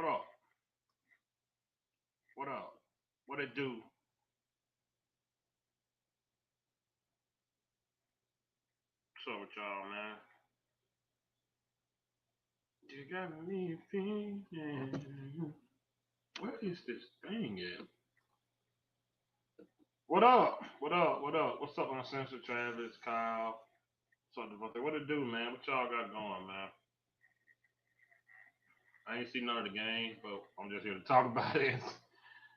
What up? What up? What it do? What's up with y'all, man? You got me thinking. Where is this thing at? What up? What up? What up? What's up, Uncensored Travis, Kyle? What's up, Devontae? What it do, man? What y'all got going, man? I ain't see none of the game, but I'm just here to talk about it.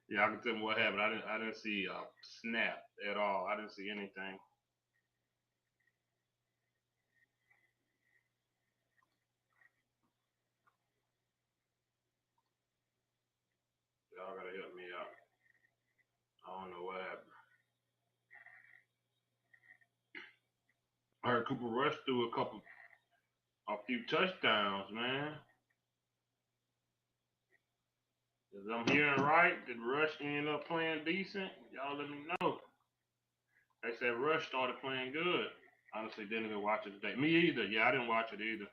Yeah, I can tell me what happened. I didn't see a snap at all. I didn't see anything. Y'all gotta help me out. I don't know what happened. I heard Cooper Rush threw a few touchdowns, man. If I'm hearing right, did Rush end up playing decent? Y'all let me know. They said Rush started playing good. Honestly, didn't even watch it today. Me either. Yeah, I didn't watch it either.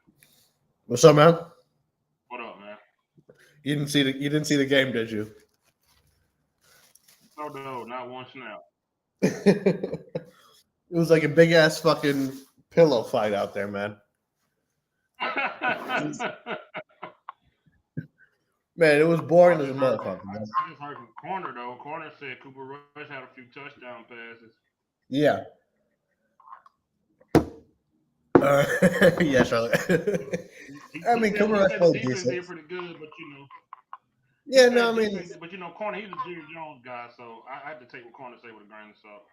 What's up, man? What up, man? You didn't see the game, did you? No, not one snap. It was like a big ass fucking pillow fight out there, man. Man, it was boring as a motherfucker, man. I just heard from Corner though. Corner said Cooper Rush had a few touchdown passes. Yeah. Yeah, Charlotte. I mean, Cooper Rush said the played defense decent. did pretty good, but Yeah, no, I mean, but Corner, he's a Jerry Jones guy, so I had to take what Corner say with a grain of salt.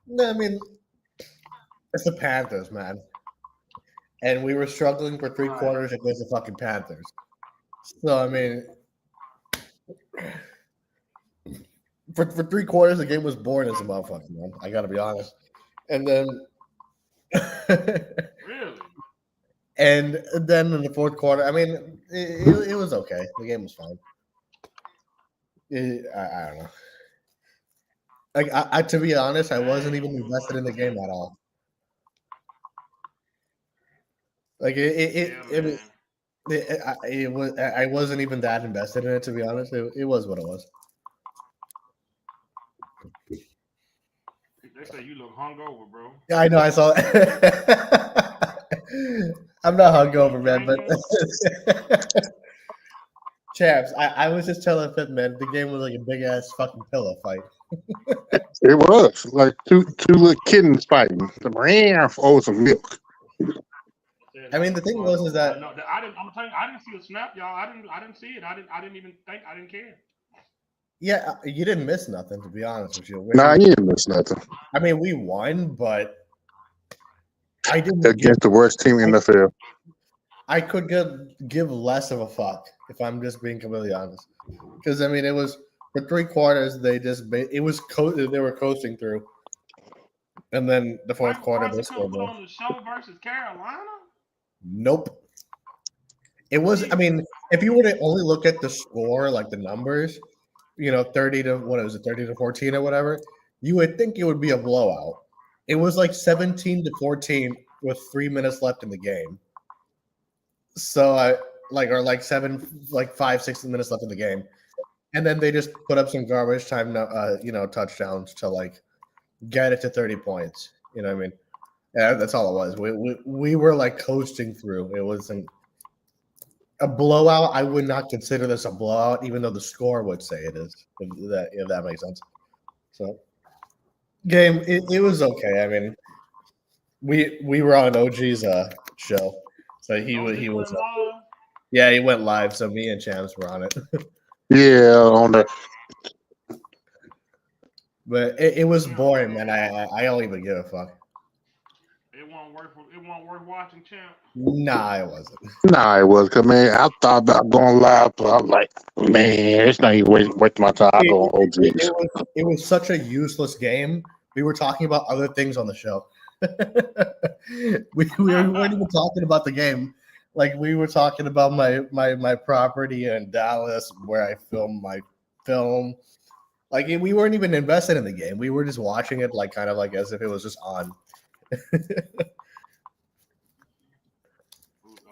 no, I mean, it's the Panthers, man, and we were struggling for three quarters against the fucking Panthers. So I mean, for 3 quarters, the game was boring as a motherfucker, man. I gotta be honest. And then, Really? and then in the fourth quarter, I mean, it was okay. The game was fine. I don't know. Like to be honest, I wasn't even invested in the game at all. Like it was. I wasn't even that invested in it, to be honest. It was what it was. They say you look hungover, bro. Yeah, I know. I saw. I'm not hungover, man, but chaps. I was just telling Fifth, man, the game was like a big ass fucking pillow fight. It was like two little kittens fighting. Over some milk. I mean, the thing was is that no, I didn't. I'm telling you, I didn't see a snap, y'all. I didn't see it. I didn't even think. I didn't care. yeah, you didn't miss nothing, to be honest with you. Nah, you didn't miss nothing. I mean, we won, but I didn't Against the worst team in the field. I could give less of a fuck if I'm just being completely honest. Because I mean, it was for 3 quarters they just they were coasting through, and then the fourth quarter they scored. Put on the show versus Carolina. Nope. It was. I mean, if you were to only look at the score, like the numbers, 30 to what was it, 30 to 14 or whatever, you would think it would be a blowout. It was like 17 to 14 with 3 minutes left in the game. So like 5, 6 minutes left in the game, and then they just put up some garbage time, touchdowns to like get it to 30 points. You know what I mean? Yeah, that's all it was. We were like coasting through. It wasn't a blowout. I would not consider this a blowout, even though the score would say it is. If that makes sense. So game, it was okay. I mean, we were on OG's show, so he was. Yeah, he went live, so me and Champs were on it. Yeah, on the. But it was boring, man. I don't even give a fuck. It won't worth watching, champ. Nah, it wasn't. Nah, it was. Cause man, I thought about going live, but I'm like, man, it's not even worth my time. I go on OGs. It was such a useless game. We were talking about other things on the show. we weren't even talking about the game. Like we were talking about my property in Dallas where I filmed my film. Like we weren't even invested in the game. We were just watching it like kind of like as if it was just on.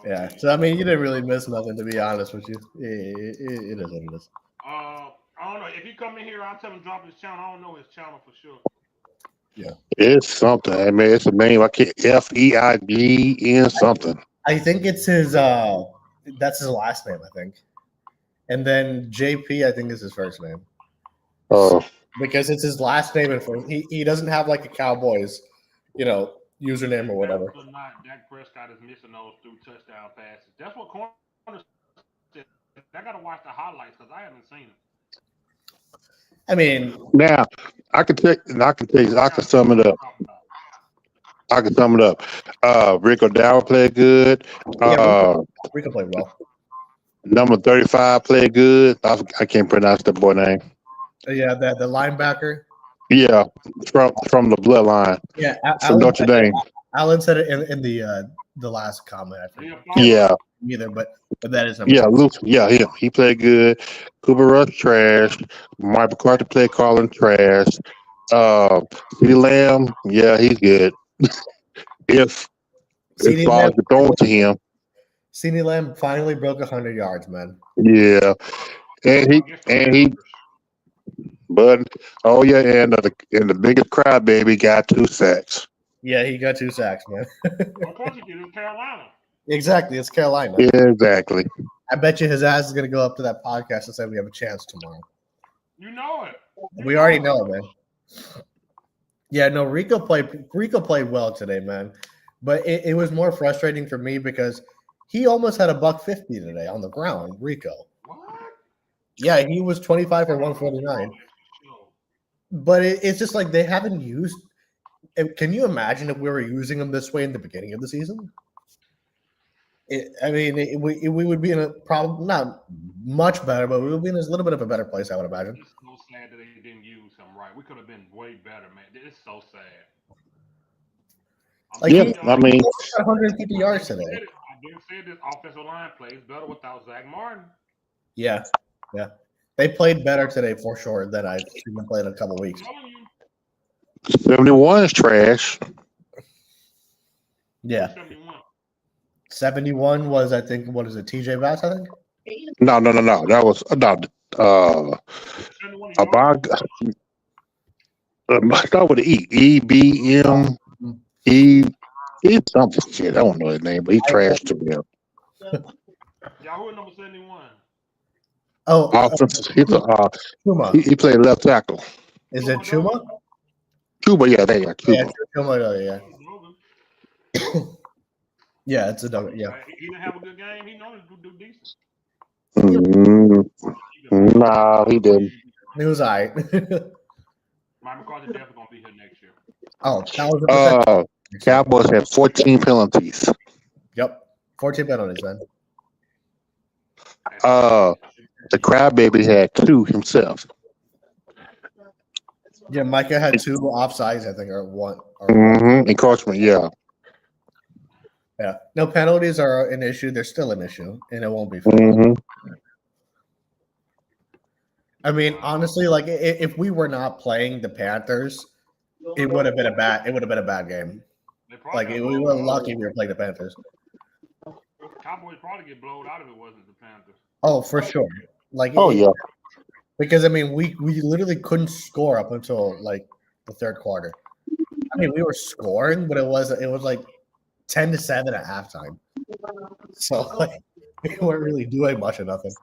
Yeah. So I mean, you didn't really miss nothing, to be honest with you. It is what it is. I don't know. If he come in here, I'll tell him drop his channel. I don't know his channel for sure. Yeah. It's something. I mean, it's a name. I can't FEIGN something. I think it's his. That's his last name, I think. And then JP, I think, is his first name. Oh, Because it's his last name and first. He doesn't have like a Cowboys, username or whatever. But not Dak Prescott is missing those 2 touchdown passes. That's what corner said. I gotta watch the highlights because I haven't seen them. I mean, now I can tell you. I can sum it up. Rico Dower played good. we can play well. Number 35 played good. I can't pronounce the boy name. Yeah, the linebacker. Yeah, from the bloodline. Yeah, From Notre Dame. Alan said it in the last comment. I forget. Yeah. Either, but that is Yeah, Luke. Yeah, he played good. Cooper Rush trash. Mike McCarthy played Carlin trash. CeeDee Lamb, yeah, he's good. if CeeDee balls Lamb, get thrown to him, CeeDee Lamb finally broke 100 yards, man. yeah, and he, but oh yeah, and the biggest crybaby got 2 sacks. Yeah, he got 2 sacks, man. Of course, he did in Carolina. Exactly, it's Carolina. Yeah, exactly. I bet you his ass is gonna go up to that podcast and say we have a chance tomorrow. You know it. We already know it, man. Yeah, no, Rico played well today, man. But it was more frustrating for me because he almost had a $150 today on the ground, Rico. What? Yeah, he was 25 for 149. But it's just like they haven't used. Can you imagine if we were using him this way in the beginning of the season? We would be in a problem, not much better, but we would be in a little bit of a better place, I would imagine. It's so sad that they didn't use him right. We could have been way better, man. It's so sad. He 150 yards today. I didn't say this offensive line plays better without Zach Martin. Yeah. They played better today for sure than I've seen them play in a couple weeks. 71 is trash. Yeah. 71 was, I think, what is it, TJ Bass, I think? No. That was not start with E. EBM. It's something shit. I don't know his name, but he trashed to me. Y'all who number 71? Oh, Chuma. He played left tackle. Is it Chuma? Cuba, yeah, there you go. Cuba. Yeah, Chuma, yeah. Yeah, it's a dog. Yeah. He didn't have a good game. He knows to do decent. Nah, he didn't. He was all right. Mike McCarthy definitely gonna be here next year. Oh, 1,000%. Cowboys had 14 penalties. Yep, 14 penalties, man. The crybaby had 2 himself. Yeah, Micah had 2 offsides, I think, or one. Encroachment, yeah. Yeah. No, penalties are an issue. They're still an issue, and it won't be fun. I mean, honestly, like if we were not playing the Panthers, it would have been a bad game. Like we were lucky we were playing the Panthers. Cowboys probably get blown out if it wasn't the Panthers. Oh, for sure. Like yeah. Because I mean, we literally couldn't score up until like the third quarter. I mean, we were scoring, but it was like 10-7 at halftime. So like we weren't really doing much of nothing.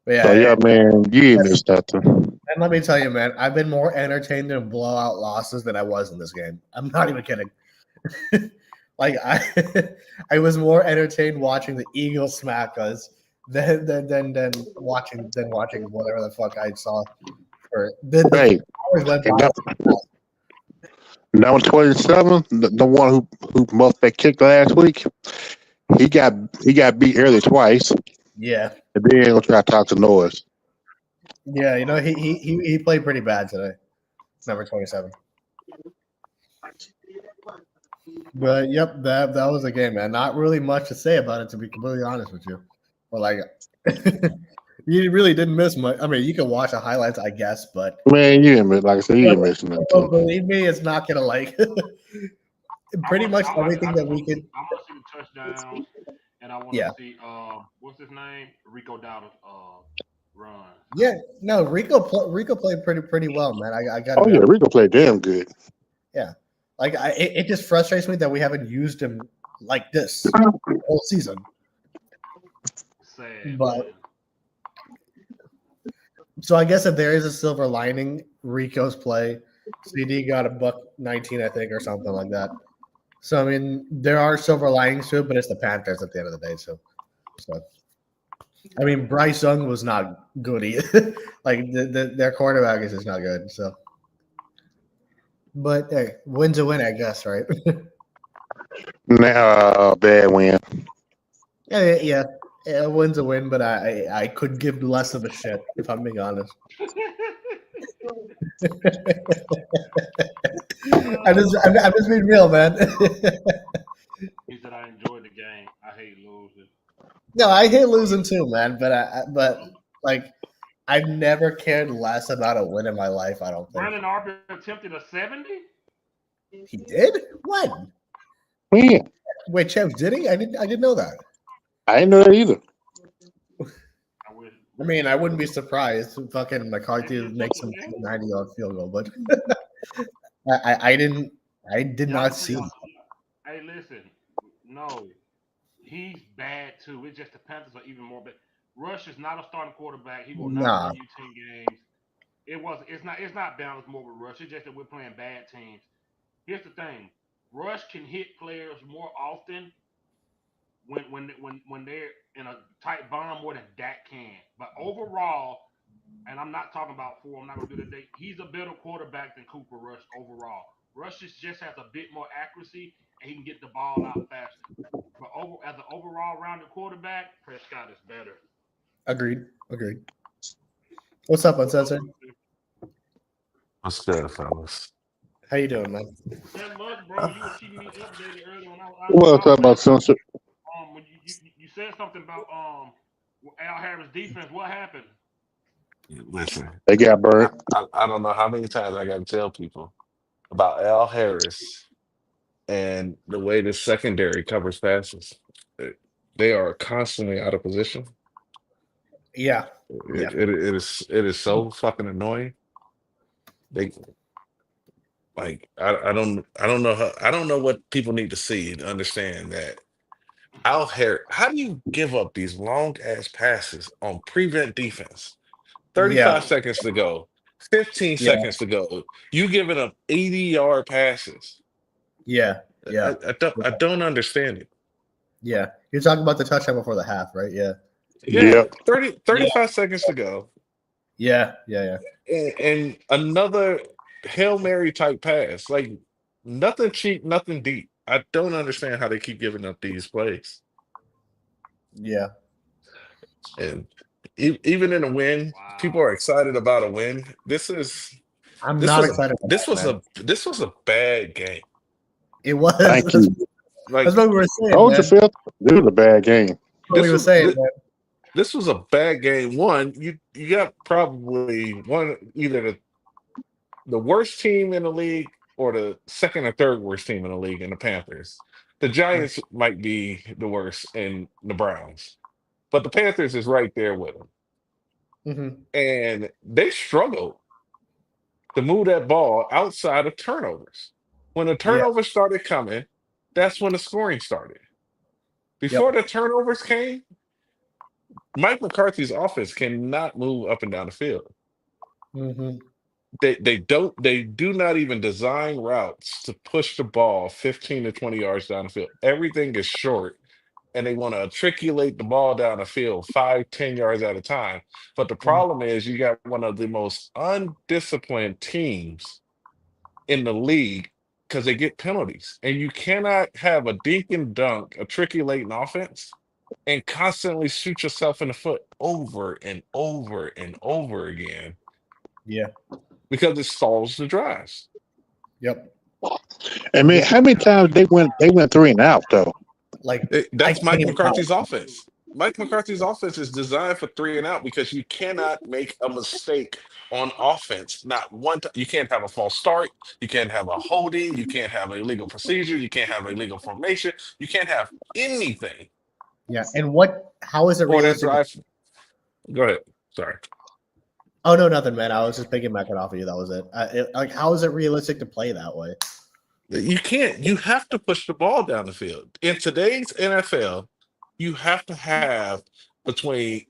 Yeah, man, you missed that too. And let me tell you, man, I've been more entertained in blowout losses than I was in this game. I'm not even kidding. Like I was more entertained watching the Eagles smack us than watching whatever the fuck I saw. Number 27, the one who muffed that kick last week, he got beat early twice. Yeah. And then he'll try to talk to noise. Yeah, he played pretty bad today. Number 27. But yep, that was a game, man. Not really much to say about it, to be completely honest with you. But like, you really didn't miss much. I mean, you can watch the highlights, I guess, but man, you didn't miss. Like I said, you didn't miss nothing. Believe me, it's not gonna like. pretty much everything that we could. I want to see the touchdowns, and I want to Yeah, see what's his name, Rico Dowdle's run. yeah. No, Rico played pretty well, man. I got to Oh be yeah, honest. Rico played damn good. Yeah, like it just frustrates me that we haven't used him like this whole season. Sad, But man. so I guess if there is a silver lining, Rico's play, CD got a $1.19, I think, or something like that. So I mean, there are silver linings to it, but it's the Panthers at the end of the day. So I mean, Bryce Young was not good either. Like their quarterback is just not good. So, but hey, win's a win, I guess, right? Now, bad win. Yeah, a win's a win, but I could give less of a shit if I'm being honest. I'm just being real, man. He said I enjoyed the game. I hate losing. No, I hate losing too, man. But like I've never cared less about a win in my life. I don't think Brandon Arbor attempted a 70. he did. When? When? Wait, Chev, did he? I didn't know that. I didn't know that either. I wish. I mean, I wouldn't be surprised if fucking McCarthy makes some 90-yard field goal, but I did not see him. Hey, listen. No, he's bad too. It's just the Panthers are even more bad. Rush is not a starting quarterback. He will not Nah. win you 10 games. It's not balanced more with Rush. It's just that we're playing bad teams. Here's the thing. Rush can hit players more often when they're in a tight bond more than Dak can. But overall, and I'm not talking about four, I'm not gonna do that. He's a better quarterback than Cooper Rush overall. Rush just has a bit more accuracy and he can get the ball out faster. But as an overall rounded quarterback, Prescott is better. Agreed. What's up, Uncensored? What's good, fellas? How you doing, man? That much, bro. You were keeping me updated earlier when I What's up about sunset? when you said something about Al Harris defense. What happened? Listen, They got burnt. I don't know how many times I got to tell people about Al Harris and the way the secondary covers passes. They are constantly out of position. Yeah. It is so fucking annoying. They like I don't know what people need to see to understand that Al Harris. How do you give up these long ass passes on prevent defense? 35 Yeah. seconds to go, 15 Yeah. seconds to go. You giving up 80-yard passes. Yeah. I don't understand it. Yeah. You're talking about the touchdown before the half, right? Yeah. Yeah, Yep. 35 seconds to go. Yeah. And another Hail Mary type pass. Like nothing cheap, nothing deep. I don't understand how they keep giving up these plays. Yeah. And even in a win, people are excited about a win. This was a bad game. It was. Thank you. Like That's what we were saying. Told you, Phil. It was a bad game. We were saying, man. This was a bad game. One, you got probably either the worst team in the league or the second or third worst team in the league in the Panthers. The Giants might be the worst in the Browns, but the Panthers is right there with them. Mm-hmm. And they struggled to move that ball outside of turnovers. When the turnovers started coming, that's when the scoring started. Before the turnovers came, Mike McCarthy's offense cannot move up and down the field. Mm-hmm. They do not even design routes to push the ball 15 to 20 yards down the field. Everything is short, and they want to articulate the ball down the field 5-10 yards at a time. But the problem is you got one of the most undisciplined teams in the league because they get penalties. And you cannot have a dink and dunk, articulating offense and constantly shoot yourself in the foot over and over and over again. Yeah. Because it stalls the drives. Yep. I mean, how many times they went 3 and out though? Like That's Mike McCarthy's offense. Mike McCarthy's offense is designed for 3 and out because you cannot make a mistake on offense. Not one time. You can't have a false start. You can't have a holding. You can't have a illegal procedure. You can't have a illegal formation. You can't have anything. Yeah, and how is it Or that realistic? drive. Go ahead. Sorry. Oh no, nothing, man. I was just picking back it off of you. That was it. Like, how is it realistic to play that way? You can't. You have to push the ball down the field. In today's NFL, you have to have between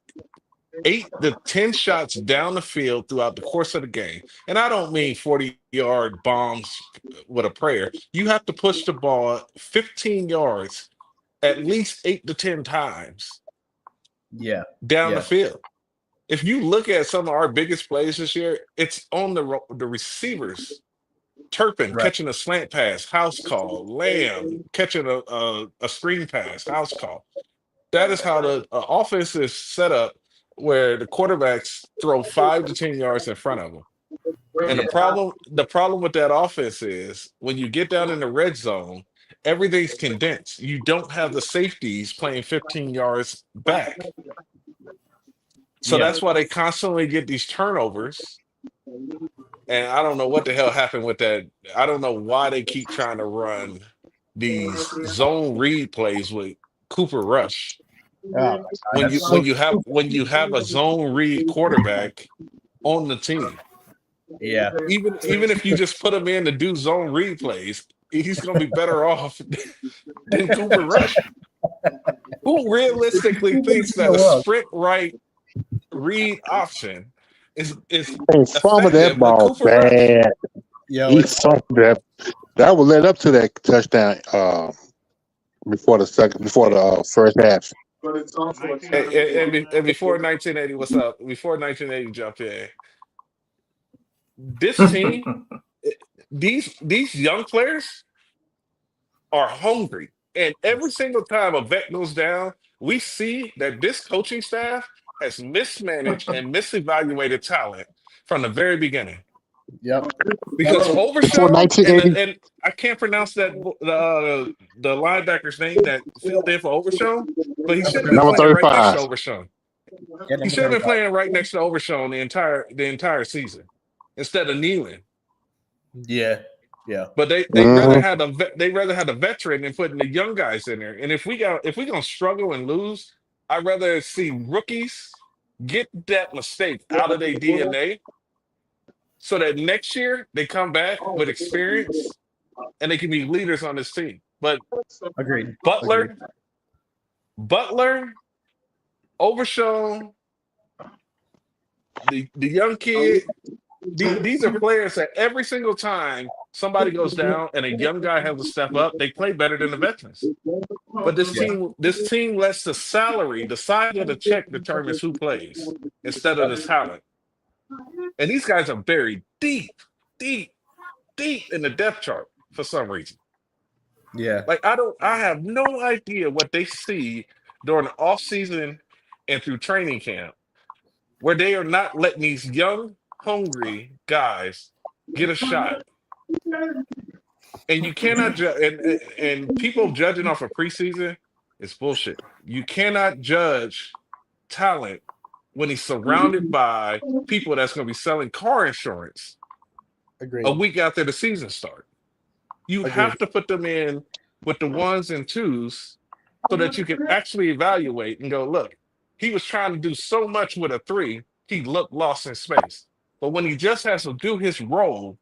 8 to 10 shots down the field throughout the course of the game. And I don't mean 40-yard bombs with a prayer. You have to push the ball 15 yards at least 8 to 10 times Yeah, down the yeah, field. If you look at some of our biggest plays this year, it's on the receivers. Turpin right. catching a slant pass, house call. Lamb catching a screen pass, house call. That is how the offense is set up, where the quarterbacks throw 5 to 10 yards in front of them. And Yeah, the problem with that offense is when you get down in the red zone, everything's condensed. You don't have the safeties playing 15 yards back. So yeah, that's why they constantly get these turnovers. And I don't know what the hell happened with that. I don't know why they keep trying to run these zone read plays with Cooper Rush. oh my God, When you that's so when you have a zone read quarterback on the team, yeah, even if you just put him in to do zone read plays, he's gonna be better off than Cooper Rush. Who realistically thinks in the that a world. sprint right read option is And fumbled that effective with ball Cooper Rush? bad. Yo, He fumbled that. That would led up to that touchdown before the first half. And before 1980, what's up? Before 1980 jumped in, this team, eh, these young players are hungry. And every single time a vet goes down, we see that this coaching staff has mismanaged and misevaluated talent from the very beginning. yep, Because Before Overshown 1980, and I can't pronounce the linebacker's name that filled in for Overshown, but he should have been number playing right next to 35. Overshown. yeah, He number should have been 35. playing right next to Overshown the entire season instead of kneeling. Yeah, yeah, But they rather Hmm. had they rather had a veteran than putting the young guys in there. And if we gonna struggle and lose, I'd rather see rookies get that mistake out of their DNA so that next year they come back with experience and they can be leaders on this team. But agreed, agreed. Butler, Butler, Overshown, the young kid. These are players that every single time somebody goes down and a young guy has to step up, they play better than the veterans. But Yeah, this team lets the salary, the size of the check determines who plays instead of the talent. And these guys are buried deep, deep, deep in the depth chart for some reason. yeah, Like I have no idea what they see during the off season and through training camp where they are not letting these young, hungry guys get a shot. And you cannot judge, and people judging off of preseason is bullshit. You cannot judge talent when he's surrounded by people that's going to be selling car insurance a agreed, week after the season start. You agreed. have to put them in with the ones and twos so that you can actually evaluate and go, look, he was trying to do so much with a three, he looked lost in space. But when he just has to do his role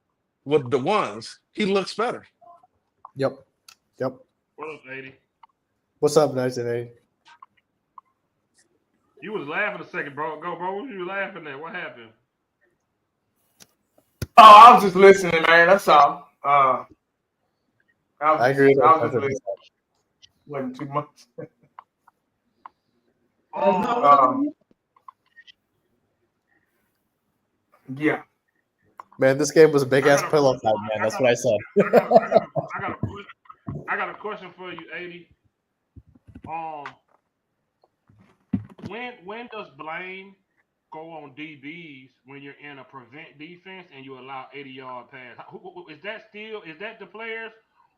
with the ones, he looks better. Yep, yep. What up, 80? What's up, 1980? You was laughing a second, bro. Go, bro. What you laughing at? What happened? Oh, I was just listening, man. That's all. I agree. I was just listening. Wasn't too much. Um, Yeah. Man, this game was a big I ass got a, pillow fight, man. I That's got, what I said. I got a question for you, 80. Um, when does blame go on DBs when you're in a prevent defense and you allow 80-yard pass? Is that the players,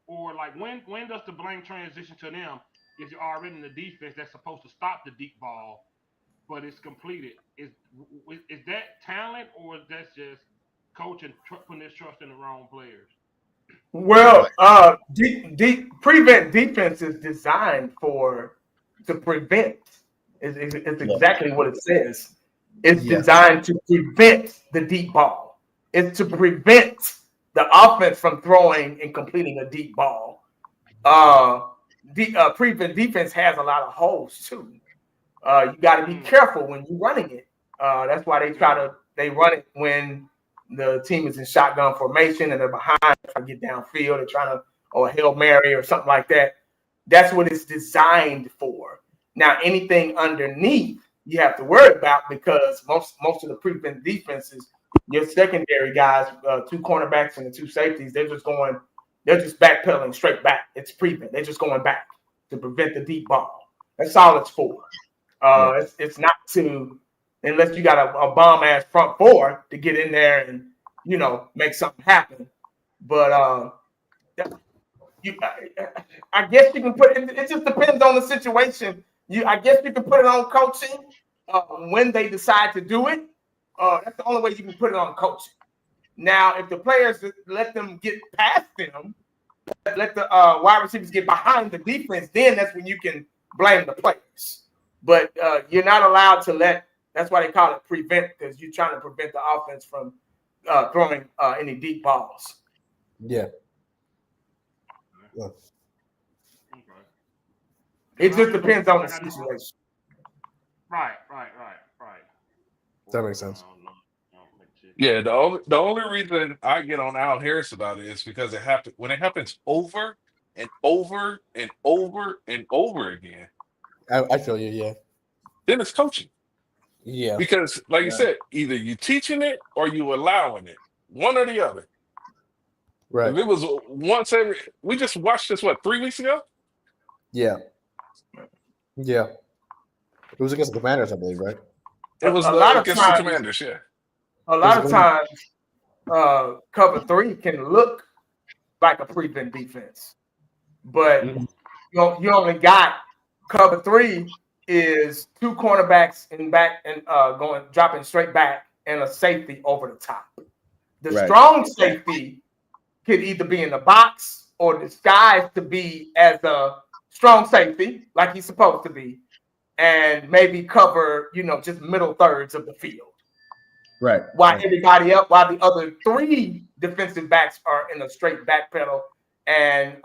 or like when does the blame transition to them is already in the defense that's supposed to stop the deep ball, but it's completed. Is that talent or is that just coaching putting his trust in the wrong players? Well, prevent defense is designed to prevent. It's exactly what it says. It's designed to prevent the deep ball. It's to prevent the offense from throwing and completing a deep ball. Prevent defense has a lot of holes too. You got to be careful when you're running it. That's why they run it when the team is in shotgun formation and they're behind, trying to get downfield. They're trying to, or Hail Mary or something like that. That's what it's designed for. Now, anything underneath, you have to worry about because most of the prevent defenses, your secondary guys, 2 cornerbacks and the 2 safeties, they're just backpedaling straight back. It's prevent. They're just going back to prevent the deep ball. That's all it's for. It's not to, unless you got a bomb ass front 4 to get in there and make something happen. But I guess you can put it. It just depends on the situation. I guess you can put it on coaching when they decide to do it. That's the only way you can put it on coaching. Now, if the players let them get past them, let the wide receivers get behind the defense, then that's when you can blame the players. But you're not allowed to let. That's why they call it prevent, because you're trying to prevent the offense from throwing any deep balls. Yeah. It just depends on the situation. Right. That makes sense. Yeah, the only reason I get on Al Harris about it is because when it happens over and over and over and over again. I feel you, yeah. Then it's coaching. Yeah. Because, like you said, either you teaching it or you allowing it. One or the other. Right. If it was we just watched this, 3 weeks ago? Yeah. Yeah. It was against the Commanders, I believe, right? It was a lot of against times, the Commanders, yeah. A lot of times, cover 3 can look like a prevent defense, but you only got cover 3 is 2 cornerbacks in back and dropping straight back and a safety over the top. The strong safety could either be in the box or disguised to be as a strong safety, like he's supposed to be, and maybe cover, just middle thirds of the field. Right. While the other 3 defensive backs are in a straight back pedal, and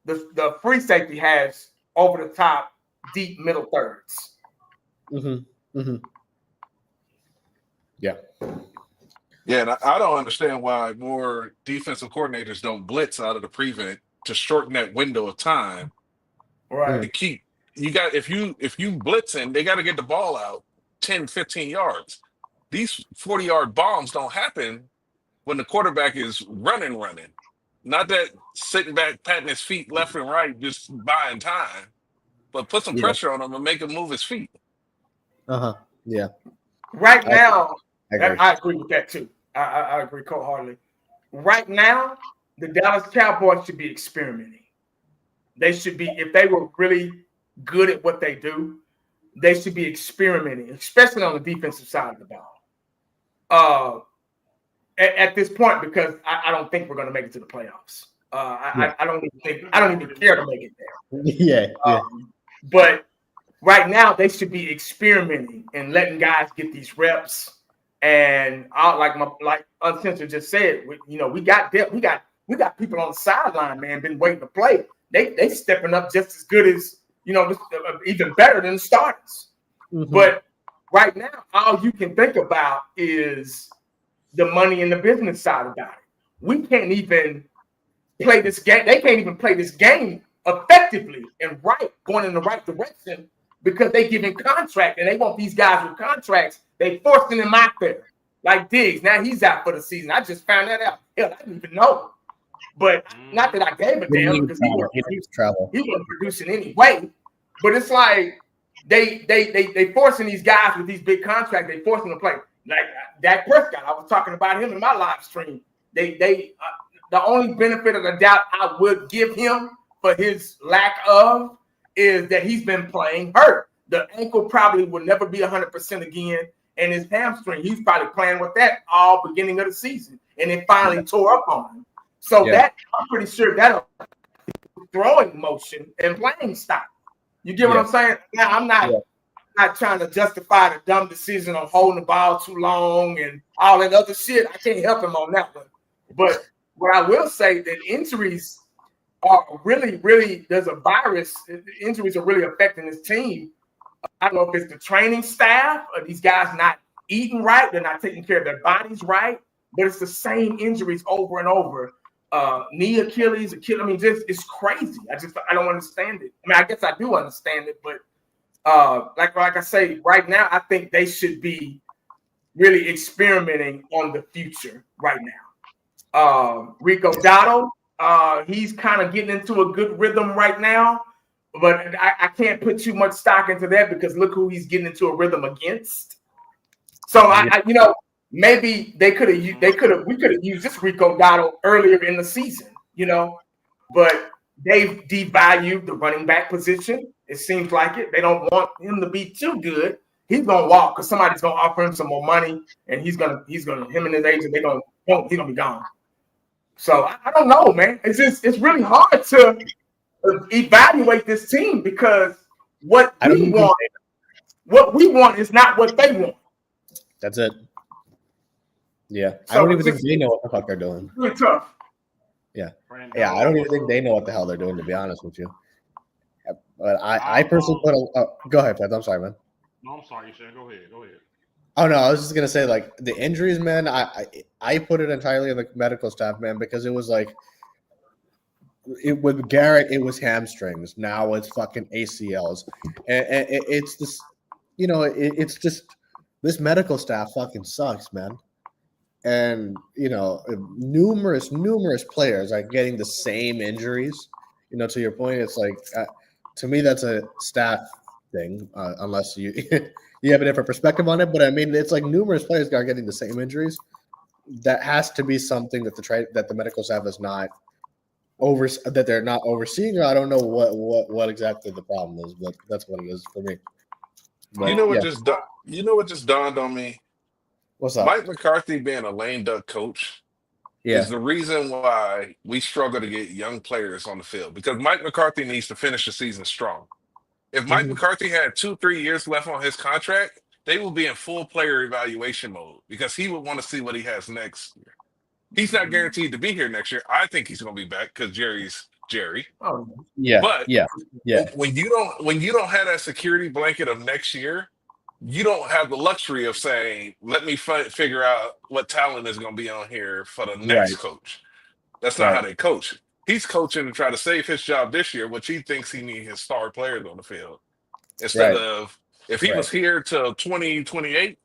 the free safety has over the top deep middle thirds. Yeah. Yeah, and I don't understand why more defensive coordinators don't blitz out of the prevent to shorten that window of time. Right. To keep if you blitzing, they got to get the ball out 10, 15 yards. These 40-yard bombs don't happen when the quarterback is running. Not that sitting back, patting his feet left and right, just buying time, but put some pressure on him and make him move his feet. Yeah. Right now, I agree with that too. I agree wholeheartedly. Right now, the Dallas Cowboys should be experimenting. They should be, if they were really good at what they do, they should be experimenting, especially on the defensive side of the ball. At this point, because I don't think we're going to make it to the playoffs. I don't even care to make it there. Yeah. But right now, they should be experimenting and letting guys get these reps. And like Uncensored just said, we got depth. We got people on the sideline, man, been waiting to play. They stepping up just as good as, even better than the starters. But right now, all you can think about is the money and the business side about it. We can't even play this game. They can't even play this game effectively and going in the right direction because they giving contract and they want these guys with contracts. They forcing them out there. Like Diggs, now he's out for the season. I just found that out. Hell, I didn't even know. But not that I gave a damn because he wasn't producing anyway. But it's like they forcing these guys with these big contracts. They forcing them to play. Like Dak Prescott, I was talking about him in my live stream. The only benefit of the doubt I would give him for his lack of is that he's been playing hurt. The ankle probably will never be 100% again, and his hamstring, he's probably playing with that all beginning of the season, and it finally tore up on him. So that I'm pretty sure that'll throwing motion and playing style. You get what I'm saying? Now I'm not trying to justify the dumb decision of holding the ball too long and all that other shit. I can't help him on that one. But what I will say that injuries are really, really, there's a virus. Injuries are really affecting this team. I don't know if it's the training staff or these guys not eating right, they're not taking care of their bodies right, but it's the same injuries over and over. Knee Achilles. I mean, just it's crazy. I don't understand it. I mean, I guess I do understand it, but like I say, right now, I think they should be really experimenting on the future right now. Rico Dotto, he's kind of getting into a good rhythm right now, but I can't put too much stock into that because look who he's getting into a rhythm against. So maybe we could have used this Rico Dotto earlier in the season, but they've devalued the running back position. It seems like it. They don't want him to be too good. He's gonna walk because somebody's gonna offer him some more money, and he's gonna him and his agent, he's gonna be gone. So I don't know, man. It's really hard to evaluate this team because what we want is not what they want. That's it. Yeah, So I don't even think they know what the fuck they're doing. Really tough. Yeah, I don't even think they know what the hell they're doing, to be honest with you. But I personally put a. Go ahead, Pat. I'm sorry, man. No, I'm sorry, Shane. Go ahead. Oh no, I was just gonna say like the injuries, man. I put it entirely on the medical staff, man, because it was like with Garrett, it was hamstrings. Now it's fucking ACLs, and it's this, it's just this medical staff fucking sucks, man. And numerous players are getting the same injuries. To your point, it's like to me that's a staff thing, unless you you have a different perspective on it. But I mean, it's like numerous players are getting the same injuries. That has to be something that the medical staff is not that they're not overseeing, or I don't know what exactly the problem is, but that's what it is for me. But, you know what just dawned on me? What's up? Mike McCarthy being a lame duck coach is the reason why we struggle to get young players on the field, because Mike McCarthy needs to finish the season strong. If Mike McCarthy had 2-3 years left on his contract, they will be in full player evaluation mode because he would want to see what he has next year. He's not guaranteed to be here next year. I think he's going to be back because Jerry's Jerry. Oh, yeah. But yeah. when you don't have that security blanket of next year, you don't have the luxury of saying, let me figure out what talent is going to be on here for the next coach. That's not how they coach. He's coaching to try to save his job this year, which he thinks he needs his star players on the field. Instead of, if he was here till 2028,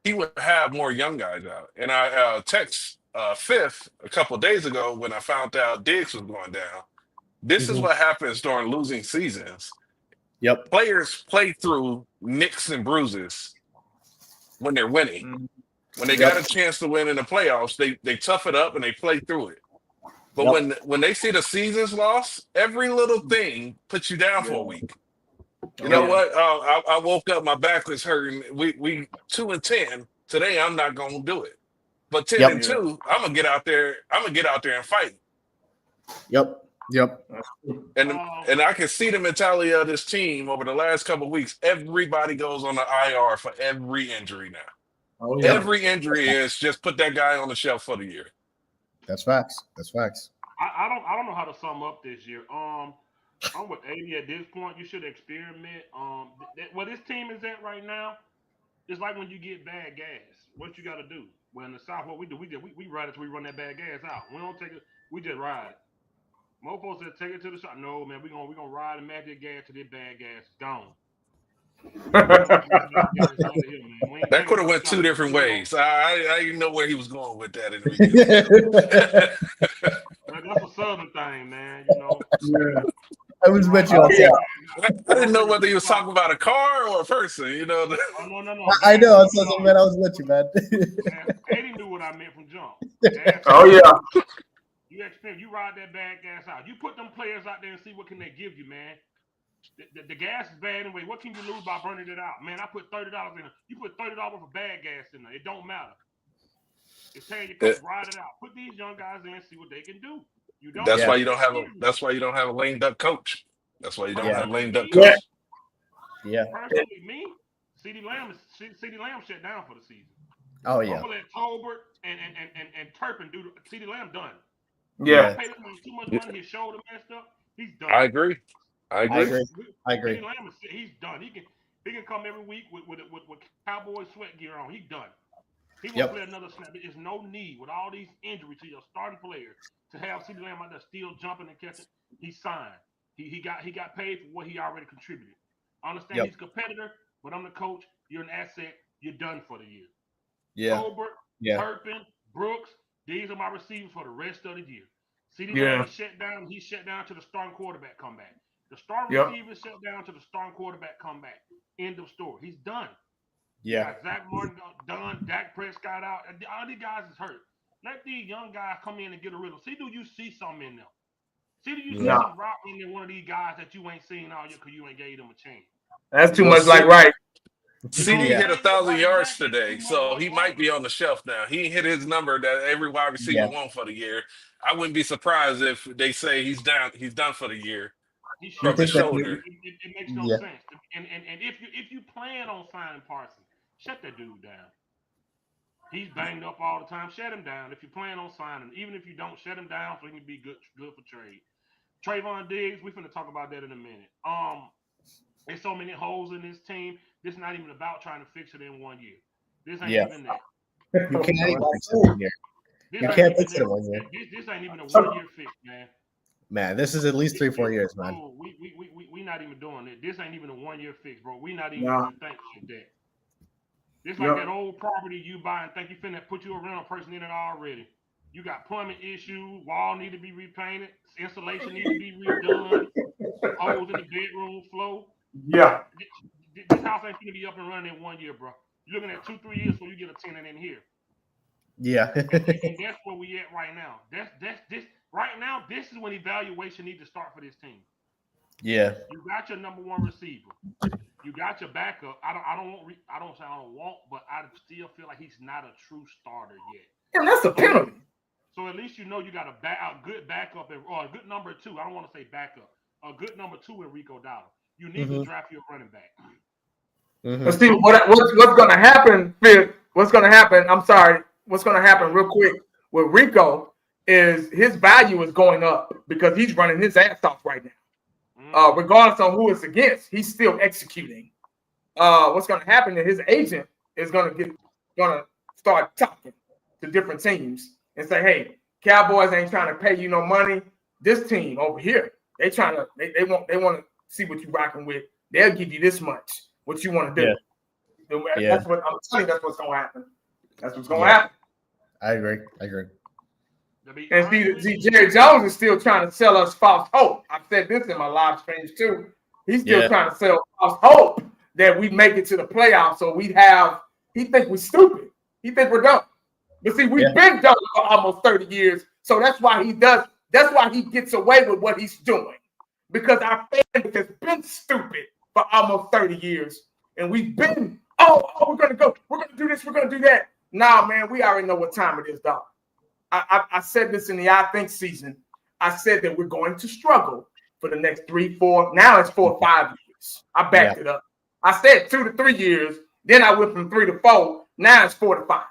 he would have more young guys out. And I text Fifth a couple of days ago when I found out Diggs was going down. This is what happens during losing seasons. Yep. Players play through nicks and bruises when they're winning. When they got a chance to win in the playoffs, they tough it up and they play through it. But when they see the season's lost, every little thing puts you down for a week. You know what? I woke up, my back was hurting. We 2-10. Today I'm not gonna do it. But 10-2, I'm gonna get out there and fight. Yep. And I can see the mentality of this team over the last couple of weeks. Everybody goes on the IR for every injury now. Oh, yeah. Every injury is just put that guy on the shelf for the year. That's facts. I don't know how to sum up this year. I'm with 80 at this point. You should experiment. Where this team is at right now, it's like when you get bad gas. What you got to do? Well, in the South, what we do, we ride it till we run that bad gas out. We don't take it. We just ride it. Most folks said take it to the shop. No, man, we gonna ride and match that gas till this bad gas is gone. That could have went two different ways. I didn't know where he was going with that in the beginning. That's a Southern thing, man. I was bet you. I didn't know whether he was talking about a car or a person. No. I know. Man, I was with you, man. 80 knew what I meant from jump. You ride that bad gas out. You put them players out there and see what can they give you, man. The gas is bad anyway. What can you lose by burning it out? Man, I put $30 in it. You put $30 for bad gas in there. It don't matter. It's telling your coach, ride it out. Put these young guys in and see what they can do. You don't That's Yeah. why you don't have a. That's why you don't have a lame duck coach. That's why you don't have lame duck Yeah. coach. Yeah. Personally, me, CeeDee Lamb shut down for the season. Oh yeah. I'm gonna let Tolbert and Turpin do CeeDee Lamb done. Yeah. Pay this man too much money. His shoulder messed up. He's done. I agree. I agree. CeeDee Lamb he's done. He can come every week with Cowboys sweat gear on. He's done. He won't play another snap. There's no need with all these injuries to your starting player to have CeeDee Lamb out there still jumping and catching. He signed. He got paid for what he already contributed. I understand he's a competitor, but I'm the coach. You're an asset. You're done for the year. Yeah. Tolbert, Turpin, Brooks, these are my receivers for the rest of the year. CeeDee Lamb shut down. He shut down to the starting quarterback come back. The starting receiver shut down to the starting quarterback come back. End of story. He's done. Yeah. Zach Martin done. Dak Prescott out. All these guys is hurt. Let these young guys come in and get a rhythm. See, do you see something in them? See, do you see some rock in one of these guys that you ain't seen all year because you ain't gave them a chance? That's too much like right. CD hit 1,000 yards today, so he might be on the shelf now. He hit his number that every wide receiver won for the year. I wouldn't be surprised if they say he's down. He's done for the year from the shoulder. It makes no sense. And if you plan on signing Parsons, shut that dude down. He's banged up all the time. Shut him down. If you plan on signing, even if you don't, shut him down so he can be good for trade. Trayvon Diggs, we're finna talk about that in a minute. There's so many holes in this team. This is not even about trying to fix it in 1 year. This ain't even that. You can't even fix it in 1 year. You can't fix it in 1 year. This ain't even a 1 year fix, man. Man, this is at least 3-4 years, man. Oh, we not even doing it. This ain't even a 1 year fix, bro. We not even gonna think like that. It's like that old property you buy and think you finna put you a rental person in it already. You got plumbing issues, wall need to be repainted, insulation need to be redone, holes in the bedroom floor. Yeah. This house ain't gonna be up and running in 1 year, bro. You're looking at 2-3 years before you get a tenant in here. Yeah. and that's where we at right now. This right now. This is when evaluation needs to start for this team. Yeah. You got your number one receiver. You got your backup. I don't say I don't want, but I still feel like he's not a true starter yet. And that's a penalty. So at least you know you got a good backup or a good number two. I don't want to say backup. A good number two in Rico Dowdle. You need to draft your running back. But see, what's going to happen, Phil? What's going to happen? I'm sorry. What's going to happen real quick with Rico is his value is going up because he's running his ass off right now. Regardless of who it's against, he's still executing. What's going to happen is his agent is going to start talking to different teams and say, "Hey, Cowboys ain't trying to pay you no money. This team over here, they want to see what you're rocking with. They'll give you this much. What you want to do?" Yeah. That's what I'm telling you. That's what's going to happen. That's what's going to happen. I agree. And see, Jerry Jones is still trying to sell us false hope. I've said this in my live streams too. He's still trying to sell false hope that we make it to the playoffs. So he think we're stupid. He think we're dumb. But see, we've been dumb for almost 30 years. So that's why he gets away with what he's doing. Because our fans has been stupid for almost 30 years. And we've been, we're going to do this, we're going to do that. Nah, man, we already know what time it is, dog. I said this in the I Think season. I said that we're going to struggle for the next 3, 4. Now it's 4 or 5 years. I backed it up. I said 2 to 3 years. Then I went from 3 to 4. Now it's 4 to 5.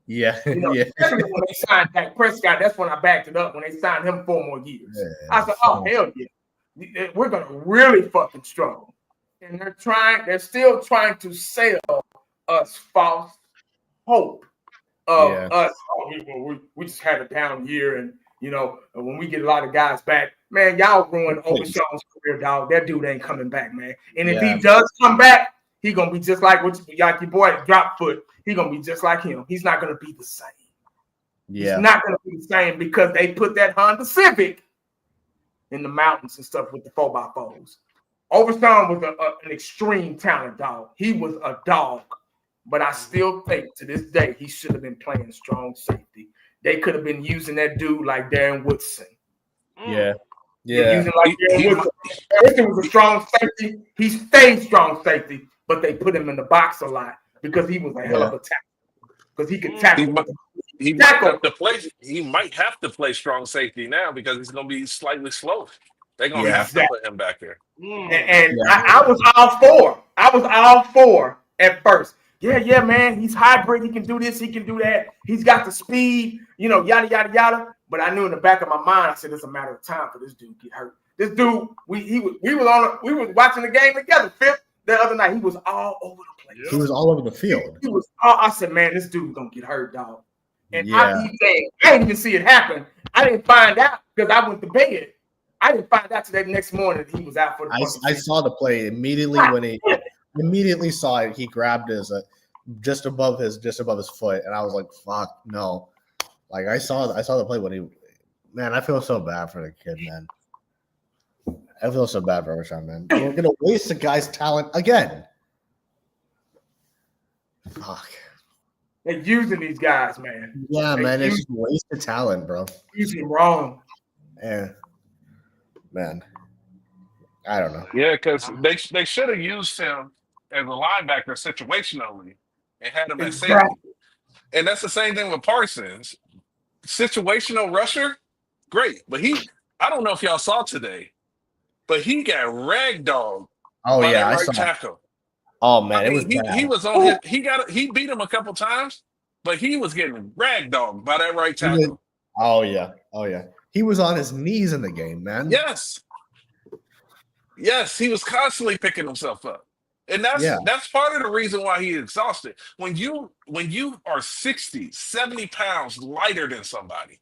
Yeah. Especially when they signed Dak Prescott, that's when I backed it up. When they signed him 4 more years, I said, "Oh hell yeah, we're gonna really fucking struggle." And they're still trying to sell us false hope. Us, we just had a down year, and when we get a lot of guys back, man, y'all ruined Overshawn's career, dog. That dude ain't coming back, man. And if he does come back, he gonna be just like your boy Drop Foot. He gonna be just like him. He's not gonna be the same. Yeah, he's not gonna be the same because they put that Honda Civic in the mountains and stuff with the 4x4s. Overshawn was an extreme talent, dog. He was a dog. But I still think to this day he should have been playing strong safety. They could have been using that dude like Darren Woodson. Yeah. Yeah. Using like Harrison was a strong safety. He stayed strong safety, but they put him in the box a lot because he was a hell of a tackle. Because he could tackle. He might have to play. He might have to play strong safety now because he's going to be slightly slow. They're going to have to put him back there. And I was all for. I was all for at first. Yeah, man. He's hybrid. He can do this. He can do that. He's got the speed. Yada yada yada. But I knew in the back of my mind, I said it's a matter of time for this dude to get hurt. This dude, we were watching the game together. The other night, he was all over the place. He was all over the field. I said, man, this dude's gonna get hurt, dog. And I didn't even see it happen. I didn't find out because I went to bed. I didn't find out till that next morning that he was out for the I saw the play immediately when he immediately saw it. He grabbed his just above his foot, and I was like, "Fuck no!" Like I saw the play when I feel so bad for the kid, man. I feel so bad for Rashawn, man. We're gonna waste the guy's talent again. Fuck. They're using these guys, man. Yeah, man, it's just wasted talent, bro. Using them wrong. Yeah, man. I don't know. Yeah, because they should have used him as a linebacker situationally and had him at safety. And that's the same thing with Parsons. Situational rusher, great. But I don't know if y'all saw today, but he got ragdolled by that right tackle. Oh man, it was bad. He was on he beat him a couple times, but he was getting ragdolled by that right tackle. Oh yeah. He was on his knees in the game, man. Yes, he was constantly picking himself up. And that's part of the reason why he's exhausted. When you are 60, 70 pounds lighter than somebody,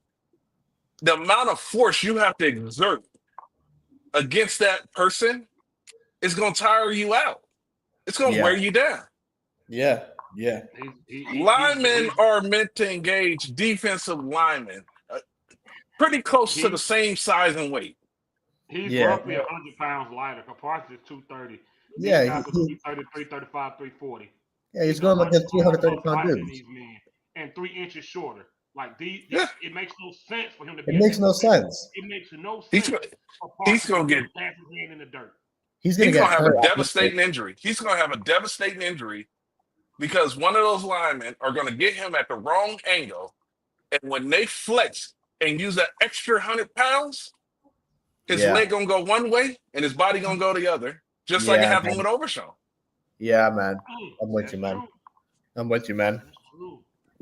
the amount of force you have to exert against that person is going to tire you out. It's going to wear you down. Yeah. Linemen are meant to engage defensive linemen pretty close to the same size and weight. He's roughly 100 pounds lighter. Parsons is 230. Yeah, 230, 335, 340. Yeah, he's going like a 330-pound dude. And 3 inches shorter. Like it makes no sense for him to be. It makes no sense. It makes no sense. He's going to get his hand in the dirt. He's going to have a devastating injury. He's going to have a devastating injury because one of those linemen are going to get him at the wrong angle. And when they flex and use that extra 100 pounds, his leg going to go one way and his body going to go the other, just like it happened with Overshawn. Yeah, man. I'm with you, man.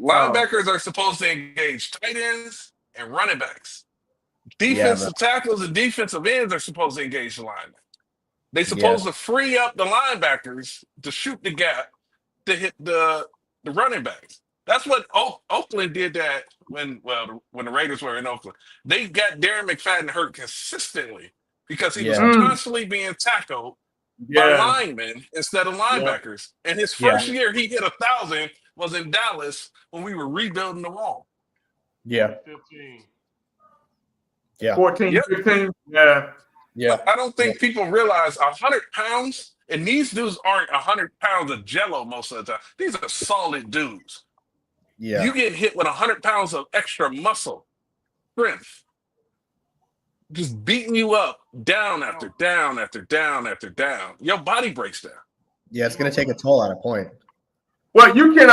Linebackers are supposed to engage tight ends and running backs. Defensive tackles and defensive ends are supposed to engage the linemen. They're supposed to free up the linebackers to shoot the gap to hit the running backs. That's what Oakland did that when the Raiders were in Oakland. They got Darren McFadden hurt consistently because he was constantly being tackled by linemen instead of linebackers. And his first year he hit 1,000 was in Dallas when we were rebuilding the wall. 15. 14, 15. Yeah. I don't think people realize 100 pounds, and these dudes aren't 100 pounds of jello most of the time. These are solid dudes. Yeah. You get hit with 100 pounds of extra muscle, strength, just beating you up down after down after down after down. Your body breaks down. Yeah, it's going to take a toll at a point. Well, you can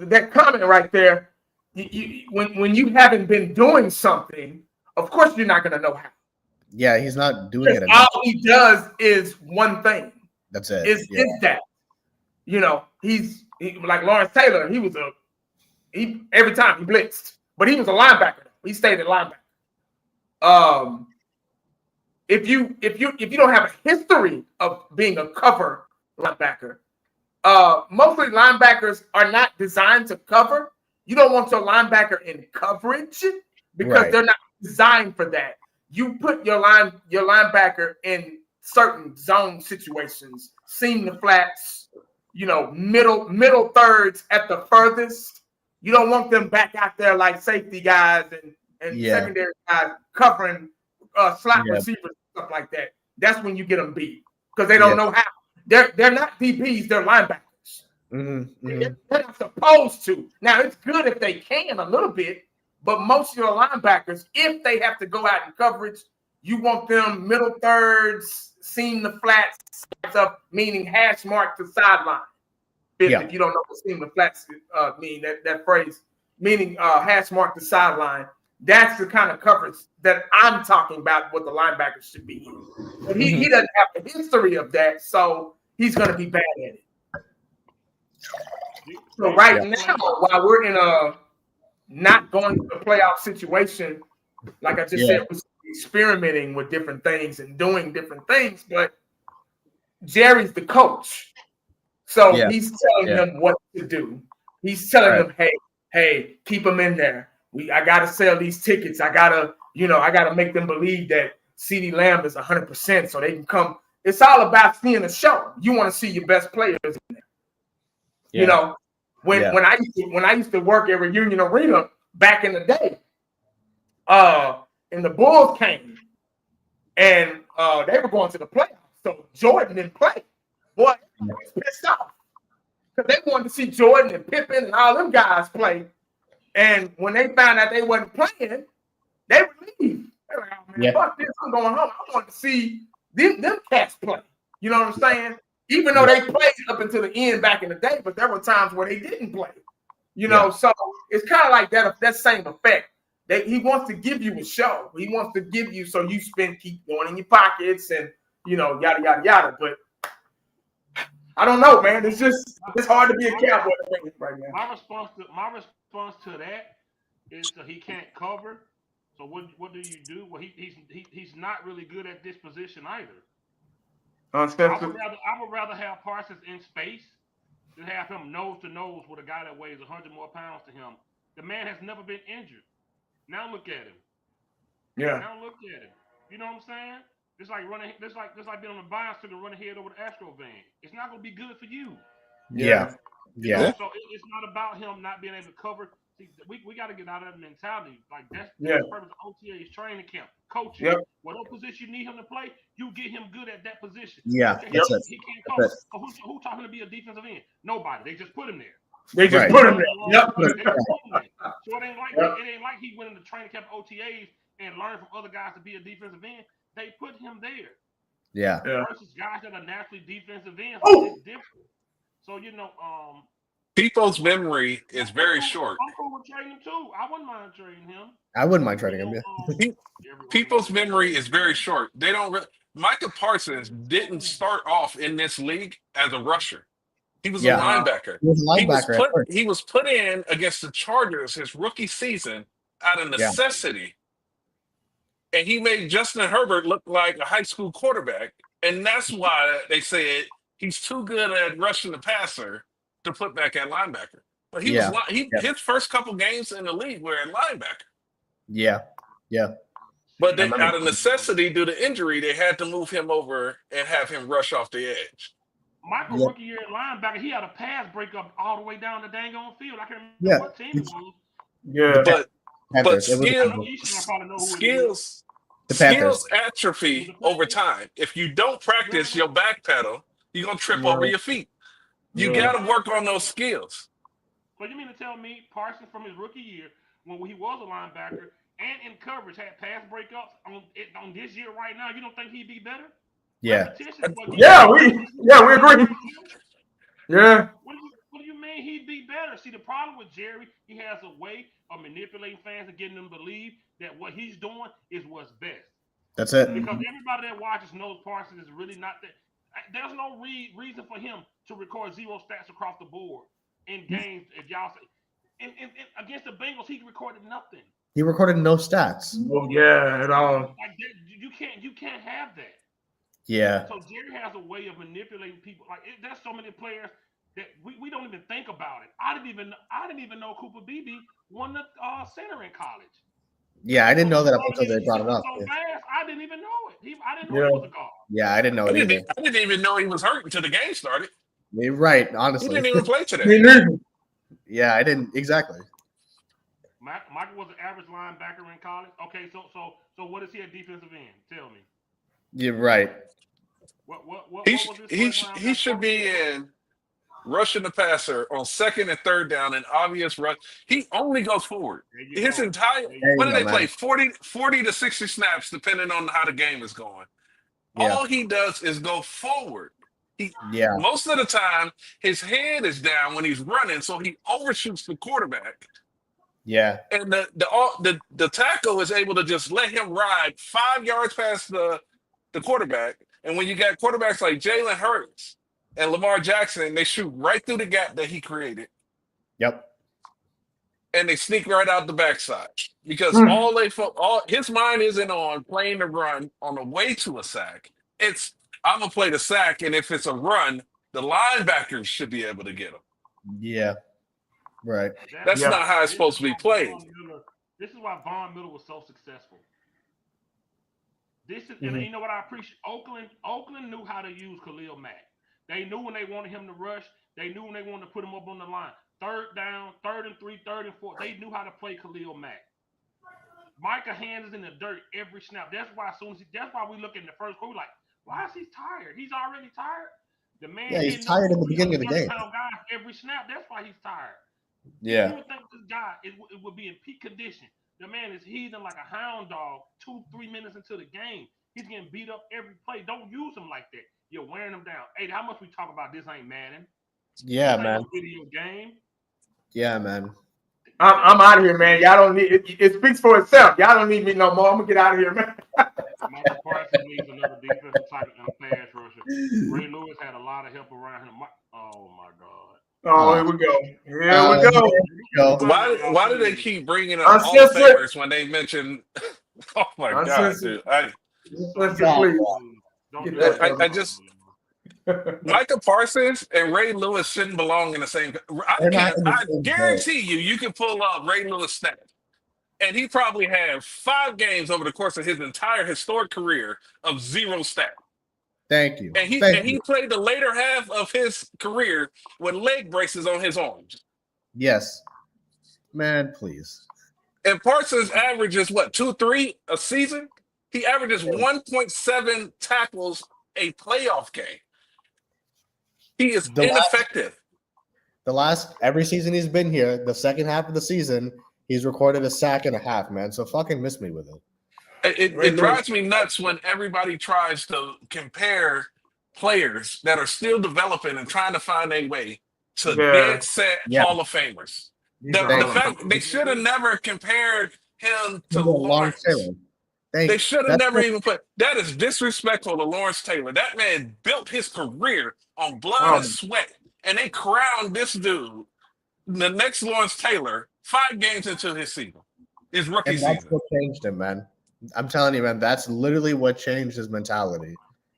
that comment right there. When you haven't been doing something, of course you're not going to know how. Yeah, he's not doing it. All he does is one thing. That's it. Is that he's like Lawrence Taylor. He every time he blitzed, but he was a linebacker. He stayed at linebacker. If you don't have a history of being a cover linebacker, mostly linebackers are not designed to cover. You don't want your linebacker in coverage because they're not designed for that. You put your linebacker in certain zone situations, seam the flats, middle thirds at the furthest. You don't want them back out there like safety guys and secondary guys covering slot receivers, stuff like that. That's when you get them beat because they don't know how. They're not DBs, they're linebackers. They're not supposed to. Now, it's good if they can a little bit, but most of your linebackers, if they have to go out in coverage, You want them middle thirds, seam the flats stuff, meaning hash mark to sideline. If you don't know what seam the flats mean, that phrase, meaning hash mark to sideline. That's the kind of coverage that I'm talking about. What the linebackers should be in. But he doesn't have the history of that, so he's going to be bad at it. So right now, while we're in a not going to a playoff situation, like I just said, we're experimenting with different things and doing different things. But Jerry's the coach, so he's telling them what to do. He's telling them, hey, keep them in there. I gotta sell these tickets. I gotta make them believe that CeeDee Lamb is 100%, so they can come. It's all about seeing a show. You want to see your best players in there. Yeah. You know, when I used to work at Reunion Arena back in the day, and the Bulls came, and they were going to the playoffs. So Jordan didn't play. Boy, everybody was pissed off because they wanted to see Jordan and Pippen and all them guys play. And when they found out they wasn't playing, they would leave. They're like, oh, man, fuck this, I'm going home. I want to see them cats play. You know what I'm saying? Even though they played up until the end back in the day, but there were times where they didn't play. You know, so it's kind of like that same effect. He wants to give you a show. He wants to give you so you keep going in your pockets and, yada, yada, yada. But I don't know, man. It's hard to be a Cowboy right now. My response to that is he can't cover. So what do you do? Well, he's not really good at this position either. I would rather have Parsons in space than have him nose to nose with a guy that weighs 100 more pounds to him. The man has never been injured. Now look at him. Yeah. Now look at him. You know what I'm saying? Just like being on a bicycle running head over the Astro van. It's not going to be good for you. Yeah. So it's not about him not being able to cover. See, we got to get out of that mentality. Like that's the purpose of OTA's training camp, coaching. Yep. Whatever position you need him to play, you get him good at that position. Yeah, he can't cover. So who taught him to be a defensive end? Nobody. They just put him there. They just put him there. Yep. So it ain't like he went into training camp OTAs and learned from other guys to be a defensive end. They put him there. Yeah. Versus guys that are naturally defensive ends. It's different. So people's memory is very short. I'm cool with trading him too. I wouldn't mind trading him. I wouldn't mind trading him. Yeah. People's memory is very short. They don't. Micah Parsons didn't start off in this league as a rusher. He was a linebacker. He was put in against the Chargers his rookie season out of necessity. And he made Justin Herbert look like a high school quarterback. And that's why they said he's too good at rushing the passer to put back at linebacker. But his first couple games in the league were at linebacker. Yeah. But then out of necessity, due to injury, they had to move him over and have him rush off the edge. Michael rookie year at linebacker, he had a pass breakup all the way down the dang on field. I can't remember what team it was. Yeah. But skills atrophy over time. If you don't practice your back pedal, you're going to trip over your feet. You got to work on those skills. So you mean to tell me Parsons from his rookie year, when he was a linebacker and in coverage had pass breakups on this year right now, you don't think he'd be better? Yeah. We agree. Yeah. What do you mean he'd be better? See, the problem with Jerry, he has a way of manipulating fans and getting them to believe that what he's doing is what's best. That's it. Because everybody that watches knows Parsons is really not that. There's no reason for him to record 0 stats across the board in games. If y'all say, and against the Bengals, he recorded nothing. He recorded no stats. Oh yeah, at all. Like you can't have that. Yeah. So Jerry has a way of manipulating people. Like there's so many players that we don't even think about it. I didn't even know Cooper Beebe won the center in college. Yeah, I didn't know that up until they brought it up. So fast, I didn't even know it. I didn't know he was a guard. Yeah, I didn't know it either. I didn't even know he was hurt until the game started. You're right, honestly. He didn't even play today. Yeah, I didn't exactly. Michael was an average linebacker in college. Okay, so what is he at defensive end? Tell me. You're right. What he should be in rushing the passer on second and third down and obvious rush, he only goes forward. His entire what do they play? 40 to 60 snaps, depending on how the game is going. Yeah. All he does is go forward. Yeah. Most of the time, his head is down when he's running, so he overshoots the quarterback. Yeah. And the tackle is able to just let him ride 5 yards past the quarterback. And when you got quarterbacks like Jalen Hurts and Lamar Jackson, they shoot right through the gap that he created. Yep. And they sneak right out the backside because all his mind isn't on playing the run on the way to a sack. It's I'm gonna play the sack, and if it's a run, the linebackers should be able to get him. Yeah. Right. That's not how it's supposed to be played. This is why Von Miller was so successful. This is, and you know what I appreciate? Oakland knew how to use Khalil Mack. They knew when they wanted him to rush. They knew when they wanted to put him up on the line. Third down, 3rd and 3, 3rd and 4. They knew how to play Khalil Mack. Micah hands is in the dirt every snap. That's why that's why we look in the first quarter like, why is he tired? He's already tired. The man, he's tired in the beginning of the game. Guy every snap. That's why he's tired. Yeah. You would think this guy it would be in peak condition. The man is heaving like a hound dog 2-3 minutes into the game. He's getting beat up every play. Don't use him like that. You're wearing him down. Hey, how much we talk about this ain't Madden? Yeah, this man. ain't no video game. Yeah, man. I'm out of here, man. Y'all don't need it speaks for itself. Y'all don't need me no more. I'm gonna get out of here, man. Micah Parsons needs another defensive type of pass rusher. Ray Lewis had a lot of help around him. Oh my God. Oh, here we go. Here we go. Why do they keep bringing up Hall of Famers when they mention? Oh my God, dude! I just Micah Parsons and Ray Lewis shouldn't belong in the same. I guarantee you can pull up Ray Lewis stats, and he probably had 5 games over the course of his entire historic career of 0 stats. Thank you. And he played the later half of his career with leg braces on his arms. Yes, man, please. And Parsons averages what 2-3 a season. He averages 1.7 tackles a playoff game. He is ineffective. Every season he's been here, the second half of the season, he's recorded a sack and a half, man. So fucking miss me with it. It drives me nuts when everybody tries to compare players that are still developing and trying to find a way to dead set Hall of Famers. The fact they should have never compared him to Lawrence Taylor. They should have never even put that is disrespectful to Lawrence Taylor. That man built his career on blood and sweat, and they crowned this dude, the next Lawrence Taylor, 5 games into his season, his rookie season. That's what changed him, man. I'm telling you, man, that's literally what changed his mentality.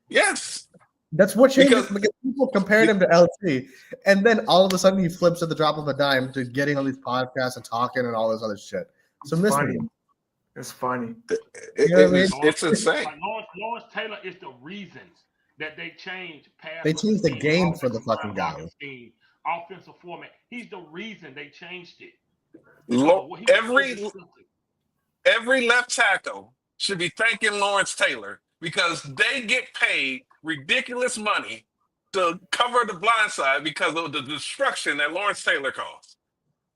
Yes. That's what changed because people compared him to LT, and then all of a sudden he flips at the drop of a dime to getting on these podcasts and talking and all this other shit. So miss me. It's funny. It's insane. Like Lawrence Taylor is the reasons that they changed pass. They changed the game for the fucking guy. Offensive format. He's the reason they changed it. Every left tackle should be thanking Lawrence Taylor because they get paid ridiculous money to cover the blind side because of the destruction that Lawrence Taylor caused.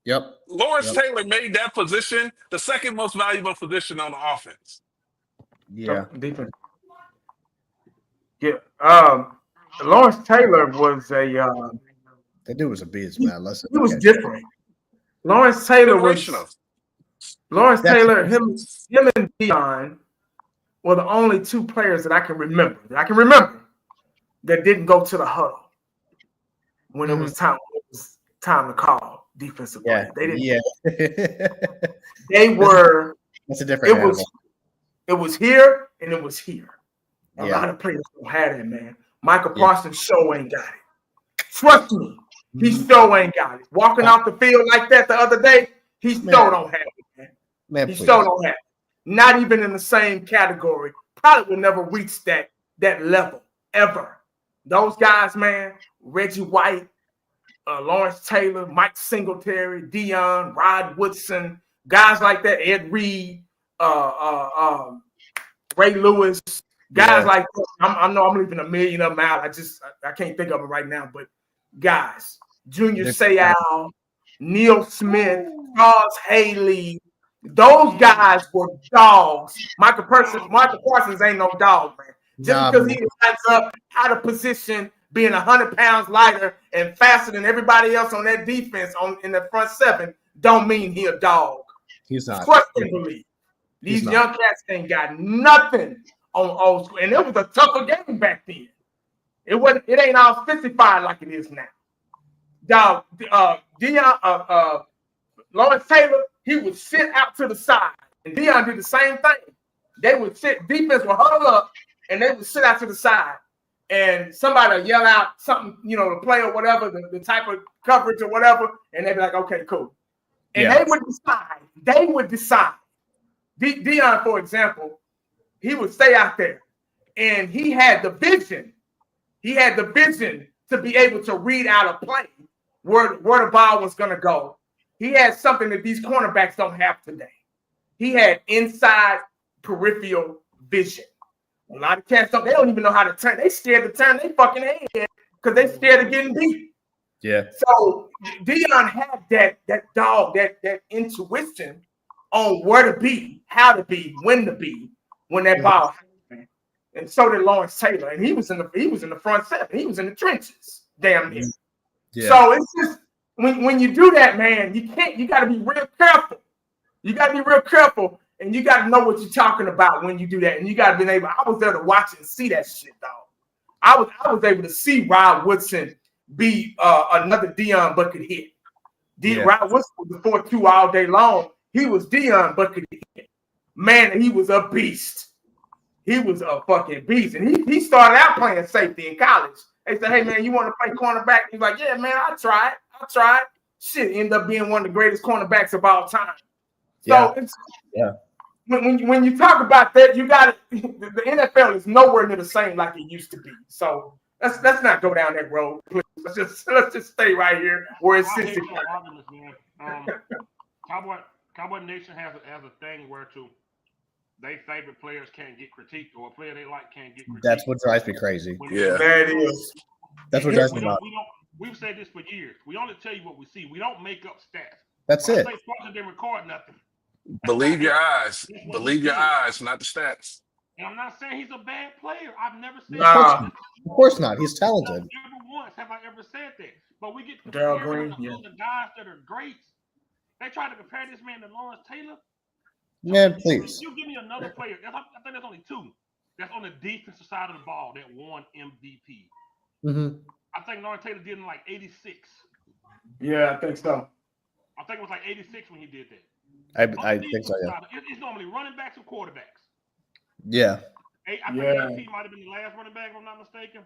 Yep. Lawrence Taylor made that position the second most valuable position on the offense. Yeah. Defense. Yeah. Lawrence Taylor was a that dude was a beast, man. He was different. Lawrence Taylor him and Deion were the only 2 players that I can remember that didn't go to the huddle when it was time to call defensive play. They didn't. Yeah. They were. That's a different. It was here and it was here. A lot of players don't have it, man. Micah Parsons sure ain't got it. Trust me, he sure ain't got it. Walking off the field like that the other day, he still don't have it, man. He still don't have it. Not even in the same category. Probably will never reach that level ever. Those guys, man, Reggie White, Lawrence Taylor, Mike Singletary, Deion, Rod Woodson, guys like that, Ed Reed, Ray Lewis, guys like that. I know I'm leaving a million of them out. I can't think of them right now, but guys. Junior They're- Seau, Neil Smith, Charles Haley. Those guys were dogs. Micah Parsons ain't no dog, man. Just Nah, because man. he lines up out of position, being 100 pounds lighter and faster than everybody else on that defense in the front seven, don't mean he a dog. He's not. Trust and believe. These He's not. young cats ain't got nothing on old school. And it was a tougher game back then. It ain't all 55 like it is now. Dog, Lawrence Taylor, he would sit out to the side. And Deion did the same thing. They would sit, defense would huddle up, and they would sit out to the side. And somebody would yell out something, the play or whatever, the type of coverage or whatever, and they'd be like, okay, cool. And they would decide. Deion, for example, he would stay out there, and he had the vision. He had the vision to be able to read out a play where the ball was going to go. He had something that these cornerbacks don't have today. He had inside peripheral vision. A lot of cats they don't even know how to turn. They scared to turn their fucking head because they scared of getting beat. Yeah. So Deion had that dog, that intuition on where to be, how to be, when to be, when that ball happened. And so did Lawrence Taylor. And he was in the front seven. He was in the trenches, damn near. Yeah. So it's just when you do that, man, you gotta be real careful. You gotta be real careful, and you gotta know what you're talking about when you do that. And you gotta be able. I was there to watch and see that shit, dog. I was able to see Rod Woodson be another Deion bucket hit. Rod Woodson was the 4-2 all day long. He was Deion bucket hit. Man, he was a beast. He was a fucking beast. And he started out playing safety in college. They said, hey, man, you want to play cornerback? He's like, yeah, man, I tried. Shit, ended up being one of the greatest cornerbacks of all time. So when you talk about that, you got the NFL is nowhere near the same like it used to be. So let's not go down that road, please. Let's just stay right here where it's 60. Cowboy Nation has a thing where their favorite players can't get critiqued, or a player they like can't get critiqued. That's what drives me crazy. That is. That's what drives me nuts. We've said this for years. We only tell you what we see. We don't make up stats. That's it. They didn't record nothing. Believe your eyes. Believe your eyes, not the stats. And I'm not saying he's a bad player. I've never said that. Of course not. He's talented. Never once have I ever said that. But we get Darryl compared Green, to the guys that are greats. They try to compare this man to Lawrence Taylor. Man, please. You give me another player. I think there's only two that's on the defensive side of the ball that won MVP. Mm-hmm. I think Lawrence Taylor did in like 86. Yeah, I think so. I think it was like 86 when he did that. I think so, yeah. It's normally running backs and quarterbacks. Yeah. I think AP might have been the last running back, if I'm not mistaken.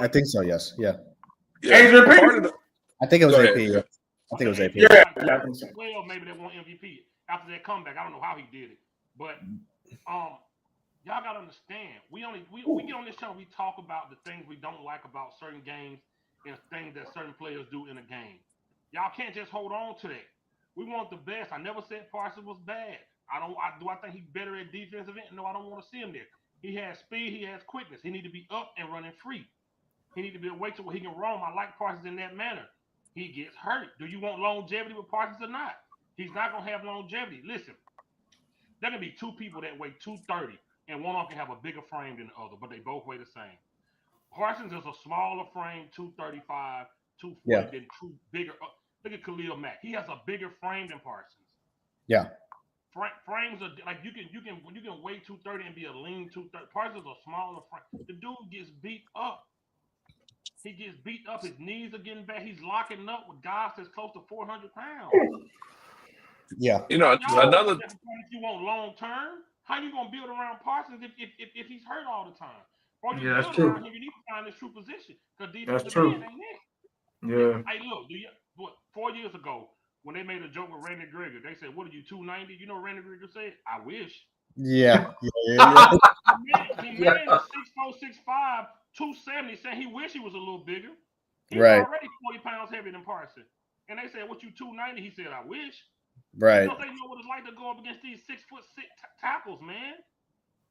I think so, yes. Yeah. Adrian Peterson? I think it was AP. Yeah. I think it was AP. Yeah. Well, maybe they won MVP after that comeback. I don't know how he did it. But y'all gotta understand, we get on this show, we talk about the things we don't like about certain games and things that certain players do in a game. Y'all can't just hold on to that. We want the best. I never said Parsons was bad. Do I think he's better at defensive end? No, I don't want to see him there. He has speed, he has quickness. He need to be up and running free. He need to be a way to where he can roam. I like Parsons in that manner. He gets hurt. Do you want longevity with Parsons or not? He's not gonna have longevity. Listen, there can be two people that weigh 230. And one of them can have a bigger frame than the other, but they both weigh the same. Parsons is a smaller frame, 235, 240, than two bigger. Look at Khalil Mack. He has a bigger frame than Parsons. Yeah. Frames are like you can weigh 230 and be a lean 230. Parsons is a smaller frame. The dude gets beat up. He gets beat up. His knees are getting bad. He's locking up with guys that's close to 400 pounds. Yeah. You know, another. If you want long term, how you gonna build around Parsons if he's hurt all the time? Or you that's build true. around him, you need to find his true position. Because That's true. ain't it. Yeah. Hey, look, 4 years ago when they made a joke with Randy Gregory, they said, "What are you, 290?" You know what Randy Gregory said? I wish. Yeah. The man is 6'4", 6'5", 270, saying he wish he was a little bigger. He's already 40 pounds heavier than Parsons. And they said, "What you, 290?" He said, "I wish." Right. Because they know what it's like to go up against these 6'6" tackles, man.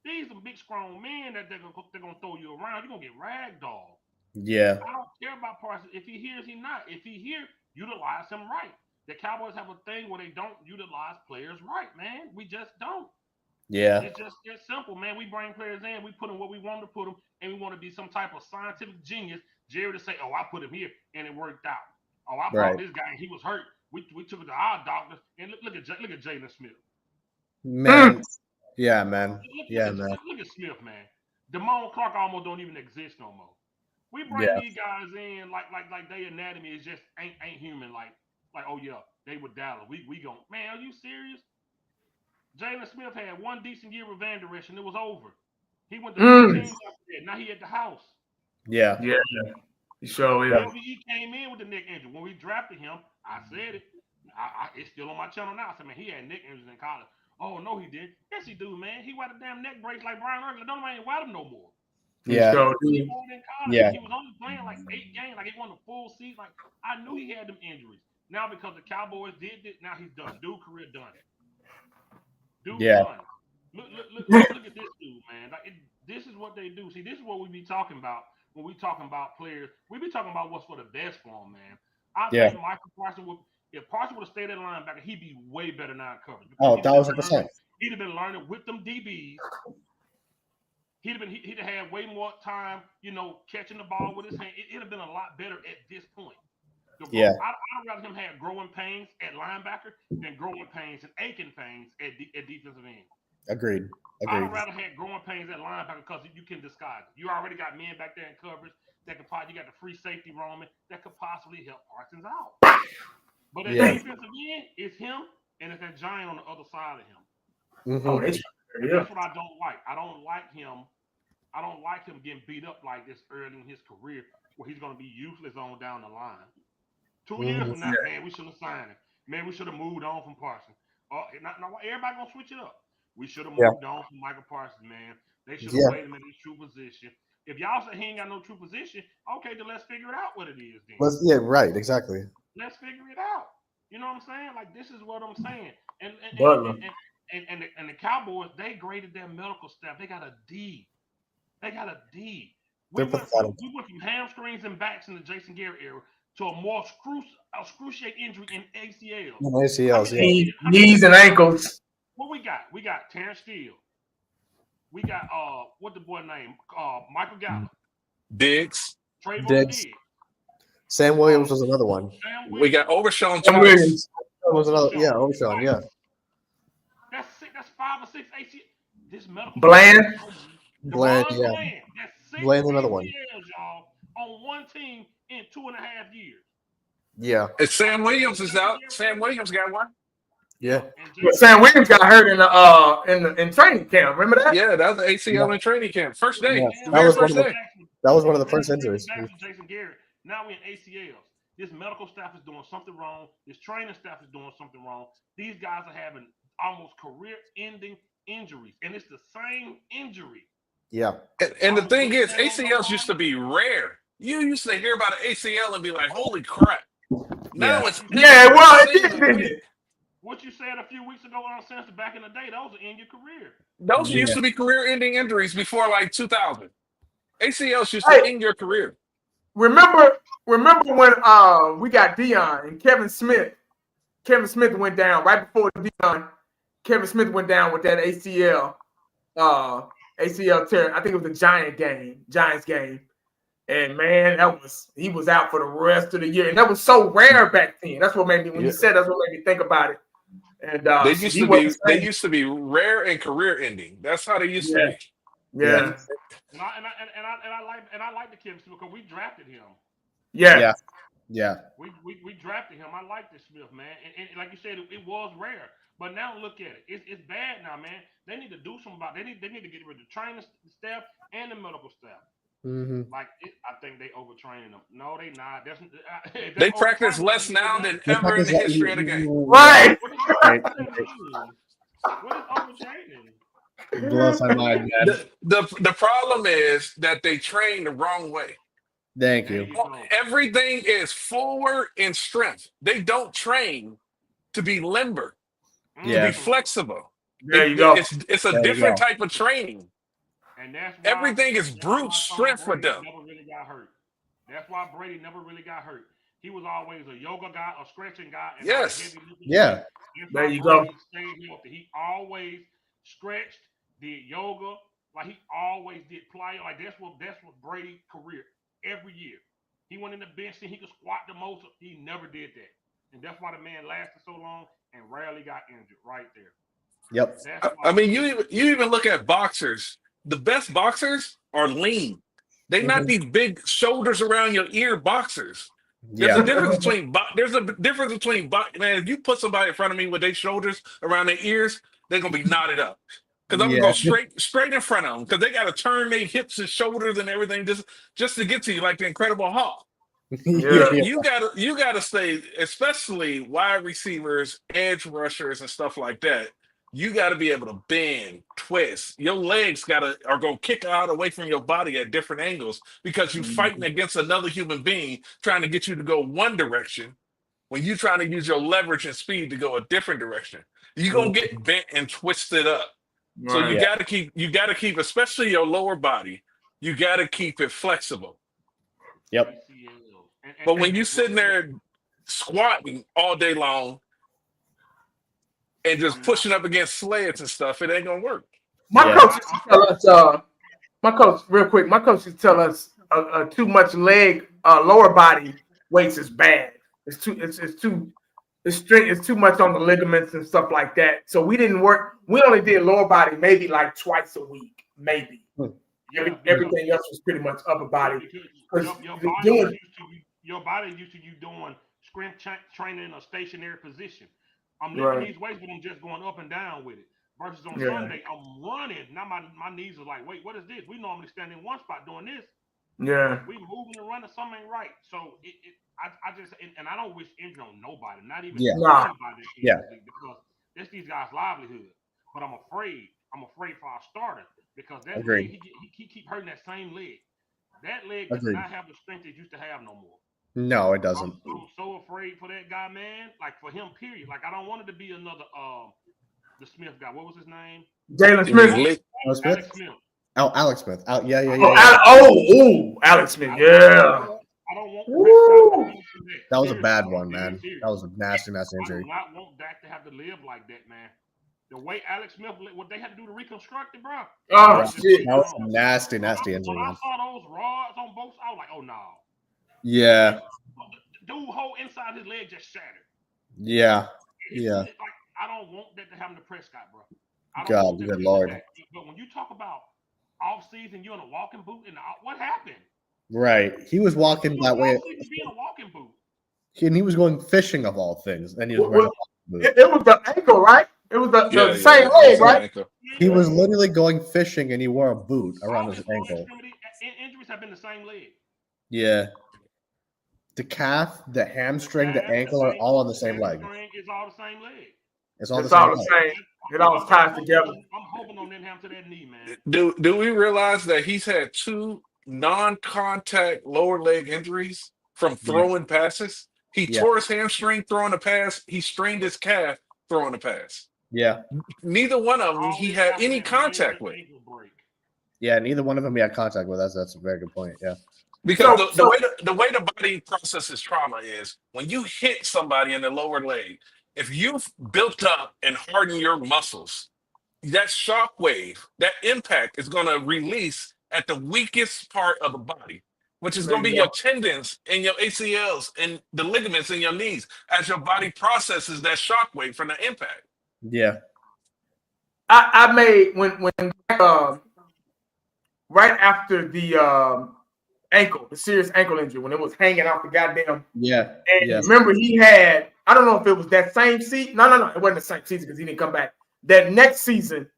These are big, strong men that they're gonna throw you around. You're gonna get ragdolled. Yeah. I don't care about Parsons. If he hears, he not. If he hear, utilize him right. The Cowboys have a thing where they don't utilize players right, man. We just don't. Yeah. It's simple, man. We bring players in, we put them where we want to put them, and we want to be some type of scientific genius. Jerry to say, "Oh, I put him here, and it worked out." Oh, I brought this guy, and he was hurt. We took it to our doctor, and look at Jalen Smith. Man. Yeah, man. Look at Smith, man. Damone Clark almost don't even exist no more. We bring these guys in like their anatomy is just ain't human. Like oh yeah, they were Dallas. We gon' man, are you serious? Jalen Smith had one decent year with Van Der Esch, and it was over. He went to 2 teams after that. Now he at the house. Yeah. He sure is. He came in with the neck injury. When we drafted him, I said it. It's still on my channel now. I said, man, he had neck injuries in college. Oh no, he did. Yes, he do, man. He wore a damn neck brace like Brian Urban. Don't ain't wear them no more. Yeah. He was only playing like 8 games. Like he won the full season. Like I knew he had them injuries. Now because the Cowboys did it, now he's done. Dude career done. Dude done. Look at this dude, man. Like this is what they do. See, this is what we be talking about when we talking about players. We be talking about what's for the best for him, man. I think Micah Parsons would. If Parsons would have stayed at linebacker, he'd be way better now in coverage. Oh, 1,000%. He'd have been learning with them DBs. He'd have had way more time, catching the ball with his hand. It'd have been a lot better at this point. I'd rather him have growing pains at linebacker than growing pains and aching pains at defensive end. Agreed. I'd rather have growing pains at linebacker because you can disguise it. You already got men back there in coverage that could you got the free safety roaming that could possibly help Parsons out. But at defensive end, it's him and it's that giant on the other side of him. Mm-hmm. That's what I don't like. I don't like him getting beat up like this early in his career where he's going to be useless on down the line. 2 years from now, man, we should have signed him. Man, we should have moved on from Parsons. Now, everybody going to switch it up. We should have moved on from Micah Parsons, man. They should have waited him in his true position. If y'all say he ain't got no true position, okay, then let's figure it out what it is then. Right, exactly. Let's figure it out. You know what I'm saying? Like, this is what I'm saying. And the Cowboys, they graded their medical staff. They got a D. We went from hamstrings and backs in the Jason Garrett era to a more excruciating injury in ACLs. ACLs, knees and ankles. What we got? We got Terrence Steele. We got what the boy name? Michael Gallup. Diggs. Trayvon Diggs. Sam Williams was another one. We got Overshawn Sam Williams was another. Yeah, Overshawn. Yeah. That's 5 or 6 ACLs. This medical. Bland. Yeah. That's 6 Bland, another one. ACLs, y'all, on one team in 2.5 years. Yeah. If Sam Williams is out, Sam Williams got one. Yeah. But Sam Williams got hurt in training camp. Remember that? Yeah, that was the ACL in training camp. First day. Yeah. That was one of the first injuries. Jason Garrett. Now we're in ACLs. This medical staff is doing something wrong. This training staff is doing something wrong. These guys are having almost career-ending injuries, and it's the same injury. Yeah. And the thing is, ACLs used to be rare. You used to hear about an ACL and be like, "Holy crap!" Now it's it did. What you said a few weeks ago, since back in the day, those are in your career. Those used to be career-ending injuries before like 2000. ACLs used to end your career. Remember when we got Deion and Kevin Smith? Kevin Smith went down right before Deion. Kevin Smith went down with that ACL tear. I think it was the Giants game. And man, he was out for the rest of the year. And that was so rare back then. That's what made me when you said that's what made me think about it. And they used to be rare and career ending. That's how they used to be. Yeah. And I like the kid because we drafted him. Yeah. We drafted him. I like this Smith, man. And like you said, it was rare. But now look at it. It's bad now, man. They need to do something about it. They need to get rid of the training staff and the medical staff. Mm-hmm. I think they overtraining them. No, they not. They practice less now than ever in the history of the game. Right. What is overtraining? Blows my mind, man. The problem is that they train the wrong way. Thank you. Everything is forward in strength. They don't train to be limber, to be flexible. There you go. It's a different type of training. And that's everything is brute strength for them. Never really got hurt. That's why Brady never really got hurt. He was always a yoga guy, a stretching guy, and not a Yes. heavy lifting Yeah. guy. That's There why you Brady go. stayed healthy. He always stretched, did yoga, like he always did plyo. Like that's what Brady's career every year. He went in the bench and he could squat the most. He never did that, and that's why the man lasted so long and rarely got injured. Right there. Yep. That's why. I mean, you even look at boxers. The best boxers are lean. They're not Mhm. these big shoulders around your ear boxers. There's Yeah. a difference between man. If you put somebody in front of me with their shoulders around their ears, they're gonna be knotted up. Because I'm gonna Yeah. go straight in front of them. Because they got to turn their hips and shoulders and everything just to get to you, like the Incredible Hulk. Yeah. You gotta stay, especially wide receivers, edge rushers, and stuff like that. You got to be able to bend, twist. Your legs are gonna kick out away from your body at different angles because you're fighting against another human being trying to get you to go one direction when you're trying to use your leverage and speed to go a different direction. You're gonna get bent and twisted up. So Right. you gotta keep, especially your lower body. You got to keep it flexible. Yep. But when you sitting there squatting all day long and just pushing up against sleds and stuff, it ain't gonna work. My Yeah. coach used to tell us, my coach used to tell us too much lower body weights is bad. It's too much on the ligaments and stuff like that. So we didn't work. We only did lower body maybe like twice a week, maybe. Everything else was pretty much upper body. Your body used to you doing strength training in a stationary position. I'm lifting these weights, but I'm just going up and down with it. Versus on Sunday, I'm running. Now my knees are like, wait, what is this? We normally stand in one spot doing this. Yeah. We moving and running, something ain't right. So I just and I don't wish injury on nobody, not even anybody because it's these guys' livelihood. But I'm afraid for our starter because that leg, he keep hurting that same leg. That leg does not have the strength it used to have no more. No, it doesn't. I'm so afraid for that guy, man. Like for him, period. Like I don't want it to be another the Smith guy. What was his name? Jalen Smith. Alex Smith. Oh, Alex Smith. Yeah. Alex Smith. Yeah. I don't want that was a bad one, man. That was a nasty injury. I do not want Dak to have to live like that, man. The way Alex Smith, what they had to do to reconstruct it, bro. Oh, shit. That was a nasty injury. When I saw those rods on both, I was like, oh no. Yeah. Dude, whole inside his leg just shattered. Yeah. Like, I don't want that to happen to Prescott, bro. God, good Lord. But when you talk about off season, you're in a walking boot, and what happened? Right. He was walking that way. Being a walking boot. And he was going fishing of all things. And he was wearing a walking boot. It was the ankle, right? It was the same leg, right? He was literally going fishing and he wore a boot around his ankle. Injuries have been the same leg. Yeah. The calf, the hamstring, the ankle are all on the same leg. It's all the same leg. It's all the same. It all ties together. I'm hoping on them to that knee, man. Do we realize that he's had 2 non-contact lower leg injuries from throwing passes? He tore his hamstring throwing a pass. He strained his calf throwing a pass. Yeah. Neither one of them he had any contact with. Yeah, neither one of them he had contact with. That's a very good point. Yeah. Because the way the body processes trauma is when you hit somebody in the lower leg, if you've built up and hardened your muscles, that shock wave, that impact is going to release at the weakest part of the body, which is going to be your tendons and your ACLs and the ligaments in your knees as your body processes that shock wave from the impact. Yeah. I made when right after the ankle, the serious ankle injury, when it was hanging out the goddamn. Yeah. And remember, he had, I don't know if it was that same season. No, it wasn't the same season because he didn't come back. That next season,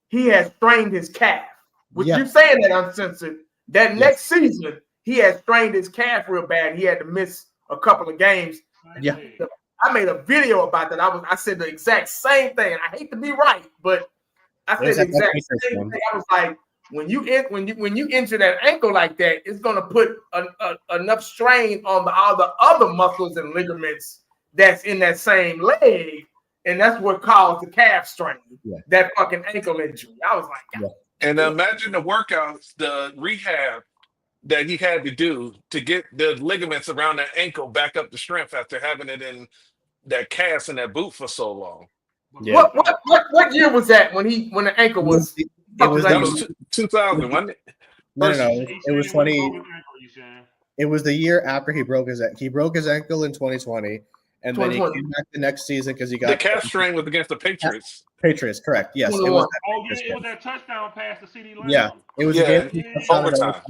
he had strained his calf. With you saying that uncensored, that next season, he had strained his calf real bad. He had to miss a couple of games. Yeah. I made a video about that. I said the exact same thing. I hate to be right, but I said the exact same thing. I was like, when you injure that ankle like that, it's gonna put enough strain on all the other muscles and ligaments that's in that same leg, and that's what caused the calf strain. Yeah. That fucking ankle injury. I was like, and imagine the workouts, the rehab that he had to do to get the ligaments around that ankle back up to strength after having it in that cast in that boot for so long. Yeah. What year was that when the ankle was? It was That the- was 2000, wasn't it? No. He It was said 20. broke his ankle, you saying? It was the year after he broke his ankle in 2020, and then he 2020. came back the next season because he The got calf strain was against the Patriots. Patriots. Correct. Yes, it 21. was. Oh yeah, it was that touchdown pass to CD Lamb. Yeah, it was Yeah, a game overtime.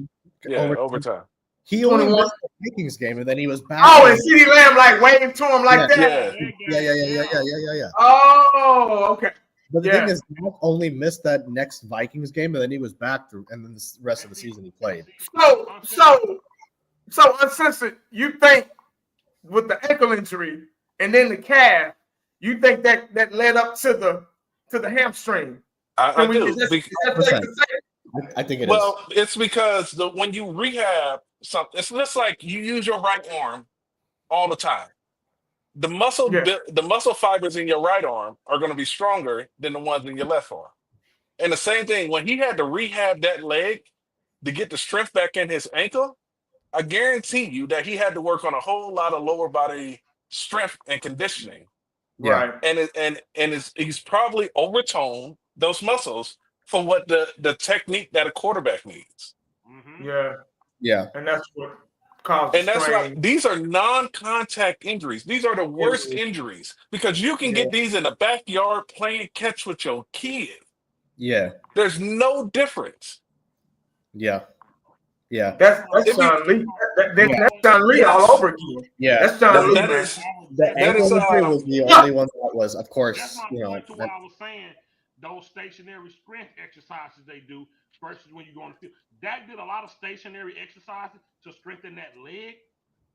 Yeah, overtime. He only 21. missed the Vikings game, and then he was back. Oh, and CeeDee Lamb like waved to him like that. Yeah. Oh, okay. But the thing is, Dak only missed that next Vikings game, and then he was back through, and then the rest of the season he played. So uncensored, you think with the ankle injury and then the calf, you think that led up to the hamstring? I do. Is that safe to say? I think it is. Well, it's because when you rehab something, it's just like you use your right arm all the time. The muscle fibers in your right arm are going to be stronger than the ones in your left arm. And the same thing, when he had to rehab that leg to get the strength back in his ankle, I guarantee you that he had to work on a whole lot of lower body strength and conditioning. Right. And he's probably overtoned those muscles for what the technique that a quarterback needs. Mm-hmm. Yeah. And that's what caused the that's strain. right. These are non-contact injuries. These are the worst injuries because you can get these in the backyard playing catch with your kid. Yeah. There's no difference. Yeah. That's Sean Lee. That's Sean Lee all over again. Yeah. That's Sean Lee. The ankle injury was the only one that was, of course, that's my point to what I was saying. Those stationary strength exercises they do versus when you go on the field. Dak did a lot of stationary exercises to strengthen that leg,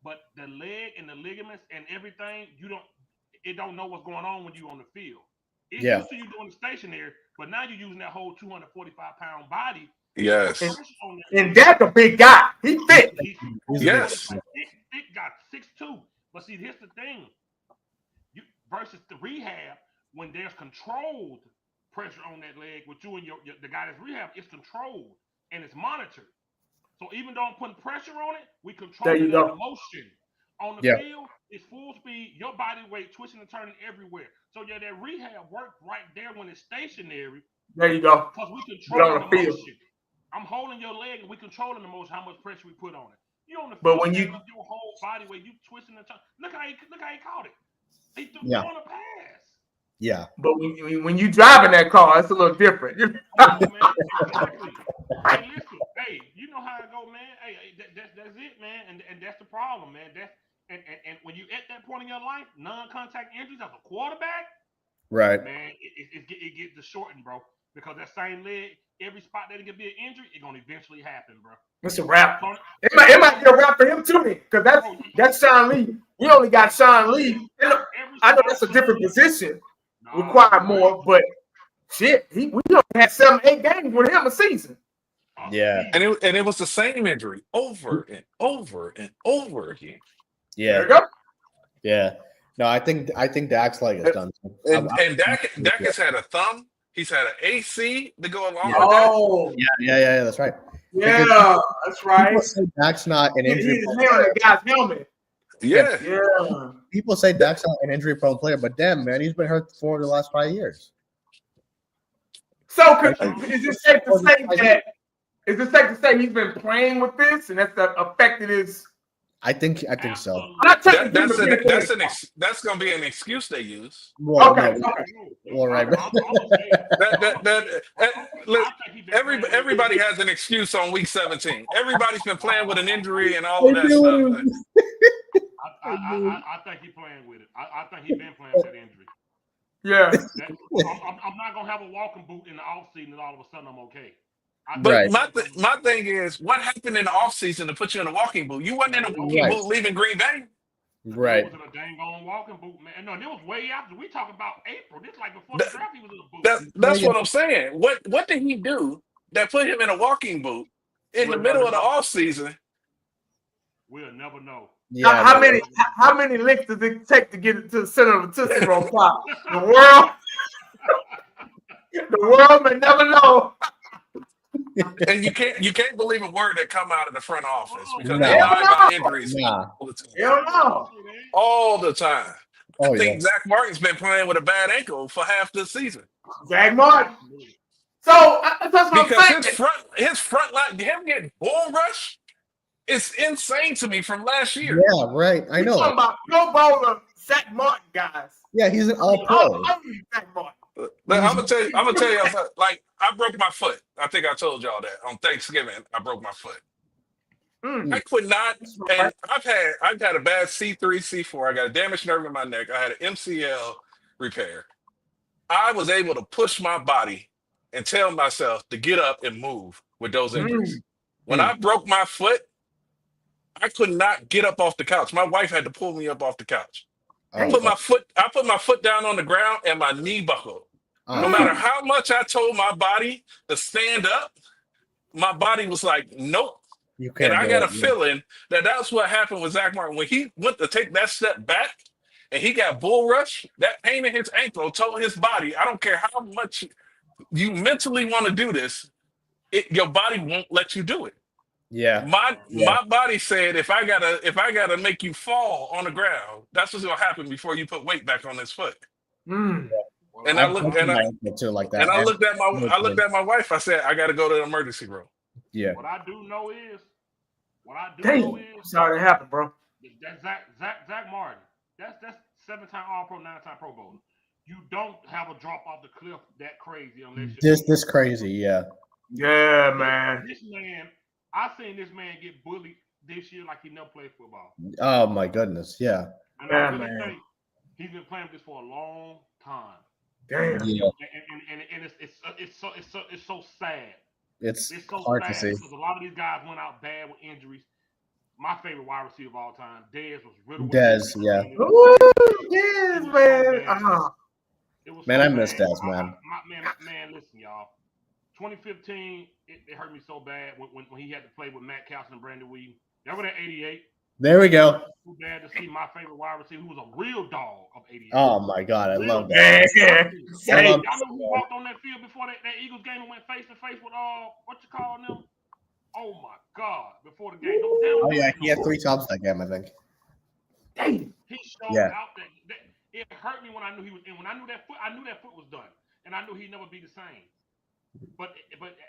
but the leg and the ligaments and everything, it don't know what's going on when you're on the field. It's used to you doing the stationary, but now you're using that whole 245-pound body. Yes. And Dak a big guy. He fit. Yes. Thick guy, 6'2". But see, here's the thing. Versus the rehab, when there's controlled pressure on that leg with you and the guy that's rehab, it's controlled and it's monitored. So even though I'm putting pressure on it, we control the motion. On the field, it's full speed, your body weight twisting and turning everywhere. So that rehab worked right there when it's stationary. There you go. Because we control the motion. I'm holding your leg and we controlling the motion, how much pressure we put on it. You on the field, but when you your whole body weight, you twisting and turning. Look how he caught it. He threw it on a pass. Yeah. But when you driving that car, it's a little different. Exactly. Hey, listen, hey, you know how it go, man. Hey, that's it, man. And that's the problem, man. And when you at that point in your life, non-contact injuries as a quarterback, right, man, it gets the shortened, bro. Because that same leg, every spot that it could be an injury, it's gonna eventually happen, bro. It's a wrap. It might be a wrap for him too, because that's Sean Lee. We only got Sean Lee. I know that's a different position, require more, but shit, we only had 7-8 games with him a season. Yeah, and it was the same injury over and over and over again. Yeah, there you go. Yeah, no, I think Dak's leg is done. And Dak has had a thumb. He's had an AC to go along with that. Oh, yeah, that's right. Yeah, that's right. People say Dak's not an injury. He's wearing a guy's helmet. Yeah. People say Dak's not an injury-prone player, but damn, man, he's been hurt for the last 5 years. So, is it safe to say that? Is it safe to say he's been playing with this, and that's affected his? I think so. That's going to be an excuse they use. Well, okay. Well, right. Everybody has an excuse on week 17. Everybody's been playing with an injury and all of that stuff. I think he's playing with it. I think he's been playing with that injury. Yeah. I'm not gonna have a walking boot in the offseason and all of a sudden I'm okay. But my thing is, what happened in the offseason to put you in a walking boot? You wasn't in a walking boot leaving Green Bay. Right. It wasn't a dang on walking boot, man. No, it was way after. We talking about April. This like before the draft, he was in a boot. That's what I'm saying. What did he do that put him in a walking boot in the middle of the offseason? We'll never know. Yeah, how many licks does it take to get it to the center of the Tootsie Roll pop? The world may never know. And you can't believe a word that come out of the front office because No. they lie about injuries Nah. all the time. Hell no. All the time. Oh I think yeah. Zach Martin's been playing with a bad ankle for half the season Zach Martin. So that's what because I'm saying. his front line, him getting bull rush, is insane to me from last year. Yeah, right. I We're talking know. about Pro Bowler Zach Martin, guys. Yeah, he's an all pro. Zach Martin. But I'm gonna tell you, like I broke my foot. I think I told y'all that on Thanksgiving. I broke my foot. I could not, and I've had a bad C3, C4. I got a damaged nerve in my neck. I had an MCL repair. I was able to push my body and tell myself to get up and move with those injuries. When I broke my foot, I could not get up off the couch. My wife had to pull me up off the couch. I put my foot down on the ground and my knee buckled. No matter how much I told my body to stand up, my body was like, nope. You can't. And I got a feeling that that's what happened with Zach Martin. When he went to take that step back and he got bull rush, that pain in his ankle told his body, I don't care how much you mentally want to do this, your body won't let you do it. Yeah. My body said if I gotta make you fall on the ground, that's what's gonna happen before you put weight back on this foot. And I looked at my wife. I said, I gotta go to the emergency room. Yeah. What I do know is sorry that happened, bro. That Zach Martin. That's 7-time All-Pro, 9-time Pro Bowler. You don't have a drop off the cliff that crazy unless this crazy, yeah. Yeah, man. This man, I seen this man get bullied this year like he never played football. Oh my goodness, yeah. And I really think he's been playing this for a long time. Damn. Yeah. And it's so sad. It's so hard sad to see. because a lot of these guys went out bad with injuries. My favorite wide receiver of all time, Dez, was riddled with injuries. Yeah. Ooh, Dez, man. Man, I miss Dez, man. Man, listen, y'all. 2015, it hurt me so bad when he had to play with Matt Castle and Brandon Williams. That was at 88. There we go. Too bad to see my favorite wide receiver, who was a real dog of 88. Oh my God, I love that. Y'all know who walked on that field before that Eagles game and went face to face with what you call them? Oh my God! Before the game. Oh yeah, he had 3 tops that game, I think. Dang. He showed out that it hurt me when I knew he was in. When I knew that foot was done, and I knew he'd never be the same. But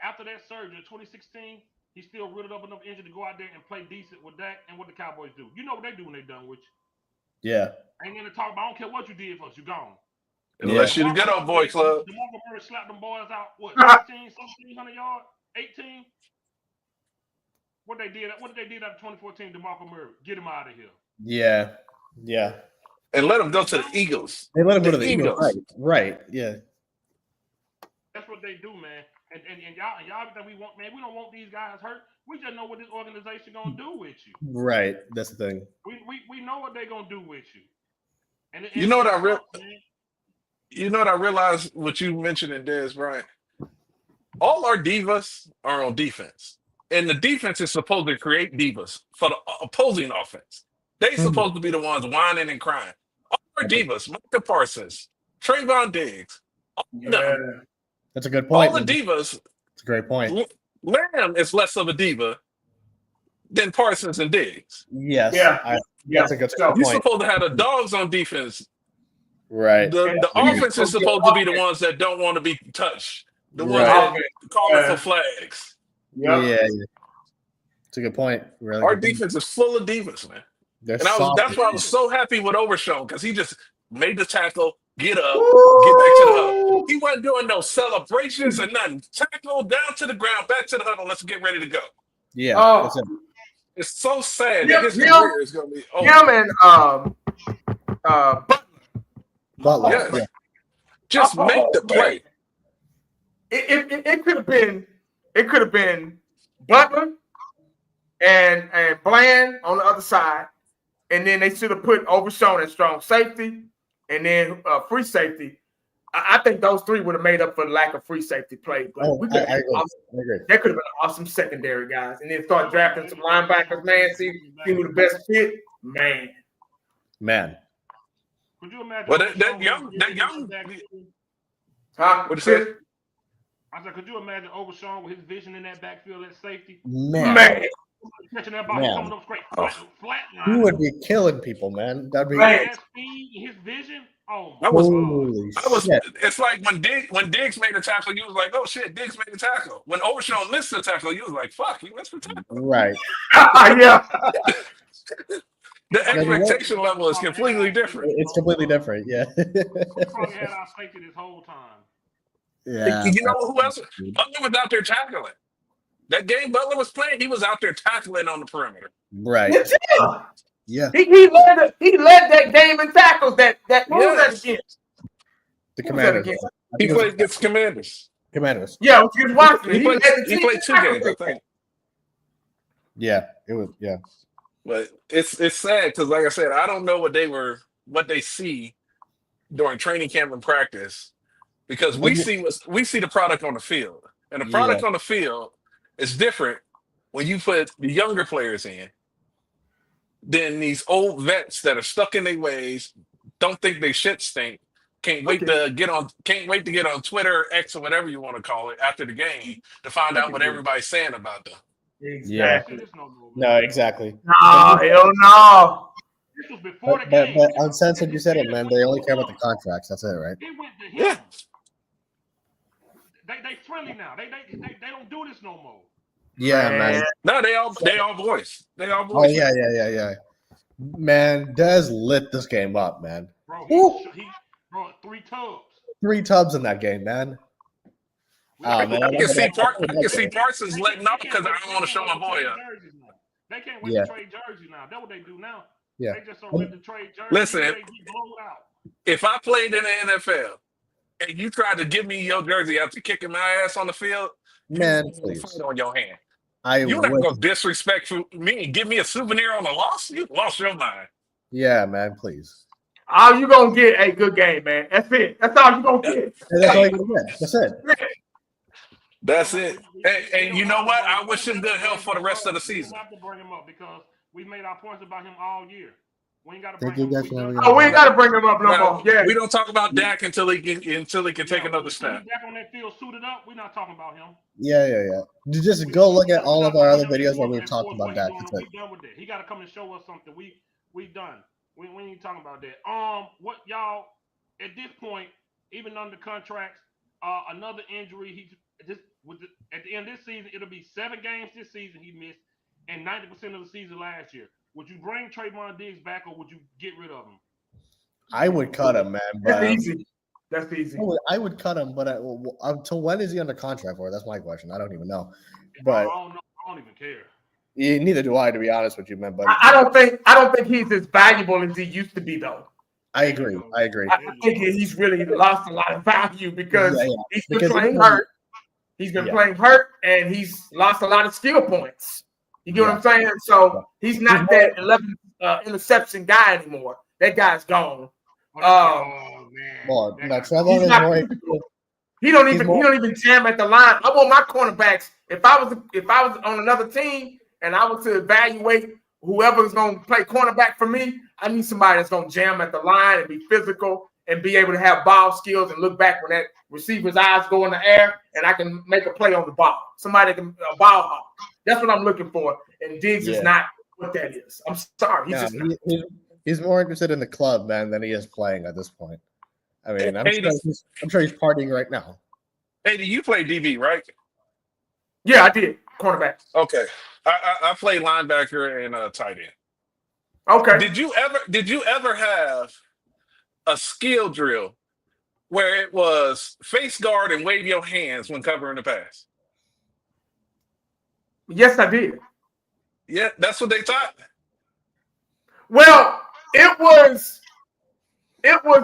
after that surgery in 2016, he still riddled up enough injury to go out there and play decent with that and what the Cowboys do. You know what they do when they done with you. Yeah. Ain't gonna talk about. I don't care what you did for us. You gone. Unless you're the good old boy club. DeMarco Murray slapped them boys out. What? 16, 1,700 yards? 18. What did they do after 2014? DeMarco Murray, get him out of here. Yeah. Yeah. And let him go to the Eagles. They let him go to the Eagles. Right. Yeah. That's what they do, man. And y'all think we want, man, we don't want these guys hurt. We just know what this organization gonna do with you. Right. That's the thing. We know what they're gonna do with you. And you know what I realized what you mentioned in Dez Bryant? All our divas are on defense. And the defense is supposed to create divas for the opposing offense. They supposed to be the ones whining and crying. All our divas, Micah Parsons, Trayvon Diggs, all of them. That's a good point. All the divas. It's a great point. Lamb is less of a diva than Parsons and Diggs. Yes. Yeah. That's a good point. You're supposed to have the dogs on defense. Right. The offense is supposed to be the ones that don't want to be touched. The ones that calling for flags. Yeah. It's a good point. Really Our defense is full of divas, man. That's why I was so happy with Overshown, because he just made the tackle, get up, get back to the huddle. He wasn't doing no celebrations or nothing. Tackle down to the ground, back to the huddle. Let's get ready to go. Yeah. It's so sad that his career is going to be over. Butler. Yes. Yeah. Just make the play. It could have been Butler and Bland on the other side, and then they should have put Overshown at strong safety, and then free safety. I think those 3 would have made up for the lack of free safety play. But I agree. That could have been an awesome secondary, guys, and then start drafting some linebackers, man. See who the best fit, man. Could you imagine? Well, that young. Huh? What you say? I said, could you imagine Overshawn with his vision in that backfield at safety? Man, Catching that ball, coming up straight, flat he line. would be killing people, man. That'd be That speed, his vision. Oh my holy shit. It's like when Diggs made a tackle, you was like, oh shit, Diggs made a tackle. When Overshawn missed the tackle, you was like, fuck, he missed the tackle. Right. Yeah. The expectation level is completely different. It's completely different, yeah. We probably had our safety this whole time. Yeah. You know who else? Butler was out there tackling. That game Butler was playing, he was out there tackling on the perimeter. Right. Yeah. He led that game in tackles. What was that again? The Commanders. He played against Commanders. Commanders. Yeah, it was against Washington. He played 2 games, I think. Yeah, it was. Yeah. But it's sad because, like I said, I don't know what they see during training camp and practice, because we see the product on the field, and the product on the field is different when you put the younger players in than these old vets that are stuck in their ways, don't think they shit stink, can't wait to get on Twitter, X, or whatever you want to call it after the game to find out what everybody's saying about them. Exactly. No, exactly. No, hell no. This was before the game. But uncensored, you said it, man. They only care about the contracts. That's it, right? They went to him. They friendly now. They don't do this no more. Yeah, man. No, they all voice. Oh yeah. Man, Dez lit this game up, man. Bro, he brought 3 tubs. 3 tubs in that game, man. I can see Parsons letting up because I don't want to show my boy up. They can't wait to trade jerseys now. That's what they do now. Yeah. They just are ready to trade jerseys. Listen, if I played in the NFL and you tried to give me your jersey after kicking my ass on the field, man, please. Fight on your hand. You're not gonna disrespect me and give me a souvenir on the loss. You lost your mind. Yeah, man, please. All you gonna get a good game, man. That's it. That's all you gonna get. That's all you gonna get. That's it. That's it. And you know what? I wish him good health for the rest of the season. We have to bring him up because we made our points about him all year. We ain't got to bring him up. We ain't got to bring him up no more. Yeah. We don't talk about Dak until he can take another step. Dak on that field suited up. We're not talking about him. Yeah. You just go look at all of our other videos where we've talked about Dak. We done with that. He got to come and show us something. We done. We ain't talking about that. What y'all at this point, even under contracts, another injury. At the end of this season, it'll be 7 games this season he missed, and 90% of the season last year. Would you bring Trayvon Diggs back, or would you get rid of him? I would cut him, man. But, That's easy. I would cut him, but until when is he under contract for? That's my question. I don't even know. But I don't know. I don't even care. Yeah, neither do I, to be honest with you, man. But I don't think he's as valuable as he used to be, though. I agree. I think he's really lost a lot of value because he's been playing hurt. He's been playing hurt, and he's lost a lot of skill points. You get what I'm saying? So he's not that 11 interception guy anymore. That guy's gone. Man. Well, now Trevor is more. He don't even jam at the line. I want my cornerbacks. If I was on another team and I was to evaluate whoever's going to play cornerback for me, I need somebody that's going to jam at the line and be physical and be able to have ball skills and look back when that receiver's eyes go in the air and I can make a play on the ball. Somebody can ball hawk. That's what I'm looking for. And Diggs is not what that is. I'm sorry. He's more interested in the club, man, than he is playing at this point. I mean, I'm sure he's partying right now. Hey, you play DB, right? Yeah, I did. Cornerback. Okay. I play linebacker and tight end. Okay. Did you ever have a skill drill where it was face guard and wave your hands when covering the pass? Yes, I did. Yeah, that's what they taught. Well, it was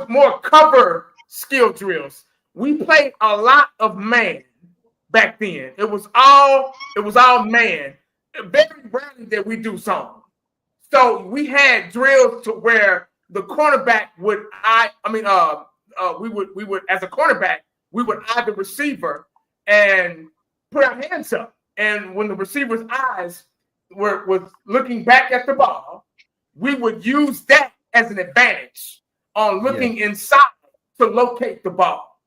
more cover skill drills. We played a lot of man back then. It was all man. Very rarely did we do something. So we had drills to where the cornerback would we would as a cornerback, we would eye the receiver and put our hands up. And when the receiver's eyes was looking back at the ball, we would use that as an advantage on looking inside to locate the ball.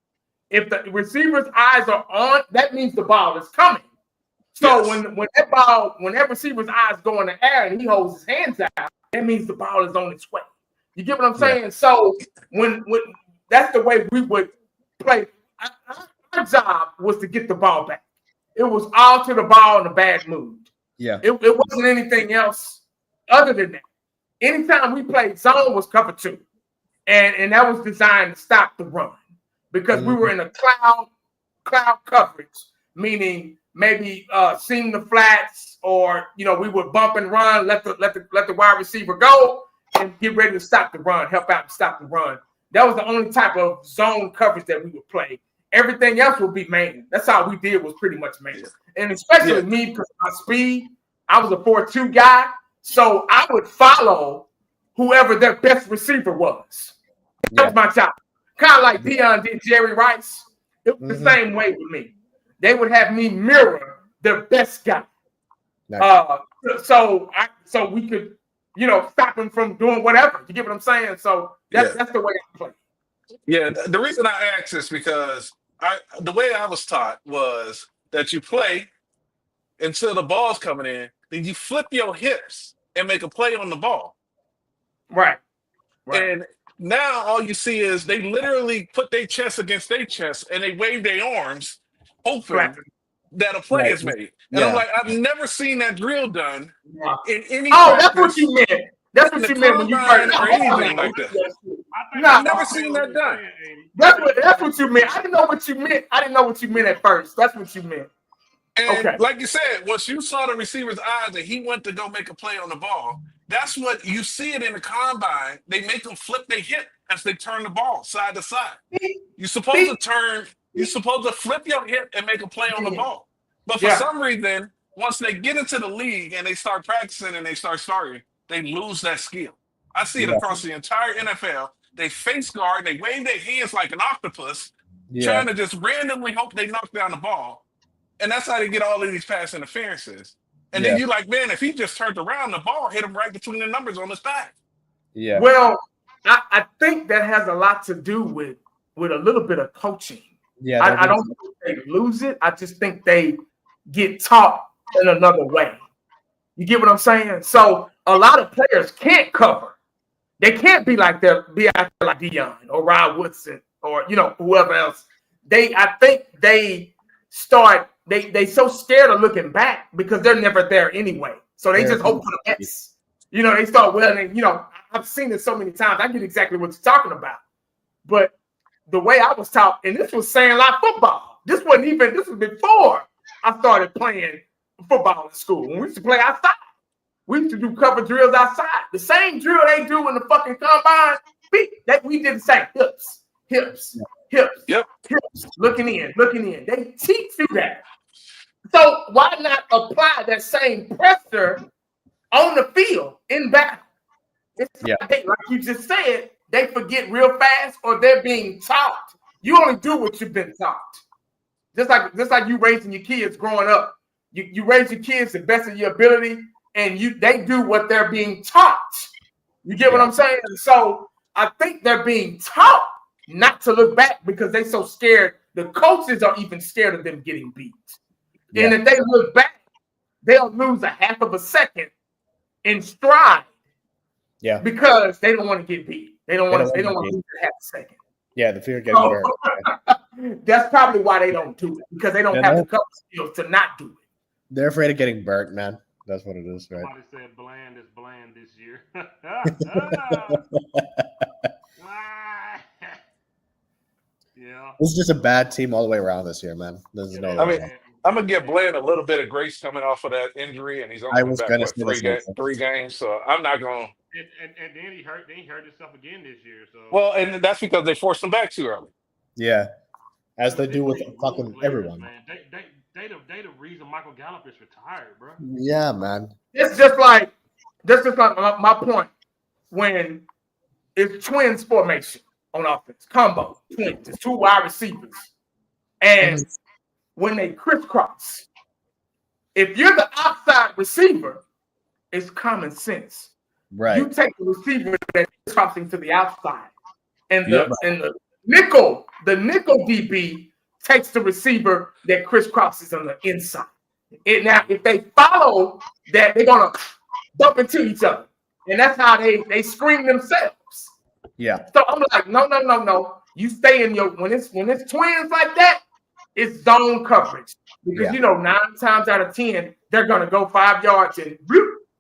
If the receiver's eyes are on, that means the ball is coming. So when that receiver's eyes go in the air and he holds his hands out, that means the ball is on its way. You get what I'm saying? So when that's the way we would play. Our job was to get the ball back. It was all to the ball in a bad mood. Yeah. It wasn't anything else other than that. Anytime we played zone was cover 2. And that was designed to stop the run because we were in a cloud coverage, meaning maybe seam the flats or we would bump and run, let the wide receiver go and get ready to stop the run, help out and stop the run. That was the only type of zone coverage that we would play. Everything else would be man. That's all we did was pretty much man. And especially me because of my speed, I was a 4-2 guy. So I would follow whoever their best receiver was. That was my job. Kind of like Deion did Jerry Rice. It was the same way with me. They would have me mirror their best guy. Nice. So we could, stop him from doing whatever. You get what I'm saying? So that's the way I play. Yeah, the reason I ask is because the way I was taught was that you play until the ball's coming in, then you flip your hips and make a play on the ball. Right. And now all you see is they literally put their chest against their chest and they wave their arms, hoping that a play is made. And I'm like, I've never seen that drill done in any practice. That's what you meant. That's what you meant when you first or anything like that. I've never seen that done. That's what you meant. I didn't know what you meant. I didn't know what you meant at first. That's what you meant. And like you said, once you saw the receiver's eyes and he went to go make a play on the ball, that's what you see it in the combine. They make them flip their hip as they turn the ball side to side. You're supposed to flip your hip and make a play on the ball. But for some reason, once they get into the league and they start practicing and they start starting, they lose that skill. I see it across the entire NFL. They face guard, they wave their hands like an octopus, trying to just randomly hope they knock down the ball. And that's how they get all of these pass interferences. And then you're like, man, if he just turned around, the ball hit him right between the numbers on his back. Yeah. Well, I think that has a lot to do with a little bit of coaching. Yeah. I don't think they lose it. I just think they get taught in another way. You get what I'm saying? So a lot of players can't cover. They can't be out there like Deion or Rod Woodson or whoever else. I think they start. They so scared of looking back because they're never there anyway. So they just hope for the best. They start I've seen it so many times. I get exactly what you're talking about. But the way I was taught, and this was sandlot football. This was before I started playing football in school. When we used to play outside, we used to do cover drills outside. The same drill they do in the fucking combine, we did the same. Hips, looking in. They teach you that. So why not apply that same pressure on the field in battle? It's like you just said, they forget real fast or they're being taught. You only do what you've been taught. Just like you raising your kids growing up. You raise your kids to the best of your ability, and they do what they're being taught. You get what I'm saying? So I think they're being taught not to look back because they're so scared. The coaches are even scared of them getting beat. Yeah. And if they look back, they'll lose a half of a second in stride. Yeah. Because they don't want to get beat. They don't want to lose a half a second. Yeah, the fear of getting hurt. That's probably why they don't do it, because they don't have the cover skills to not do it. They're afraid of getting burnt, man. That's what it is, right? Somebody said bland is bland this year. Yeah. It's just a bad team all the way around this year, man. There's no I'm gonna give Bland a little bit of grace coming off of that injury, and he's only back three games. So I'm not gonna. And then he hurt himself again this year. So and that's because they forced him back too early. Yeah, as they do with fucking everyone. Man. They the reason Michael Gallup is retired, bro. Yeah, man. It's just like my point when it's twins formation on offense, combo twins, it's 2 wide receivers, and when they crisscross, if you're the outside receiver, it's common sense. Right. You take the receiver that's crossing to the outside, and the nickel the nickel DB takes the receiver that crisscrosses on the inside. And now, if they follow that, they're gonna bump into each other, and that's how they screen themselves. Yeah. So I'm like, no. You stay in your when it's twins like that, it's zone coverage because 9 times out of 10 they're gonna go 5 yards and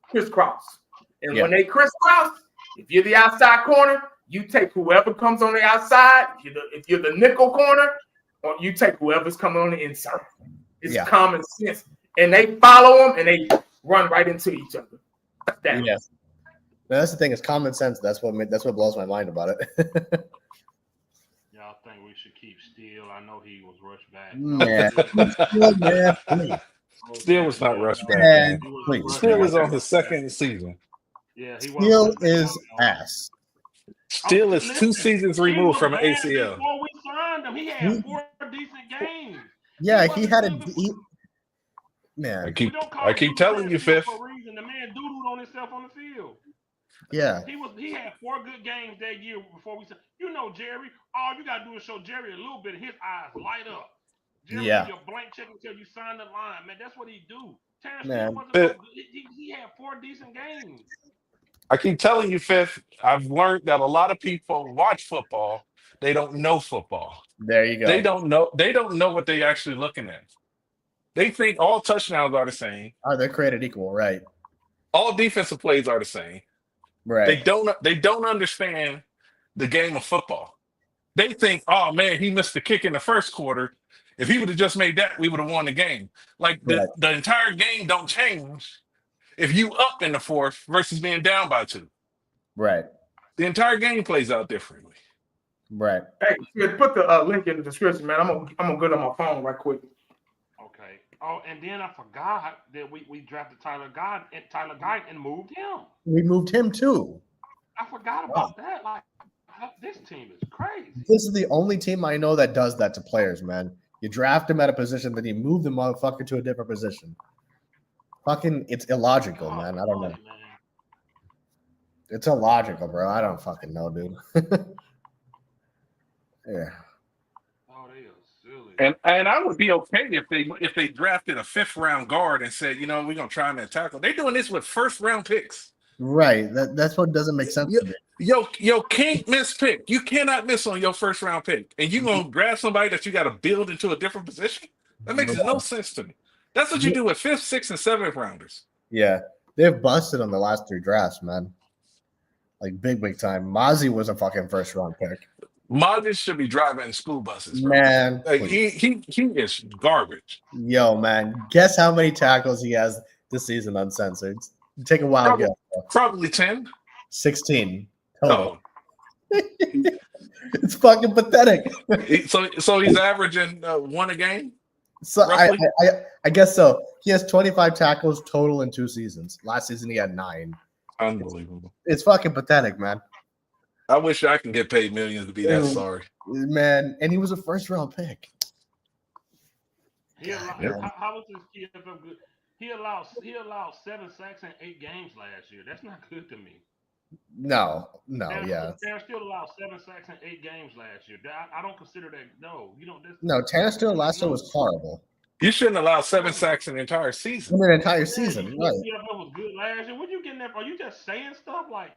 crisscross. And when they crisscross, if you're the outside corner, you take whoever comes on the outside. If you're the nickel corner, or you take whoever's coming on the inside. It's common sense, and they follow them and they run right into each other. Yes. That's the thing. It's common sense. That's what blows my mind about it. Y'all think we should keep Steele? I know he was rushed back. Steele was not rushed back, man. Steele was on his second season. Yeah, he Steele is ass. Steele is 2 seasons removed from an ACL. Before we signed him, he had 4 decent games. Yeah, he had a man. I keep telling you, Fifth. The man doodled on himself on the field. Yeah. He had 4 good games that year before we said, Jerry, all you gotta do is show Jerry a little bit, his eyes light up. Jerry, your blank check until you sign the line, man. That's what he do. Terrence Steele wasn't so good. He had 4 decent games. I keep telling you, Fifth, I've learned that a lot of people watch football, they don't know football. There you go. They don't know what they're actually looking at. They think all touchdowns are the same. They're created equal, right? All defensive plays are the same. Right. They don't understand the game of football. They think, oh man, he missed the kick in the first quarter. If he would have just made that, we would have won the game. Like the entire game don't change if you up in the fourth versus being down by 2. Right. The entire game plays out differently. Right. Hey, put the link in the description, man. I'm gonna go to my phone right quick. Okay. Oh, and then I forgot that we drafted Tyler Guyton and moved him. We moved him too. I forgot about that. Like, this team is crazy. This is the only team I know that does that to players, man. You draft him at a position, then you move the motherfucker to a different position. Fucking, it's illogical, man. I don't know. Man. It's illogical, bro. I don't fucking know, dude. Yeah. Oh, they are silly. And I would be okay if they drafted a 5th round guard and said, we're gonna try him at tackle. They're doing this with 1st round picks. Right. That's what doesn't make sense to me. Yo, can't miss pick. You cannot miss on your 1st round pick. And you're gonna grab somebody that you gotta build into a different position? That makes no sense to me. That's what you do with 5th, 6th, and 7th rounders. Yeah. They've busted on the last 3 drafts, man. Like big time. Mozzie was a fucking 1st round pick. Mozzie should be driving school buses, bro. Man. Like he is garbage. Yo, man. Guess how many tackles he has this season uncensored? Take a wild guess. Probably 10. 16. Oh. It's fucking pathetic. So he's averaging 1 a game? So I guess so. He has 25 tackles total in 2 seasons. Last season he had 9. Unbelievable. It's fucking pathetic, man. I wish I can get paid millions to be that sorry. Man, and he was a 1st round pick. How was his PFF good? He allowed 7 sacks in 8 games last year. That's not good to me. No, Terrence still allowed 7 sacks in 8 games last year. I don't consider that. No, you don't. No, Terrence Steele last year was horrible. You shouldn't allow 7 sacks in the entire season. In an entire season, right? PFF was good last year. What are you getting that? Are you just saying stuff like?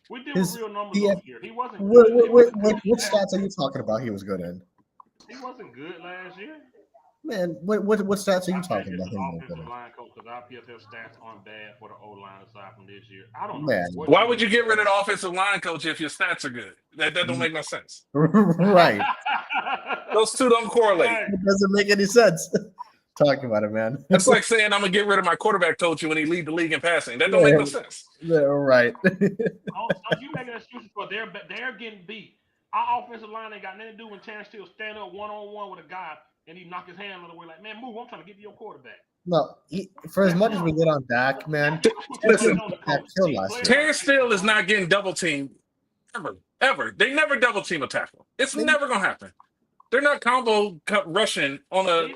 We did with real numbers last year. He wasn't good. What stats are you talking about he was good in? He wasn't good last year. Man, what stats are you talking about? Offensive line coach, because our PFF stats aren't bad for the O-line aside from this year. I don't know. Man. Why would you get rid of the offensive line coach if your stats are good? That don't make no sense. Right. Those two don't correlate. It doesn't make any sense. Talking about it, man. It's like saying I'm gonna get rid of my quarterback coach when he lead the league in passing. That don't make no sense. Yeah, right. You making excuses for they're getting beat. Our offensive line ain't got nothing to do when Terrence Steele stand up 1-on-1 with a guy and he knock his hand on the way like, man, move! I'm trying to get to your quarterback. No, for as much as we get on Dak, man. Listen, Terrence Steele is not getting double teamed ever. They never double team a tackle. It's never gonna happen. They're not combo rushing on a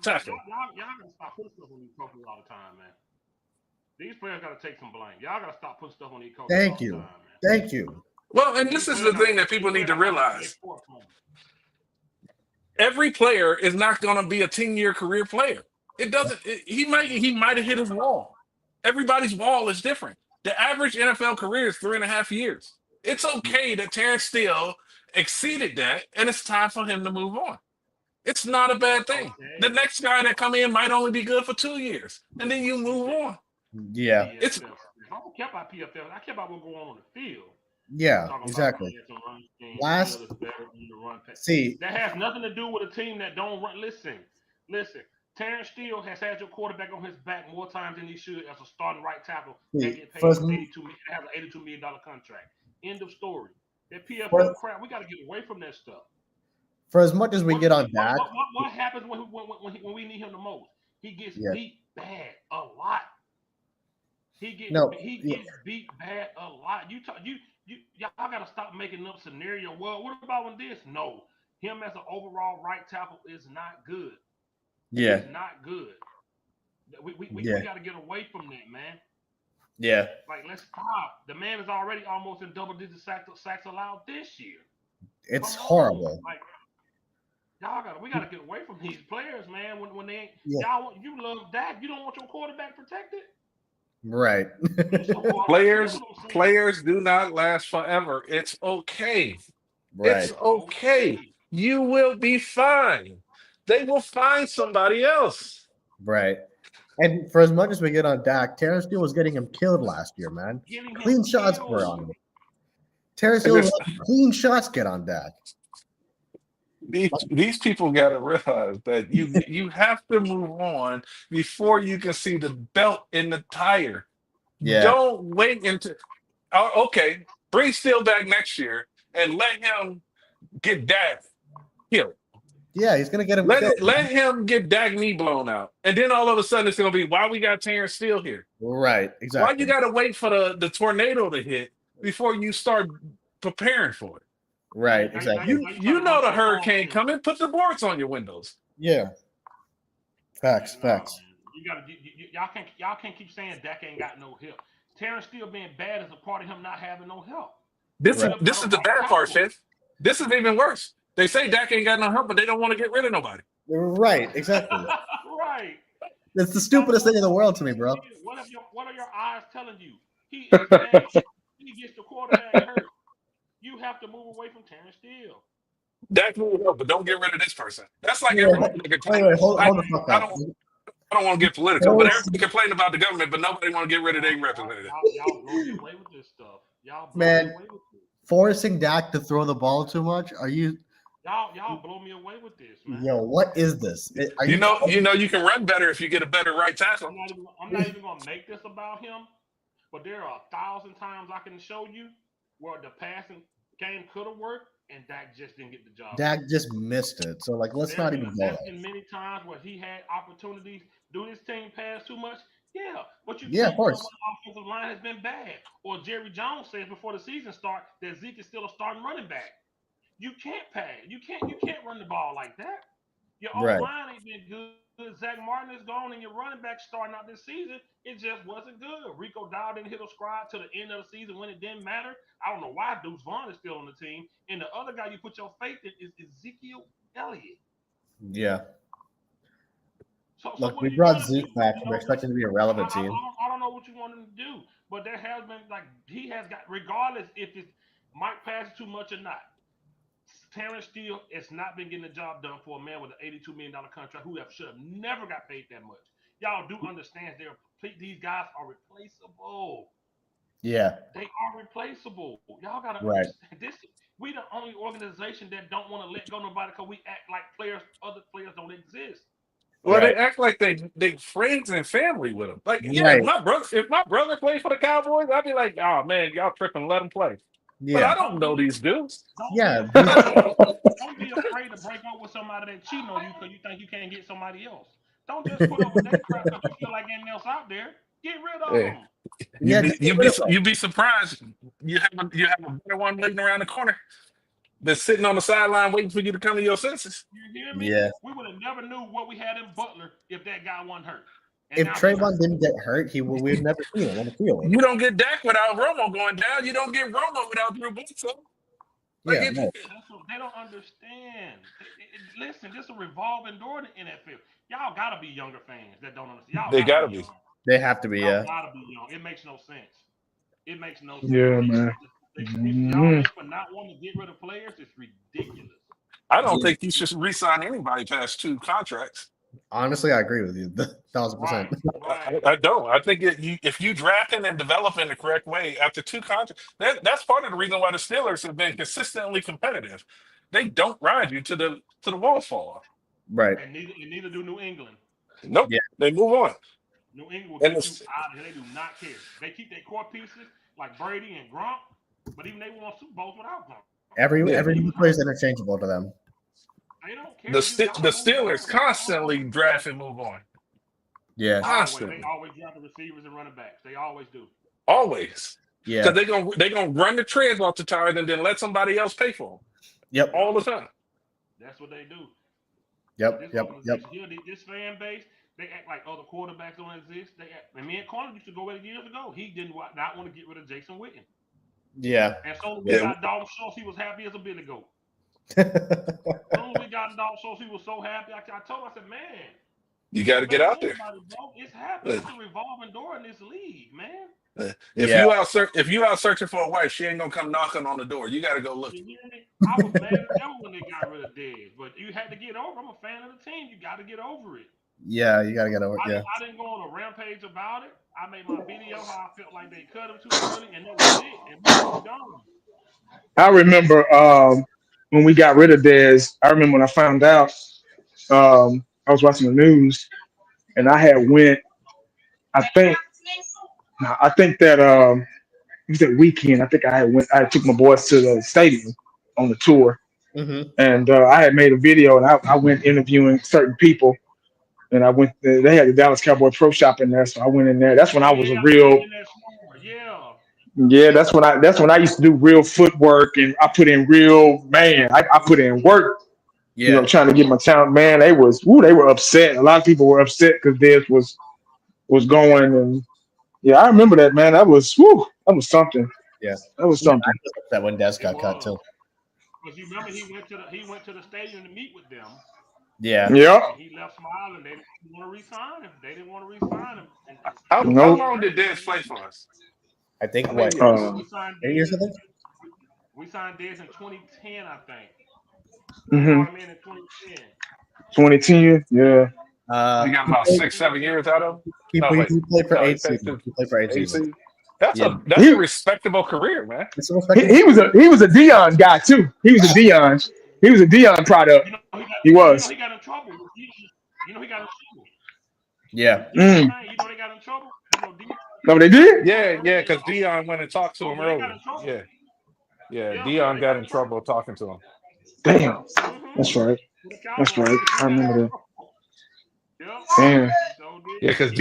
tackle. Y'all gotta stop putting stuff on these coaches all the time, man. These players gotta take some blame. Y'all gotta stop putting stuff on these coaches. Thank you. Well, and this is the thing that people need to realize. Every player is not going to be a 10-year career player. It doesn't. He might have hit his wall. Everybody's wall is different. The average NFL career is 3.5 years. It's okay that Terrence Steele exceeded that, and it's time for him to move on. It's not a bad thing. The next guy that come in might only be good for 2 years, and then you move on. Yeah. It's I don't care about PFL. I care about what's going on the field. Yeah, exactly. See, that has nothing to do with a team that don't run. Listen. Terrence Steele has had your quarterback on his back more times than he should as a starting right tackle. That get paid $82 million, has an $82 million contract. End of story. That PFL crap, we got to get away from that stuff. For as much as we get on Dak, what happens when we need him the most? He gets beat bad a lot. He gets beat bad a lot. Y'all gotta stop making up scenario. Well, what about when this? No, him as an overall right tackle is not good. Yeah, it's not good. We gotta get away from that, man. Yeah, like let's stop. The man is already almost in double-digit sacks allowed this year. It's horrible. Like we gotta get away from these players, man. When they ain't y'all, you love Dak, you don't want your quarterback protected. Right. Players do not last forever. It's okay. Right. It's okay. You will be fine. They will find somebody else. Right. And for as much as we get on Dak, Terrence Steele was getting him killed last year, man. Clean shots were on him. Terrence Steele was clean shots get on Dak. These people got to realize that you have to move on before you can see the belt in the tire. Yeah. Don't wait until okay, bring Steele back next year and let him get Dak killed. Yeah, he's gonna get him. Let him get Dak knee blown out, and then all of a sudden it's gonna be why we got Terrence Steele here. Right, exactly. Why you gotta wait for the tornado to hit before you start preparing for it? Right, exactly. You know the hurricane coming. Put the boards on your windows. Yeah. Facts. Y'all can't keep saying Dak ain't got no help. Terrence Steele being bad is a part of him not having no help. This is the bad part, Fifth. This is even worse. They say Dak ain't got no help, but they don't want to get rid of nobody. Right, exactly. Right. It's the stupidest thing in the world to me, bro. What are your eyes telling you? He gets the quarterback hurt. You have to move away from Terrence Steele. Dak will help, but don't get rid of this person. That's like everybody. Hold the fuck up. I don't want to get political, but everybody complain about the government, but nobody want to get rid of their representative. Y'all blowing away with this stuff. Man, forcing Dak to throw the ball too much? Are you? Y'all blow me away with this, man. Yo, what is this? You know you can run better if you get a better right tackle. I'm not even gonna make this about him, but there are 1,000 times I can show you where the passing game could have worked and Dak just didn't get the job. Dak just missed it. So let's not even go there. Many times where he had opportunities, do this team pass too much? Yeah, but of course. The offensive line has been bad. Or Jerry Jones says before the season starts that Zeke is still a starting running back. You can't pass. You can't run the ball like that. Your line ain't been good. Zach Martin is gone, and your running back starting out this season, it just wasn't good. Rico Dowd didn't hit a scribe to the end of the season when it didn't matter. I don't know why Deuce Vaughn is still on the team. And the other guy you put your faith in is Ezekiel Elliott. Yeah. Look, we brought Zeke back. We're expecting to be a relevant team. I don't know what you want him to do, but there has been he has got, regardless if it's Mike passes too much or not. Terrence Steele has not been getting the job done for a man with an $82 million contract who should have never got paid that much. Y'all do understand these guys are replaceable. Yeah. They are replaceable. Y'all got to understand this. We the only organization that don't want to let go nobody because we act like other players don't exist. Well, they act like they friends and family with them. Like, if my brother plays for the Cowboys, I'd be like, oh man, y'all tripping, let him play. Yeah. But I don't know these dudes. Don't be afraid to break up with somebody that cheating on you because you think you can't get somebody else. Don't just put up with that crap because you feel like anything else out there. Get rid of them. You'd be surprised. You have a better one waiting around the corner that's sitting on the sideline waiting for you to come to your senses. You hear me? Yeah. We would have never knew what we had in Butler if that guy wasn't hurt. And if now Trayvon didn't get hurt, we'd never seen him on the field. You don't get Dak without Romo going down. You don't get Romo without Drew Bledsoe. Like Yeah, no. that's what they don't understand. Listen, this is a revolving door in the NFL. Y'all gotta be younger fans that don't understand. Y'all They gotta gotta be be. young. They have to be. Y'all Yeah, gotta be young. It makes no sense. It makes no sense. Yeah, man. Y'all think for not wanting to get rid of players, it's ridiculous. I don't think you should re-sign anybody past 2 contracts. honestly, I agree with you. 1,000%. Right. I don't. I think if you drafting and developing the correct way after 2 contracts, that's part of the reason why the Steelers have been consistently competitive. They don't ride you to the wall fall. Right. And neither do New England. Nope. Yeah. They move on. New England will And get you out of here. They do not care. They keep their core pieces like Brady and Gronk, but even they won Super Bowls without Gronk. Every Yeah. player is interchangeable to them. They don't care. The You gotta the move Steelers on. constantly draft and move on. Yeah. Constantly. They always draft the receivers and running backs. They always do. Always. Yeah. Because they gonna run the trends off the tires and then let somebody else pay for them. Yep. All the time. That's what they do. Yep. This Yep. organization here, this fan base, they act like other quarterbacks don't exist. And me and Carter used to go with it years ago. He did not want to get rid of Jason Witten. Yeah. And so when we got Dalton Schultz, he was happy as a billy goat. Soon we got Dalton Schultz, he was so happy. I told him, I said, man, You got to get out there. It's happening. It's a revolving door in this league, man. If you out searching for a wife, she ain't gonna come knocking on the door. You got to go look. I was mad at them when they got rid of Dez, but you had to get over. I'm a fan of the team. You got to get over it. Yeah, you gotta get over it. Yeah. I didn't go on a rampage about it. I made my video how I felt like they cut him too early, and that was it. And we moved on. I remember when we got rid of Dez. I remember when I found out. I was watching the news, and I had went. I think that it was that weekend. I think I took my boys to the stadium on the tour, and I had made a video, and I went interviewing certain people. And I went. They had the Dallas Cowboy Pro Shop in there, so I went in there. That's when I was a real. Yeah, that's when I used to do real footwork, and I put in real man. I put in work. Yeah. You know, trying to get my talent. Man, they were upset. A lot of people were upset because Dez was going, and yeah, I remember that, man. That was something. Yeah, that was something. That when Dez got cut too. Because you remember he went to the stadium to meet with them. Yeah. Yep. And he left smiling. They didn't want to re-sign him. They didn't want to re-sign him. How long did Dez play for us? I think we signed 8 years, I think. We signed Dez in 2010, I think. Mm-hmm. In 2010. 2010, yeah. We got about 6-7 years out of him. He played for 8 seasons. He played for 8 seasons. That's a respectable career, man. He was a Dion guy too. He was a Dion product. He was. He got in trouble. He got in trouble. Yeah. They got in trouble. No, they did. Yeah, because Dion went and talked to him earlier. Yeah. Dion got in trouble talking to him. Damn. That's right. I remember that. Damn. Yeah, because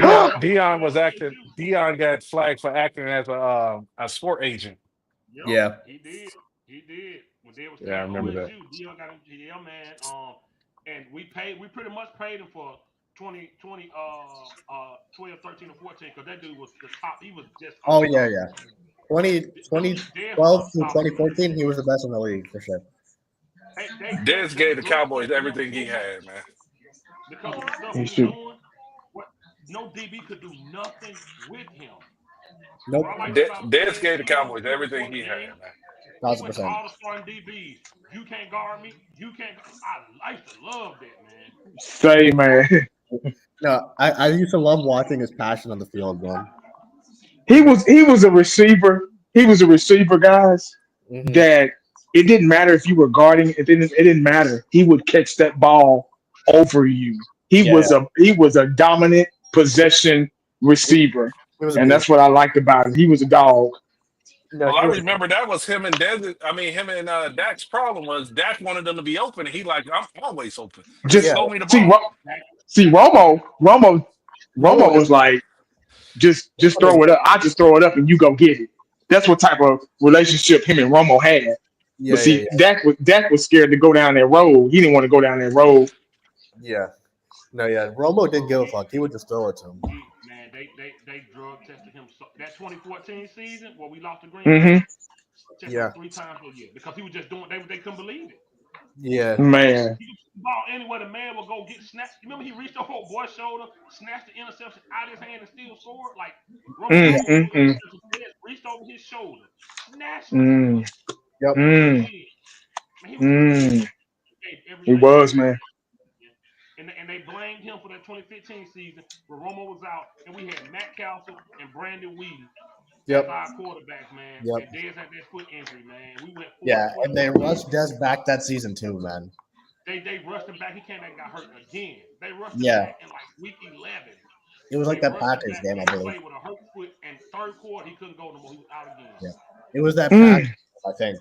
Dion was acting. Dion got flagged for acting as a sport agent. Yeah. He did. When they was I remember that. Dion got him, man. And we pretty much paid him for 12, 13, or 14, because that dude was the top. He was just. Oh yeah. 2012 to 2014, he was the best in the league for sure. Dez gave the Cowboys everything he had, man. Because of the stuff he was doing, no DB could do nothing with him. Nope. Dez gave the Cowboys everything he had, man. 1,000%. All the starting DBs. You can't guard me. You can't. I used to love that, man. Say, man. No, I used to love watching his passion on the field, man. He was a receiver. He was a receiver, guys. Mm-hmm. That it didn't matter if you were guarding. It didn't matter. He would catch that ball over you. He was a dominant possession receiver, and that's what I liked about him. He was a dog. Well, I remember that was him and Dez. I mean, him and Dak's problem was Dak wanted them to be open, and he like, I'm always open. Just throw me the ball. See, Romo was like, just throw it up. I just throw it up, and you go get it. That's what type of relationship him and Romo had. But see, Dak was scared to go down that road. He didn't want to go down that road. Yeah. No, yeah, Romo didn't give a fuck. He would just throw it to him. Man, they drug tested him. So, that 2014 season where we lost to Green Mm-hmm. Bay, checked Yeah. him 3 times a year because he was just doing. They couldn't believe it. Yeah. Man. He could put the ball anywhere. The man would go get snapped. Remember, he reached over a boy's shoulder, snatched the interception out of his hand, and still scored. Like Romo Mm, almost mm, threw the mm, interception. He reached over his shoulder, snatched it, mm, Yep. put it in his mm, hand. Man, he was a beast. mm. He gave He everything. was, man. And they blamed him for that 2015 season where Romo was out, and we had Matt Castle and Brandon Whedon as Yep. our quarterbacks, man. Yep. And Dez had that foot injury, man. We went 4-12. Yeah, and they rushed Des back that season too, man. They rushed him back. He came back and got hurt again. They rushed him Yeah. back in like week 11. It was like They that rushed him Packers back. game, I He believe. played with a hurt foot, and third quarter he couldn't go no more. He was out again. Yeah. It was that Mm. Packers, I think.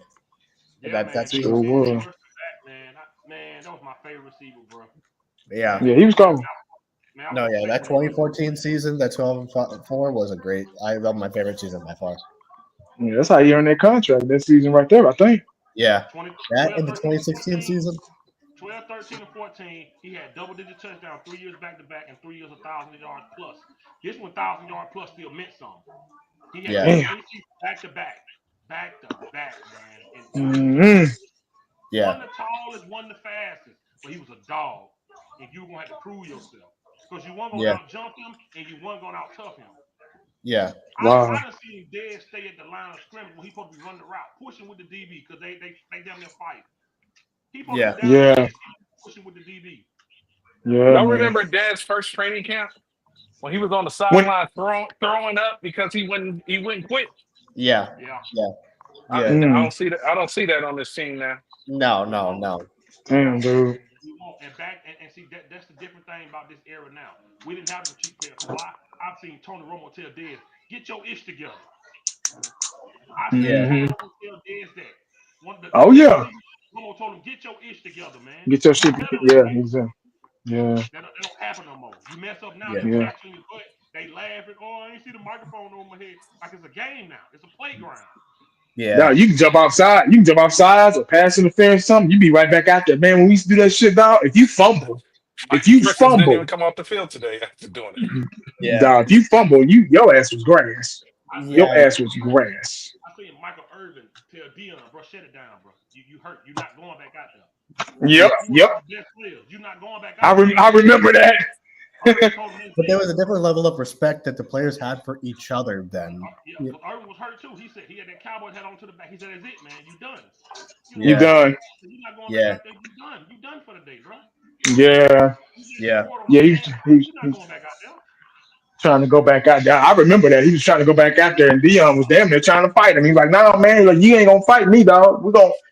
Yeah, that man. They season. Sure was. rushed him back, man. Man, that was my favorite receiver, bro. Yeah. Yeah, he was gone. Man, I No, was yeah, that expecting him. 2014 season, that 12-4 was a great. I love my favorite season by far. Yeah, that's how he earned that contract that season right there, I think. Yeah, 20, that 12, in the 13, 2016 14. season. 12, 13, and 14, he had double-digit touchdowns 3 years back-to-back and 3 years 1,000 yards plus. This 1,000 yard plus still meant something. He had Yeah. 3 seasons back-to-back, man. And Mm-hmm. Yeah, one the tallest, one the fastest, but he was a dog, and you were gonna have to prove yourself because you weren't gonna Yeah. out-jump him and you weren't gonna out-tough him. yeah, Wow. I done seen him dead stay at the line of scrimmage when he supposed to be running the route, pushing with the DB because they damn near fight. He supposed Yeah. to be down Yeah. there pushing with the DB. Yeah, Y'all man. remember Dad's first training camp when he was on the sideline throwing up because he wouldn't quit? yeah, Yeah. yeah. I don't see that. I don't see that on this team now. No. Damn, dude. We won't. And see that's the different thing about this era now. We didn't have the cheap player. Why? I've seen Tony Romo tell Dez, get your ish together. I've seen Yeah. Tony Romo tell Dez that. Oh, yeah. Romo told him, get your ish together, man. Get your shit. Yeah, exactly. Yeah. That don't happen no more. You mess up now, Yeah. they Yeah. catch you in your butt. They laughing. Oh, I ain't see the microphone over my head. Like it's a game now. It's a playground. Yeah, Now you can jump outside. You can jump outside or pass interference or something. You be right back out there, man. When we used to do that shit, dog. If you fumble, Micah Parsons didn't even come off the field today after doing it. yeah. dog. If you fumble, your ass was grass. Your Yeah. ass was grass. I seen Michael Irvin tell Dion, bro, shut it down, bro. You hurt. You're not going back out there. Yep. Best players. You're not going back I out there. remember that. Irvin told him But there was a different level of respect that the players had for each other then. Yeah, but Irvin was hurt too. He said he had that Cowboys hat on to the back. He said, "That's it, man. You done. You Yeah. done. You're not going Yeah. back out there. You done. You done for the day, bro. Yeah. Yeah. Yeah. You're not going back out there. Trying to go back out there. I remember that. He was trying to go back out there, and Dion was damn near trying to fight him. He's like, "No, man, like, you ain't gonna fight me, dog.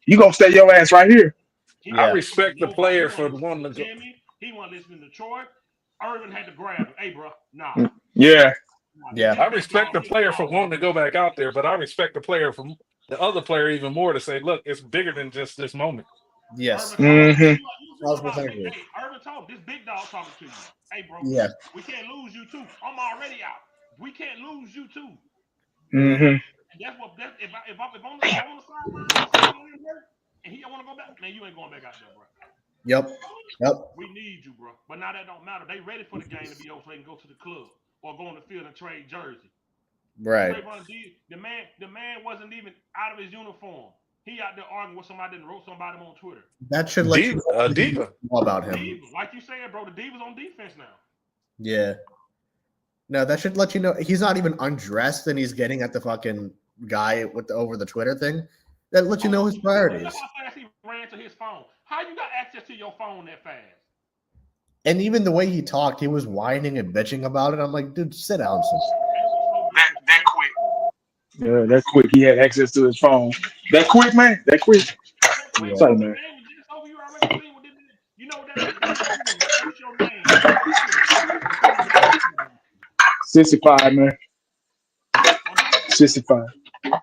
You gonna stay your ass right here." I respect the player for wanting to go. Jimmy, he wasn't listening to Troy. Irvin had to grab him. Hey, bro, nah. Yeah. Yeah. I respect the player for wanting to go back out there, but I respect the player from the other player even more to say, look, it's bigger than just this moment. Yes. Mhm. Irvin told this big dog talking to you. Hey, bro, Yeah. we can't lose you too. I'm already out. We can't lose you too. Mhm. And that's what if I'm on the sideline and he don't want to go back, man, you ain't going back out there, bro. Yep. We need you, bro. But now that don't matter. They ready for the game to be over so they can go to the club or go on the field and trade jersey. Right. The man wasn't even out of his uniform. He out there arguing with somebody that wrote somebody on Twitter. That should let you Diva. know about him. Diva. Like you said, bro, the Diva's on defense now. Yeah. No, that should let you know he's not even undressed and he's getting at the fucking guy over the Twitter thing. That lets you know his priorities. Look how fast he ran to his phone. How you got access to your phone that fast? And even the way he talked, he was whining and bitching about it. I'm like, dude, sit down. That quick. Yeah, that quick. He had access to his phone. That quick, man. That quick. Yeah. Sorry, man. You know what that is? What's your name? 65, man. 65. 100%.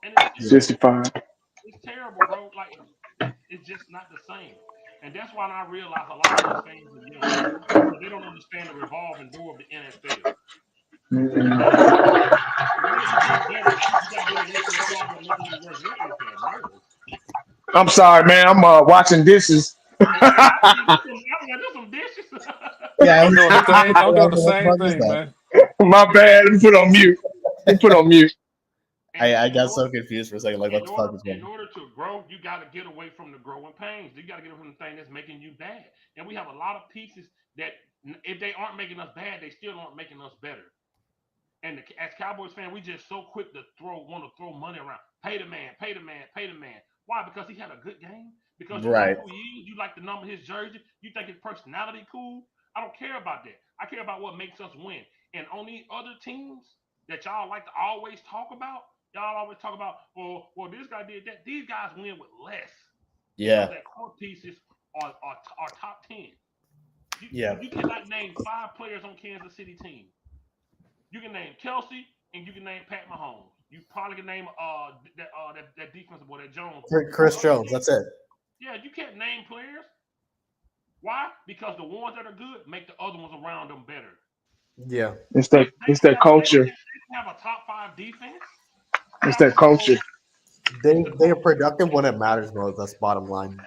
And 65. It's terrible, bro. Like, it's just not the same. And that's why I realize a lot of these fans are young. They don't understand the revolving door of the NFL. I'm sorry, man. I'm watching dishes. I Yeah, I'm doing the thing. I'm doing the what same bug is thing, that? man. My bad. Let me put on mute. Let me put on mute. I in got so order, confused for a second. Like, what the fuck is in going on? order to grow, you got to get away from the growing pains. You got to get away from the thing that's making you bad. And we have a lot of pieces that, if they aren't making us bad, they still aren't making us better. And as Cowboys fans, we just so quick to want to throw money around. Pay the man, pay the man, pay the man. Why? Because he had a good game. Because you Right. like who he is. You like the number of his jersey. You think his personality cool. I don't care about that. I care about what makes us win. And on these other teams that y'all like to always talk about, y'all always talk about, well, this guy did that. These guys win with less because Yeah. their core pieces are top 10. Yeah. You cannot name 5 players on Kansas City team. You can name Kelsey and you can name Pat Mahomes. You probably can name that defensive boy, that Jones boy. Chris Jones. That's it. Yeah, you can't name players. Why? Because the ones that are good make the other ones around them better. Yeah. It's They that culture. can have a top 5 defense. It's Have that Super culture. Bowl. They are productive when it matters most. That's bottom line.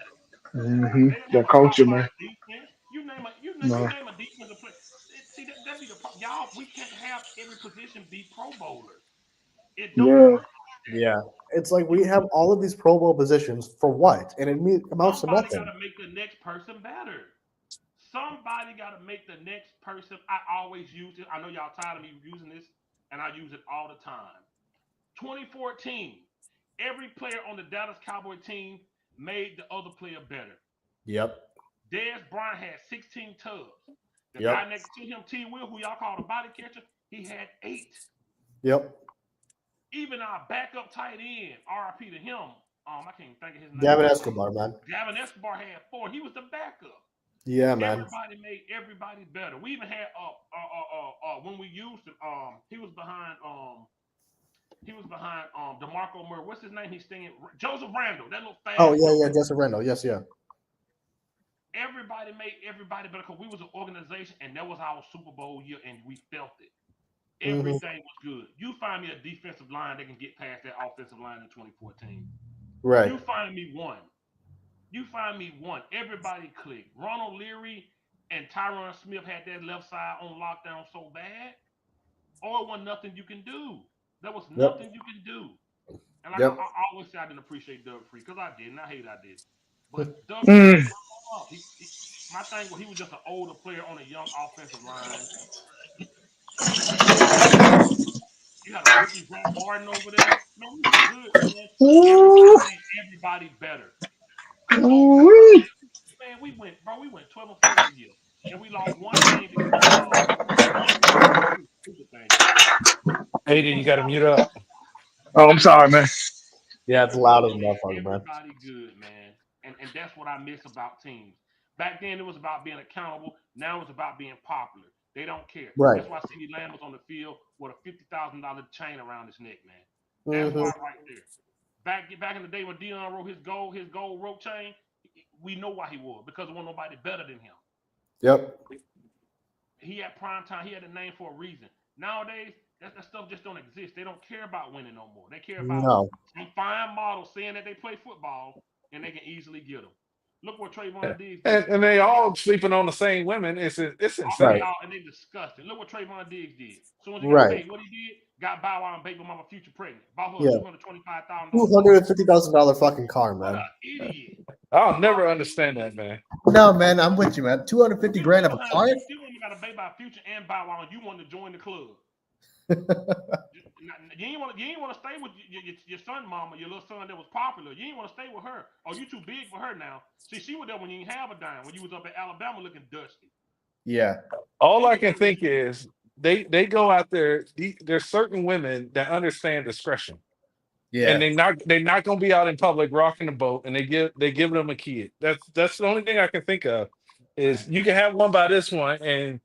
They didn't have That a top culture, 5 man. defense. You name No. a defensive player. See that be the problem. Y'all. We can't have every position be Pro Bowlers. It don't Yeah. work like that. Yeah. It's like we have all of these Pro Bowl positions for what? And it amounts to Somebody got nothing. to make the next person better. Somebody got to make the next person. I always use it. I know y'all tired of me using this, and I use it all the time. 2014, every player on the Dallas Cowboy team made the other player better. Yep. Dez Bryant had 16 tubs. The guy Yep. next to him, T. Will, who y'all call the body catcher, he had 8. Yep. Even our backup tight end, RIP to him, I can't even think of his name. Gavin Escobar, man. Gavin Escobar had 4. He was the backup. Yeah, man. Everybody made everybody better. We even had when we used him, he was behind DeMarco Murray. What's his name? He's singing Joseph Randall. That little fast. Oh yeah, Jesse Rendell. Yes, yeah. Everybody made everybody better because we was an organization and that was our Super Bowl year and we felt it. Everything was good. You find me a defensive line that can get past that offensive line in 2014. Right. You find me one. Everybody clicked. Ronald Leary and Tyron Smith had that left side on lockdown so bad. Or it wasn't nothing you can do. There was nothing you can do. And like I always say, I didn't appreciate Doug Free because I didn't. I hate I did. But Doug Free didn't come up. My thing was he was just an older player on a young offensive line. You had a rookie Zach Martin over there. Man, we was good, man. Everybody made everybody better. Man, we went 12 and 4 that year. And we lost one game because stupid thing. Aiden, you got to mute up. Oh, I'm sorry, man. Yeah, it's loud as a motherfucker, man. Everybody good, man. And that's what I miss about teams. Back then it was about being accountable. Now it's about being popular. They don't care. Right. That's why CeeDee Lamb was on the field with a $50,000 chain around his neck, man. That's why right there. Back in the day when Dion wrote his gold rope chain, we know why he was because there wasn't nobody better than him. Yep. He had prime time. He had a name for a reason. Nowadays, that stuff just don't exist. They don't care about winning no more. They care about some fine models saying that they play football and they can easily get them. Look what Trayvon Diggs did. And they all sleeping on the same women. It's insane. And they disgusting. Look what Trayvon Diggs did. As soon as he got Right. paid, what he did, got Bow Wow and baby mama future pregnant. Bought her Yeah. $225,000. $250,000 fucking car, What man. an idiot. I'll never understand that, man. No, man, I'm with you, man. $250,000 of a car. You woman got a baby by Future and Bow Wow, and you want to join the club. You ain't want to stay with your son, mama, your little son that was popular. You ain't want to stay with her. Oh, you too big for her now. See, she was there when you didn't have a dime. When you was up at Alabama looking dusty. Yeah. All I can think is they go out there. There's certain women that understand discretion. Yeah. And they're not gonna be out in public rocking the boat, and they give them a kid. That's the only thing I can think of is you can have one by this one, and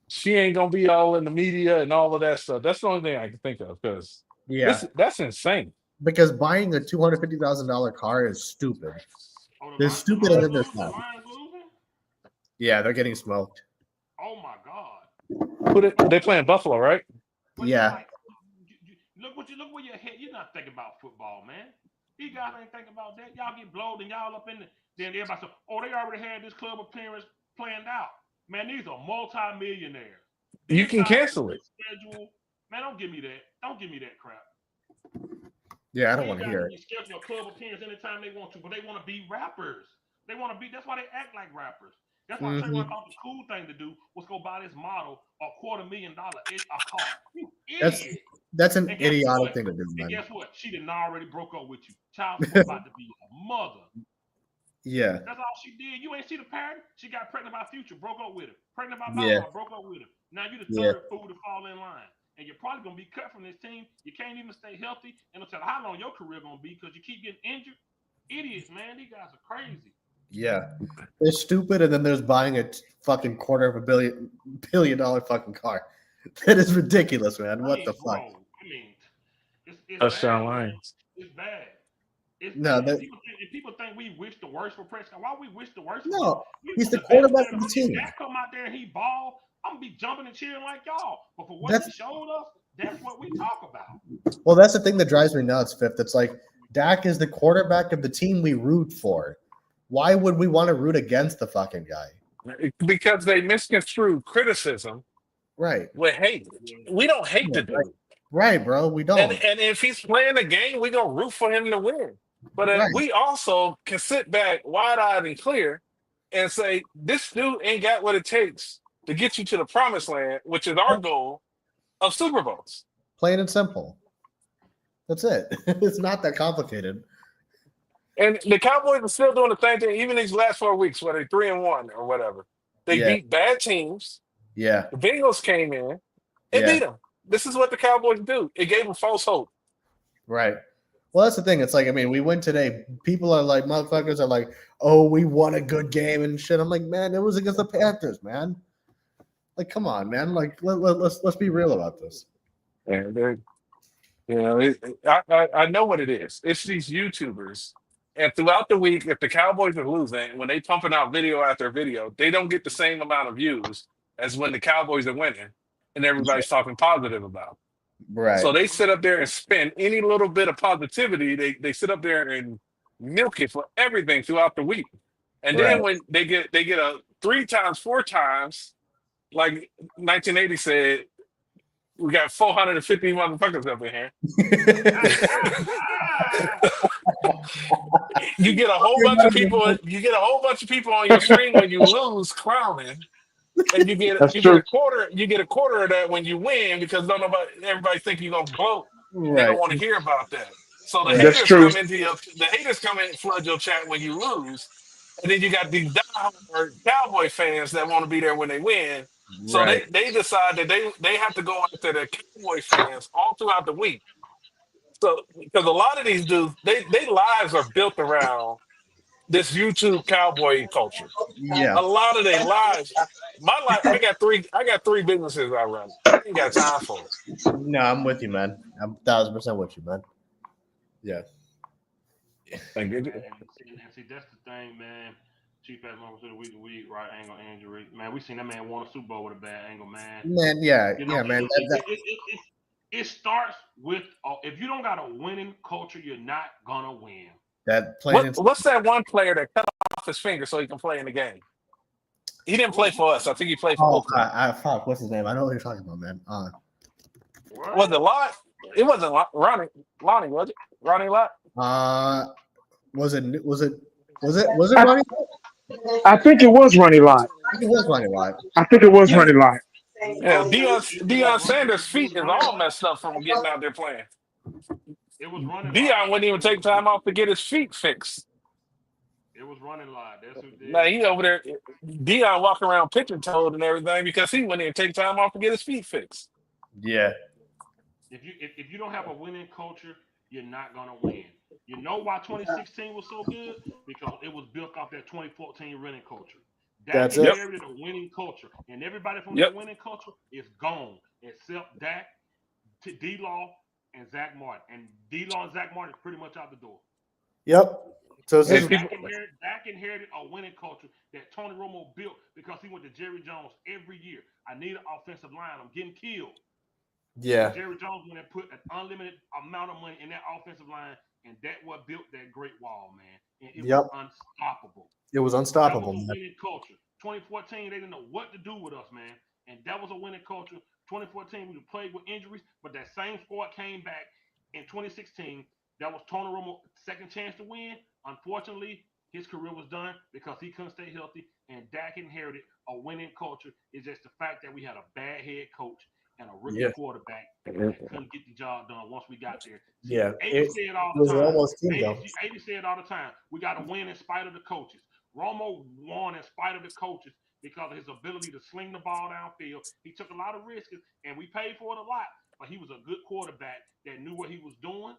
she ain't gonna be all in the media and all of that stuff. That's the only thing I can think of because that's insane. Because buying a $250,000 car is stupid. They're stupid and then they're fun. Yeah, they're getting smoked. Oh my God. They playing Buffalo, right? Yeah. Look where your head. You're not thinking about football, man. These guys ain't thinking about that. Y'all get blowed and y'all up in the. Then everybody say, "Oh, they already had this club appearance planned out." Man, these are multi-millionaires. You can Inside cancel every it. schedule. Man, don't give me that. Don't give me that crap. Yeah, I don't These want to guys hear can it. be scheduled club appearance anytime they want to, but they want to be rappers. They want to be. That's why they act like rappers. That's why Trayvon thought the cool thing to do was go buy this model a $250,000 a car. You That's idiot. that's an And guess idiotic what? thing to do, And man. guess what? She done already broke up with you. Child support about to be a mother. Yeah, That's all she did. You ain't see the pattern. She got pregnant by Future, broke up with him. Pregnant by yeah, Bow Wow, broke up with him. Now you the yeah, third fool to fall in line. And you're probably gonna be cut from this team. You can't even stay healthy. And no matter how long your career gonna be, because you keep getting injured. Idiots, man. These guys are crazy. yeah. They're stupid, and then there's buying a fucking $250 million fucking car. That is ridiculous, man. What the fuck? Bro. I mean, it's Touchdown bad, man. lines. It's bad. It's No, bad. that People think we wish the worst for Prescott. Why we wish the worst for him? no. We He's want the the best quarterback for of the him. team. If Dak come out there and he ball, I'm gonna be jumping and cheering like y'all. But for what That's he showed us, that's what we talk about. well, that's the thing that drives me nuts, Fifth. It's like Dak is the quarterback of the team we root for. Why would we want to root against the fucking guy? Because they misconstrue criticism Right. with hate. We don't hate the dude. Right, bro. We And don't. and if he's playing the game, we're gonna root for him to win. But Right. we also can sit back wide-eyed and clear and say, this dude ain't got what it takes to get you to the promised land, which is our goal of Super Bowls. Plain and simple. That's it. It's not that complicated. And the Cowboys are still doing the same thing, even these last 4 weeks, where they're 3-1 or whatever. They Yeah. beat bad teams. Yeah. The Bengals came in and Yeah. beat them. This is what the Cowboys do. It gave them false hope. Right. Well, that's the thing. It's like, I mean, we win today. People are like, motherfuckers are like, oh, we won a good game and shit. I'm like, man, it was against the Panthers, man. Like, come on, man. Like, let's be real about this. And I know what it is. It's these YouTubers. And throughout the week, if the Cowboys are losing, when they pumping out video after video, they don't get the same amount of views as when the Cowboys are winning and everybody's talking positive about it. Right. So they sit up there and spend any little bit of positivity. They sit up there and milk it for everything throughout the week. And then when they get a 3 times, 4 times, like 1980 said, we got 450 motherfuckers up in here. You get a whole bunch of people. You get a whole bunch of people on your screen when you lose, clowning, and you get a quarter. You get a quarter of that when you win because everybody think you're gonna gloat. And they don't want to hear about that. So the haters come into the haters come in and flood your chat when you lose, and then you got these diehard Cowboy fans that want to be there when they win. So they decide that they have to go after the Cowboy fans all throughout the week. So because a lot of these dudes, they lives are built around this YouTube cowboy culture. Yeah. A lot of their lives. My life, I got three businesses I run. I ain't got time for it. No, I'm with you, man. I'm 1,000% with you, man. Yeah. Thank you. And see, that's the thing, man. Chief ass moments of the week, right angle injury. Man, we seen that man won a Super Bowl with a bad angle, man. Man, yeah, You know, man. It starts with if you don't got a winning culture, you're not gonna win. What's that one player that cut off his finger so he can play in the game? He didn't play for us. I think he played for Oakland. Fuck, what's his name? I know what you're talking about, man. Was it Lott? It wasn't Lonnie, was it? Ronnie Lott? Was it Ronnie? I think it was Ronnie Lott. It was Ronnie Lott. I think it was Ronnie Lott. Yeah, Deion Sanders' feet is all messed up from getting out there playing. It was running. Deion wouldn't even take time off to get his feet fixed. It was running live. That's who did. Now he over there. Deion walking around pitching toed and everything because he wouldn't even take time off to get his feet fixed. Yeah. If you don't have a winning culture, you're not gonna win. You know why 2016 was so good? Because it was built off that 2014 winning culture. Dak inherited a winning culture, and everybody from that winning culture is gone except Dak, D-Law, and Zach Martin. And D-Law and Zach Martin is pretty much out the door. Yep. So Dak inherited a winning culture that Tony Romo built because he went to Jerry Jones every year. I need an offensive line. I'm getting killed. Yeah. Jerry Jones went and put an unlimited amount of money in that offensive line, and that what built that great wall, man. And it was unstoppable. It was unstoppable. That was a winning culture. 2014, they didn't know what to do with us, man. And that was a winning culture. 2014, we were plagued with injuries, but that same squad came back in 2016. That was Tony Romo's second chance to win. Unfortunately, his career was done because he couldn't stay healthy, and Dak inherited a winning culture. It's just the fact that we had a bad head coach and a rookie quarterback that couldn't get the job done once we got there. See, Yeah, 80 said all it the was time. Romo's team, though. 80 said all the time, we got to win in spite of the coaches. Romo won in spite of the coaches because of his ability to sling the ball downfield. He took a lot of risks, and we paid for it a lot, but he was a good quarterback that knew what he was doing.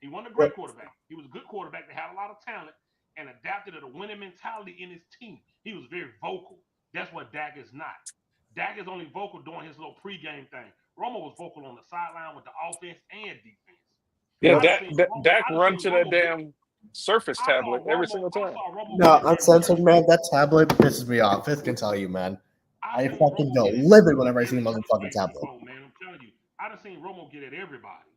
He wasn't a great quarterback. He was a good quarterback that had a lot of talent and adapted to the winning mentality in his team. He was very vocal. That's what Dak is not. Dak is only vocal during his little pregame thing. Romo was vocal on the sideline with the offense and defense. Yeah, Dak run to that damn Surface tablet every single time. No, uncensored, man. That tablet pisses me off. Fifth can tell you, man. I fucking go livid whenever I see him on the fucking tablet. Man, I'm telling you, I done seen Romo get at everybody,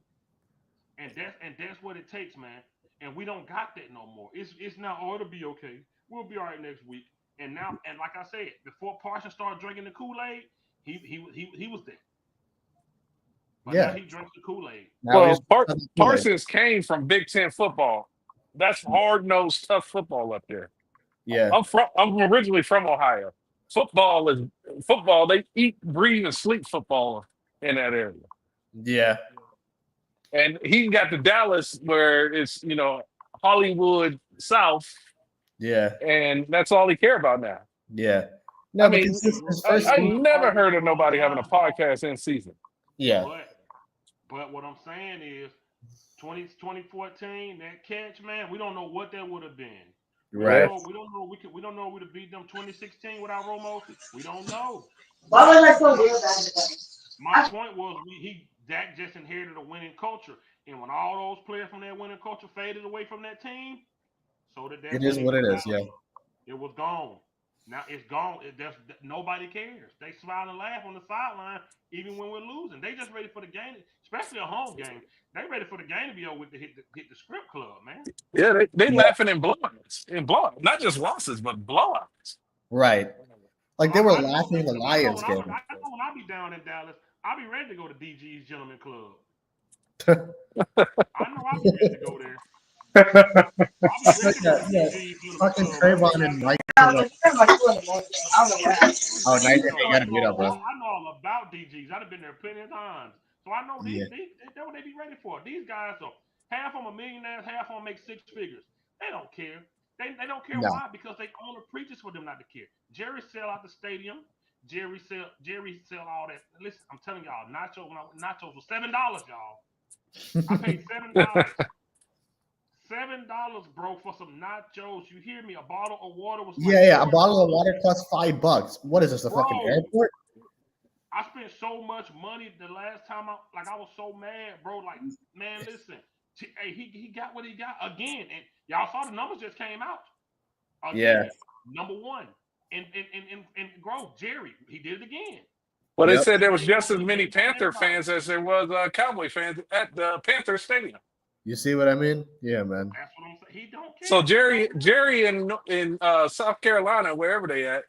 and that's what it takes, man. And we don't got that no more. It's now, oh, it'll be okay. We'll be all right next week. And now, and like I said, before Parsons started drinking the Kool-Aid, he was there. But now he drinks the Kool-Aid. Well, Parsons came from Big Ten football. That's hard-nosed, tough football up there. Yeah. I'm originally from Ohio. Football. They eat, breathe, and sleep football in that area. Yeah. And he got to Dallas where it's, Hollywood South. Yeah. And that's all he care about now. Yeah. No, I mean, I never heard of nobody having a podcast in season. Yeah. But what I'm saying is 2014, that catch, man, we don't know what that would have been. Right. We don't know. We don't know we would have beat them 2016 without Romo. We don't know. Why was I so weird back then? My point was Dak just inherited a winning culture, and when all those players from that winning culture faded away from that team, so did that. It is what it is. Yeah. It was gone. Now it's gone. Nobody cares. They smile and laugh on the sideline even when we're losing. They just ready for the game, especially a home game. They ready for the game to be over with to hit the script club, man. Yeah, they laughing in blowouts, not just losses, but blowouts. Right. Like they were laughing in the Lions game. I know when I be down in Dallas, I'll be ready to go to DG's Gentleman Club. I know I'll be ready to go there. Fucking Trayvon and Mike. Oh, nice. You gotta beat up, bro. I know all about DGs. I've been there plenty of times. So I know these that's what they be ready for. These guys are half of them are millionaires, half of them make six figures. They don't care. They don't care why? Because they owner preaches for them not to care. Jerry sell out the stadium. Jerry sell all that. Listen, I'm telling y'all, nachos was $7, y'all. I paid $7. $7, bro, for some nachos. You hear me? A bottle of water was a bottle of water costs $5. What is this? A fucking airport? I spent so much money the last time I was so mad, bro. Like, man, listen. Hey, he got what he got again, and y'all saw the numbers just came out. Again, number one in growth, Jerry. He did it again. Well, they said there was just as many Panther fans as there was Cowboy fans at the Panther Stadium. You see what I mean? Yeah, man. That's what I'm saying. He don't care. So Jerry in South Carolina, wherever they at,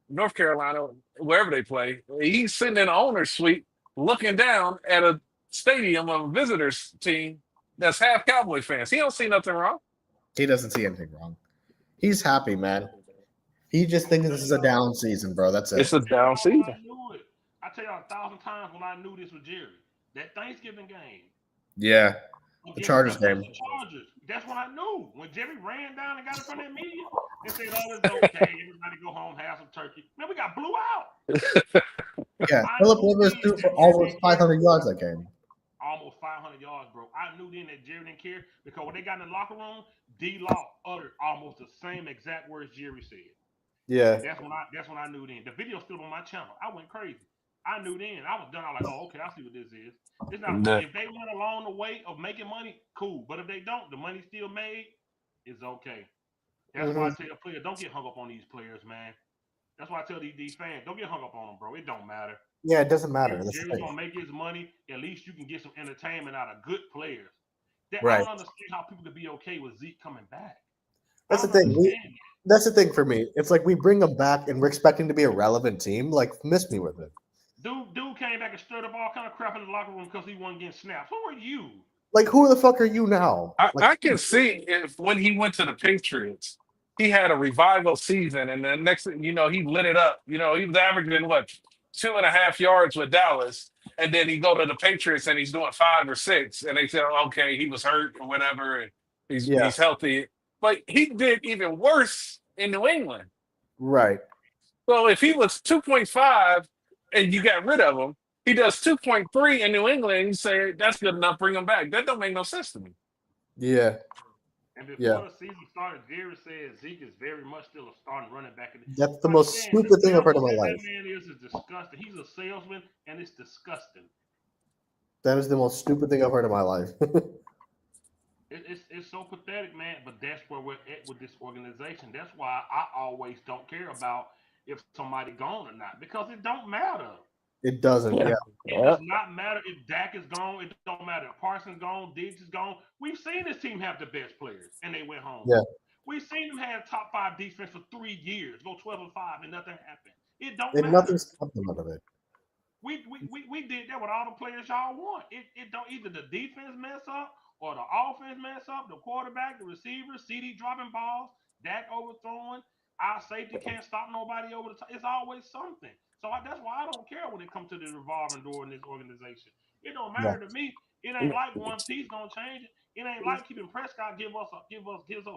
North Carolina, wherever they play, he's sitting in the owner's suite looking down at a stadium of a visitors team that's half Cowboy fans. He don't see nothing wrong. He doesn't see anything wrong. He's happy, man. He just thinks this is a down season, bro. That's it. It's a down season. I tell y'all 1,000 times when I knew this was Jerry. That Thanksgiving game. Yeah. The Chargers game. The Chargers. That's when I knew. When Jerry ran down and got in front of that media and said, oh, it's okay. Everybody go home, have some turkey. Man, we got blew out. Yeah. Philip Rivers threw for almost 500 yards that game. Almost 500 yards, bro. I knew then that Jerry didn't care because when they got in the locker room, D-Law uttered almost the same exact words Jerry said. Yeah. That's when I knew then. The video's still on my channel. I went crazy. I knew then. I was done. I was like, oh, okay, I see what this is. It's not if they went along the way of making money, cool. But if they don't, the money's still made, it's okay. That's why I tell players, don't get hung up on these players, man. That's why I tell these fans, don't get hung up on them, bro. It don't matter. Yeah, it doesn't matter. If Jerry's gonna make his money, at least you can get some entertainment out of good players. I don't understand how people could be okay with Zeke coming back. That's the thing. That's the thing for me. It's like we bring him back and we're expecting to be a relevant team. Like, miss me with it. Dude came back and stirred up all kind of crap in the locker room because he wasn't getting snaps. Who are you? Like, who the fuck are you now? Like, I can see if when he went to the Patriots, he had a revival season, and then next thing you know, he lit it up. You know, he was averaging what 2.5 yards with Dallas, and then he go to the Patriots and he's doing 5 or 6, and they say, okay, he was hurt or whatever, and yeah, he's healthy. But he did even worse in New England. right. So if he was 2.5 and you got rid of him, he does 2.3 in New England, and you say that's good enough, bring him back. That don't make no sense to me. Yeah. And Yeah. before the season started, Jerry said Zeke is very much still a starting running back. That's the most stupid thing I've heard in my life. That man is disgusting. He's a salesman, and it's disgusting. That is the most stupid thing I've heard in my life. It's so pathetic, man. But that's where we're at with this organization. That's why I always don't care about if somebody gone or not, because it don't matter. It doesn't. Yeah. It does not matter if Dak is gone. It don't matter if Parsons gone, Diggs is gone. We've seen this team have the best players, and they went home. Yeah. We've seen them have top 5 defense for 3 years, go 12-5, and nothing happened. It don't And matter. nothing's happened out of it. We did that with all the players y'all want. It don't either the defense mess up or the offense mess up, the quarterback, the receiver, CD dropping balls, Dak overthrowing, our safety can't stop nobody over the top. It's always something. So that's why I don't care when it comes to the revolving door in this organization. It don't matter to me. It ain't like one piece gonna change it. It ain't like keeping Prescott gives us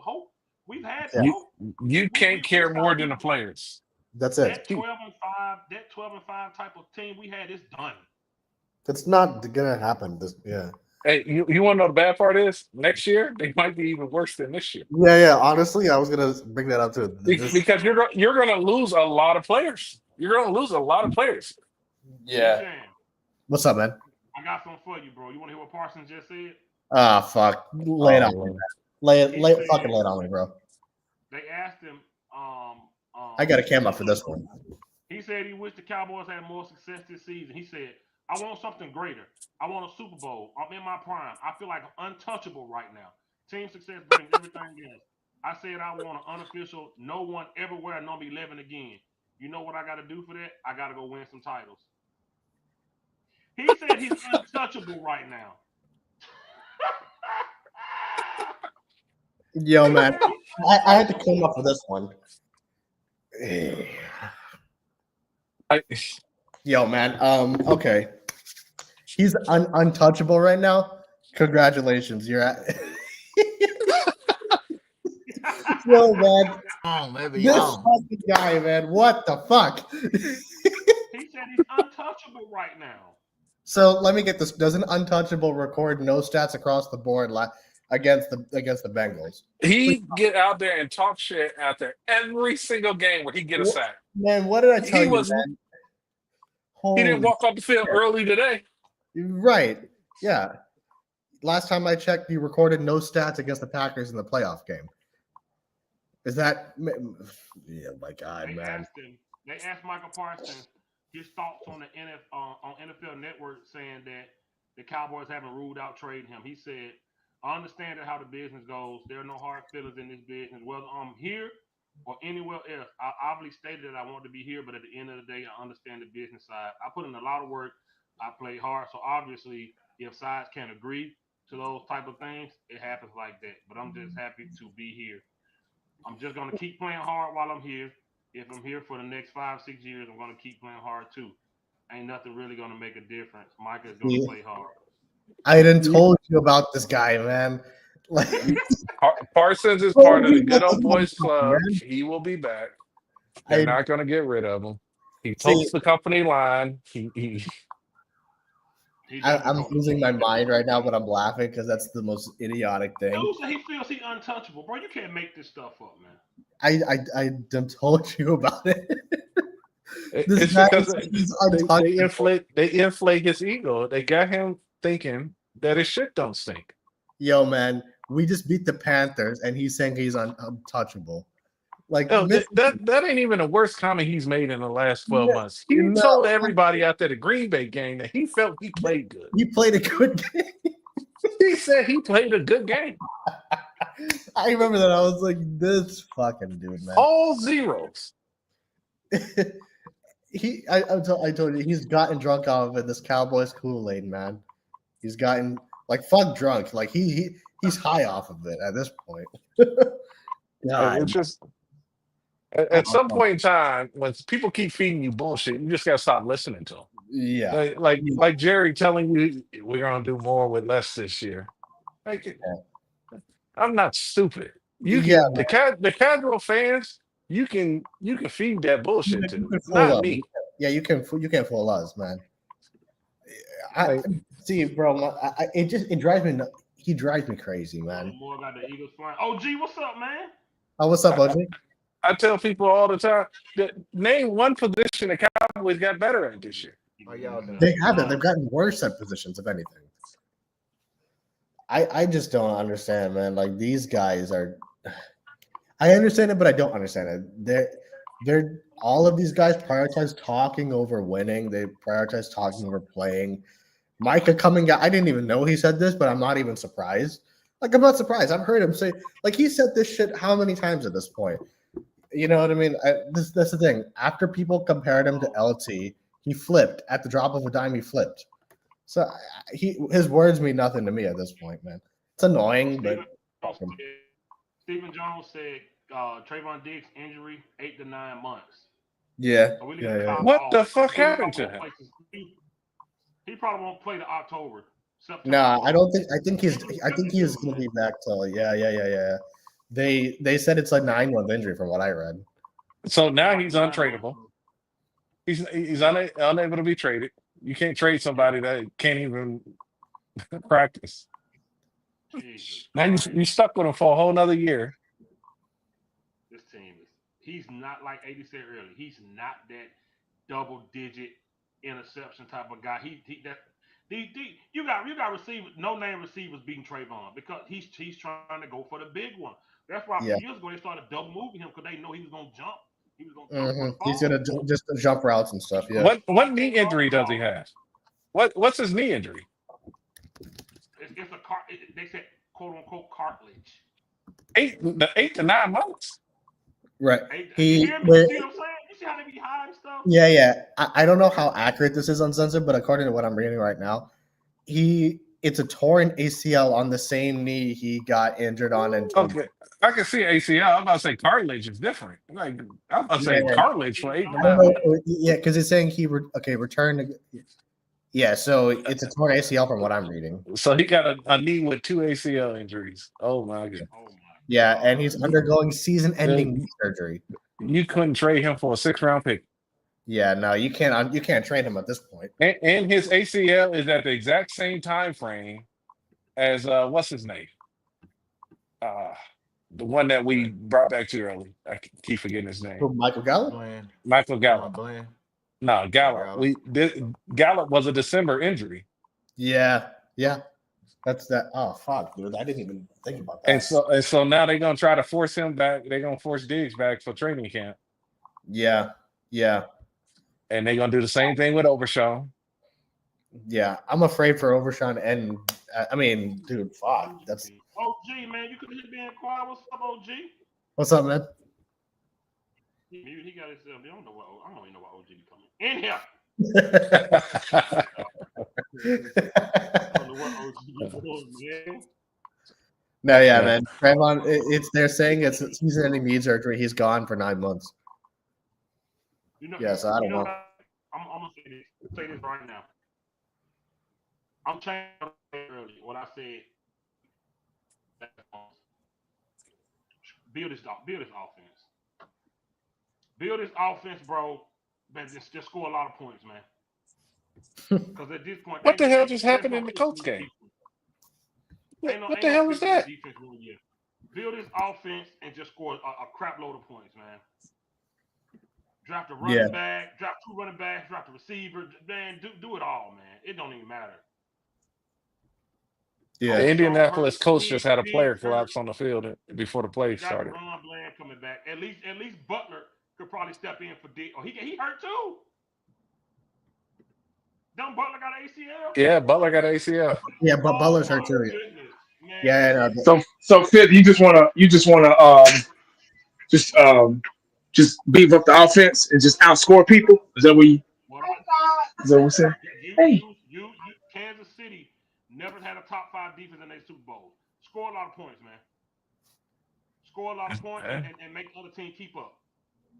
hope. We've had hope. You can't care more than the players. That's it. That 12-5, that 12-5 type of team we had is done. That's not gonna happen. Yeah. Hey, you want to know the bad part is next year they might be even worse than this year. Yeah. Honestly, I was gonna bring that up too. Because you're gonna lose a lot of players. You're gonna lose a lot of players. Yeah. What's up, man? I got something for you, bro. You want to hear what Parsons just said? Ah, fuck. Lay it on me. Fucking lay it on me, bro. They asked him. I got a camera for this one. He said he wished the Cowboys had more success this season. He said, "I want something greater. I want a Super Bowl. I'm in my prime. I feel like I'm untouchable right now. Team success brings everything else. I said I want an unofficial, no one ever wear number 11 again. You know what I got to do for that? I got to go win some titles." He said he's untouchable right now. Yo, man, I had to come up with this one. Yo, man. Okay. He's untouchable right now. Congratulations, you're at. Yo, man. This fucking guy, man. What the fuck? He said he's untouchable right now. So let me get this. Does an untouchable record no stats across the board against the Bengals? He get out there and talk shit out there every single game where he get a sack. Man, what did I tell you, man? He didn't walk off the field early today. Right. Yeah. Last time I checked, he recorded no stats against the Packers in the playoff game. Is that? Yeah, my God, man. They asked Micah Parsons his thoughts on the NFL Network, saying that the Cowboys haven't ruled out trading him. He said, "I understand how the business goes. There are no hard feelings in this business. Whether I'm here or anywhere else, I obviously stated that I want to be here, but at the end of the day, I understand the business side. I put in a lot of work. I played hard. So obviously, if sides can't agree to those type of things, it happens like that. But I'm just happy to be here. I'm just going to keep playing hard while I'm here. If I'm here for the next 5-6 years, I'm going to keep playing hard too. Ain't nothing really going to make a difference. Micah is going to play hard." I didn't told you about this guy, man. Like, Parsons is part of the good old boys club. He will be back. They're not going to get rid of him. He totes the company line. I'm losing my mind right now, but I'm laughing because that's the most idiotic thing. Dude said he feels he's untouchable, bro. You can't make this stuff up, man. I done told you about it. It's because they inflate his ego. They got him thinking that his shit don't stink. Yo, man, we just beat the Panthers, and he's saying he's untouchable. Like, that ain't even the worst comment he's made in the last 12 months. He told everybody after the Green Bay game that he felt he played good. He played a good game. He said he played a good game. I remember that. I was like, this fucking dude, man. All zeros. I told you, he's gotten drunk off of it. This Cowboys Kool-Aid, man. He's gotten like fuck drunk. Like he's high off of it at this point. God, It's just at some point in time, when people keep feeding you bullshit, you just gotta stop listening to them. yeah. Like Jerry telling you we're gonna do more with less this year. Like, I'm not stupid. You Yeah, can the casual fans. You can feed that bullshit to, not me. Yeah, you can fool us, man. Like, See, bro, it drives me. He drives me crazy, man. More about the Eagles flying. OG, what's up, man? Oh, what's up, OG? I tell people all the time that name one position the Cowboys got better at this year. They haven't. They've gotten worse at positions, if anything. I just don't understand, man. Like these guys are. I understand it, but I don't understand it. They're all of these guys prioritize talking over winning. They prioritize talking over playing. Micah coming out. I didn't even know he said this, but I'm not even surprised. Like I'm not surprised. I've heard him say like he said this shit how many times at this point. You know what I mean? That's the thing. After people compared him to LT, he flipped at the drop of a dime. He flipped. So his words mean nothing to me at this point, man. It's annoying, but Stephen Jones said Trayvon Diggs injury 8 to 9 months. Yeah. What the fuck happened to him? He probably won't play to October. No, I don't think. I think he's going to be back till yeah. They said it's a 9-month injury from what I read. So now he's untradeable. He's unable to be traded. You can't trade somebody that can't even practice. Jesus now you're stuck with him for a whole nother year. This team he's not like AD said earlier. He's not that double-digit interception type of guy. You got receivers, no-name receivers beating Trayvon because he's trying to go for the big one. That's why a few years ago they started double moving him because they know he was going to jump. He was going to He's going to just jump routes and stuff. Yeah. What knee injury does he have? What's his knee injury? It's they said quote unquote cartilage. 8 to 9 months. Right. You see what I'm saying? You see how they be high and stuff? Yeah. I don't know how accurate this is uncensored, but according to what I'm reading right now, it's a torn ACL on the same knee he got injured on. Okay, I can see ACL. I'm about to say cartilage is different. Like I'm about to say cartilage for 8 to 9 months. Yeah, because it's saying he returned. Yeah, so it's a torn ACL from what I'm reading. So he got a knee with 2 ACL injuries. Oh my god. Yeah, and he's undergoing season-ending knee surgery. You couldn't trade him for a 6th-round pick. Yeah, no, you can't. You can't trade him at this point. And his ACL is at the exact same time frame as what's his name? The one that we brought back too early. I keep forgetting his name. Michael Gallup. Michael Gallup. No, Gallup. Gallup was a December injury. Yeah. That's that. Oh fuck, dude! I didn't even think about that. And so now they're gonna try to force him back. They're gonna force Diggs back for training camp. Yeah. And they're gonna do the same thing with Overshawn. Yeah, I'm afraid for Overshawn, and I mean, dude, fuck. That's OG, man. You could hit being quiet. What's up, OG? What's up, man? He got himself. I don't even know why OG be coming in here. No, yeah, man. Trayvon, they're saying it's season-ending knee surgery. He's gone for 9 months. So I don't know. I'm gonna say this right now. I'm changing earlier what I said. Build this offense. Build this offense, bro. Man, just score a lot of points, man. Because at this point, what the hell just happened in the Colts game? What the hell was that? Build this offense and just score a crap load of points, man. Draft a running back, draft 2 running backs, draft a receiver. Man, do it all, man. It don't even matter. Yeah, the Indianapolis Colts just had a player collapse on the field before the play started. Ron Bland coming back. At least Butler could probably step in for Dick. Oh, he hurt too. Don't Butler got an ACL? Yeah, Butler got ACL. Yeah, but Butler's hurt My too. goodness, man. Yeah, So Fifth, you just wanna just just beef up the offense and just outscore people? Is that what you What is that what we're saying? Hey. Kansas City never had a top 5 defense in their Super Bowl. Score a lot of points, man. Score a lot of points and make the other team keep up.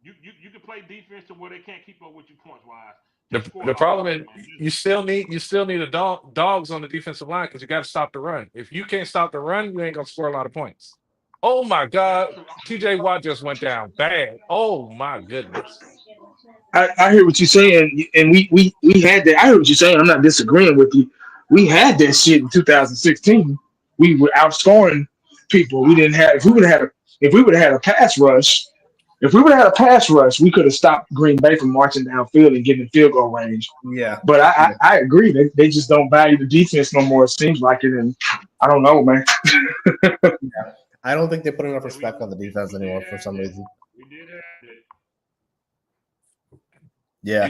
You can play defense to where they can't keep up with you points wise. Just score a The lot of problem points, is man. you still need a dogs on the defensive line because you got to stop the run. If you can't stop the run, you ain't gonna score a lot of points. Oh my That's God, true. T.J. Watt just went down bad. Oh my goodness. I hear what you're saying, and we had that. I hear what you're saying. I'm not disagreeing with you. We had that shit in 2016. We were outscoring people. We didn't have if we would have had a pass rush. If we would have had a pass rush, we could have stopped Green Bay from marching downfield and getting in field goal range. yeah. But I agree. They just don't value the defense no more. It seems like it, and I don't know, man. I don't think they put enough Yeah, respect on the defense we did anymore for have some that. reason. We did have that. Yeah,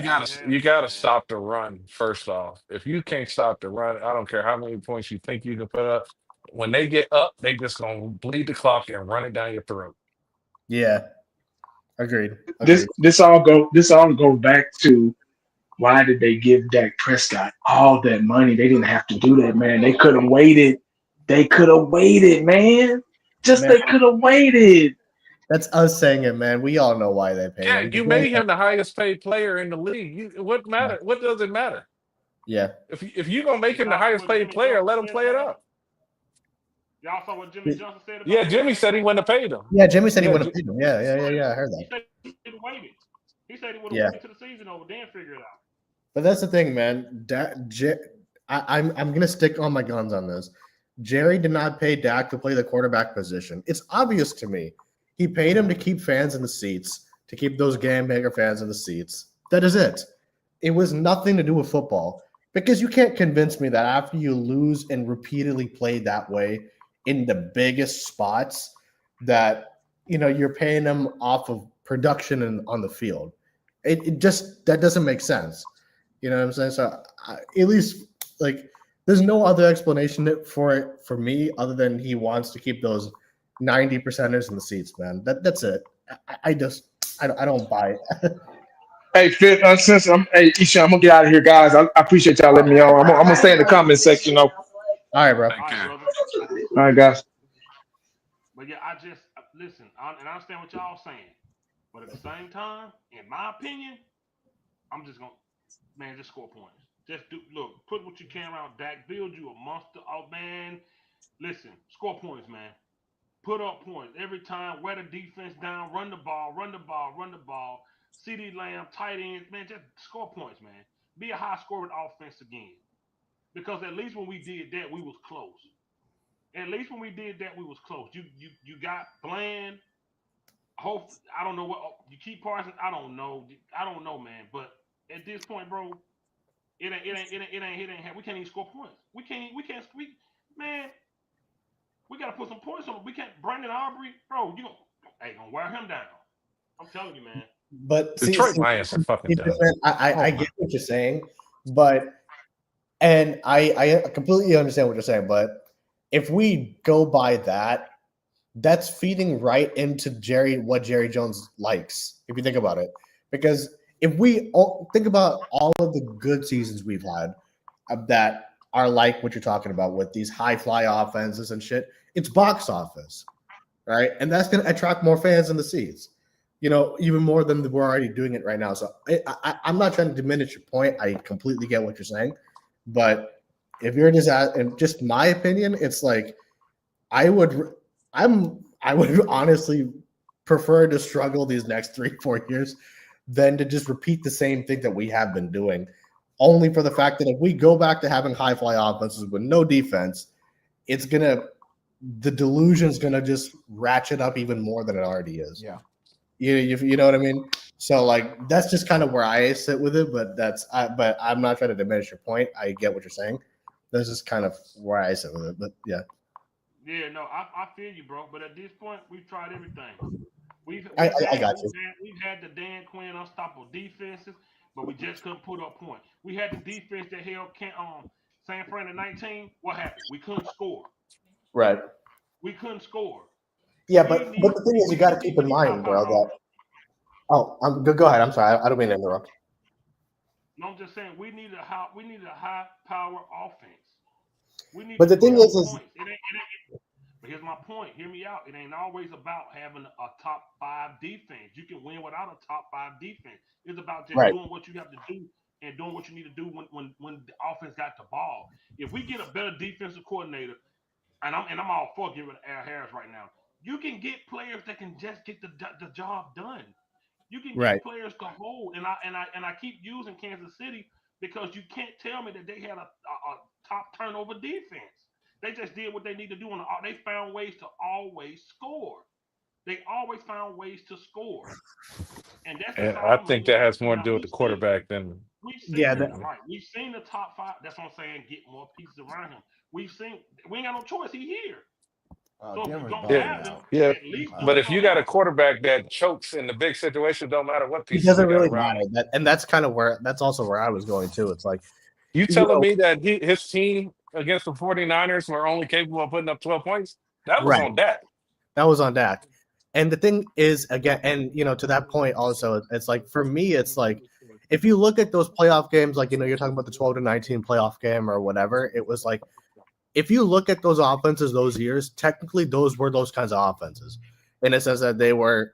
You gotta stop the run first off. If you can't stop the run, I don't care how many points you think you can put up. When they get up, they just gonna bleed the clock and run it down your throat. yeah. Agreed. This all goes back to why did they give Dak Prescott all that money? They didn't have to do that, man. They could have waited. They could have waited, man. Just Man, they could have waited. that's us saying it, man. We all know why they paid Yeah, him. you made him the highest paid player in the league. What matter? What does it matter? Yeah. If you gonna make him the Y'all see highest what paid Jimmy player, Johnson let him said play it about it? up. Y'all saw what Jimmy Johnson said Yeah, about Jimmy paying Dak said he wouldn't have Prescott? paid him. Yeah, Jimmy said he Yeah, would have paid him. Yeah. I heard He that. said he would have waited. He said he would have Yeah. waited till the season over, then figure it out. But that's the thing, man. I'm gonna stick on my guns on this. Jerry did not pay Dak to play the quarterback position. It's obvious to me. He paid him to keep fans in the seats, to keep those Gambanger fans in the seats. That is it. It was nothing to do with football. Because you can't convince me that after you lose and repeatedly play that way in the biggest spots, that you're paying them off of production and on the field. It just that doesn't make sense. You know what I'm saying? So at least like there's no other explanation for it for me other than he wants to keep those 90%ers in the seats, man. That's it. I don't buy it. Hey, Fifth, since hey, Isha, I'm gonna get out of here, guys. I appreciate y'all letting me on. I'm gonna stay in the comment section, though. All right, bro. All right, brother. All right, guys. But yeah, I just listen, and I understand what y'all saying. But at the same time, in my opinion, I'm just gonna just score points. Just put what you can around Dak, build you a monster. Oh man, listen, score points, man. Put up points every time. Wear the defense down. Run the ball. Run the ball. Run the ball. CD Lamb, tight ends, man. Just score points, man. Be a high scoring offense again. Because at least when we did that, we was close. At least when we did that, we was close. You got Bland. Hope I don't know what you keep Parsons. I don't know. I don't know, man. But at this point, bro, it ain't. We can't even score points. We can't. Man. We gotta put some points on. We can't. Brandon Aubrey, bro. Gonna wear him down. I'm telling you, man. But Detroit Lions are fucking dumb. I get what you're saying, and I completely understand what you're saying. But if we go by that, that's feeding right into what Jerry Jones likes. If you think about it, because if we think about all of the good seasons we've had that are like what you're talking about with these high fly offenses and shit, it's box office, right? And that's going to attract more fans in the seats, even more than we're already doing it right now. So I'm not trying to diminish your point. I completely get what you're saying. But if you're just my opinion, it's like I would honestly prefer to struggle these next 3-4 years than to just repeat the same thing that we have been doing. Only for the fact that if we go back to having high fly offenses with no defense, the delusion's gonna just ratchet up even more than it already is. Yeah. You know what I mean? So like that's just kind of where I sit with it, but but I'm not trying to diminish your point. I get what you're saying. That's just kind of where I sit with it. But yeah. Yeah, no, I feel you, bro. But at this point, we've tried everything. I got you. We've had the Dan Quinn unstoppable defenses. but we just couldn't put up points. We had the defense that held San Fran at 19. What happened? We couldn't score. Right. We couldn't score. Yeah, We but need the thing is, you got to keep in mind, bro. That go ahead. I'm sorry. I don't mean to interrupt. No, I'm just saying we need a high power offense. We need But to the thing put up is, points. It ain't. But here's my point. Hear me out. It ain't always about having a top 5 defense. You can win without a top 5 defense. It's about just right. doing what you have to do and doing what you need to do when the offense got the ball. If we get a better defensive coordinator, and I'm all for giving Al Harris right now, you can get players that can just get the job done. You can Right. get players to hold, and I keep using Kansas City because you can't tell me that they had a top turnover defense. They just did what they need to do, and they found ways to always score. They always found ways to score, and that's just And all I I'm think bringing that out. has more to Now do with the quarterback than we've Yeah. seen it right. We've seen the top 5. That's what I'm saying. Get more pieces around him. We ain't got no choice. He here. So if you're Denver's gonna yeah, balling have him, out. yeah. at least do But it if for you got a him. quarterback that chokes in the big situation, don't matter what It pieces you doesn't got really around him. matter. That's kind of where that's also where I was going too. It's like, You you telling know, me that his team against the 49ers were only capable of putting up 12 points? That was right. on that. That was on Dak. And the thing is, again, and to that point, also, it's like for me, it's like if you look at those playoff games, like you're talking about the 12-19 playoff game or whatever, it was like if you look at those offenses those years, technically those were those kinds of offenses, in a sense that they were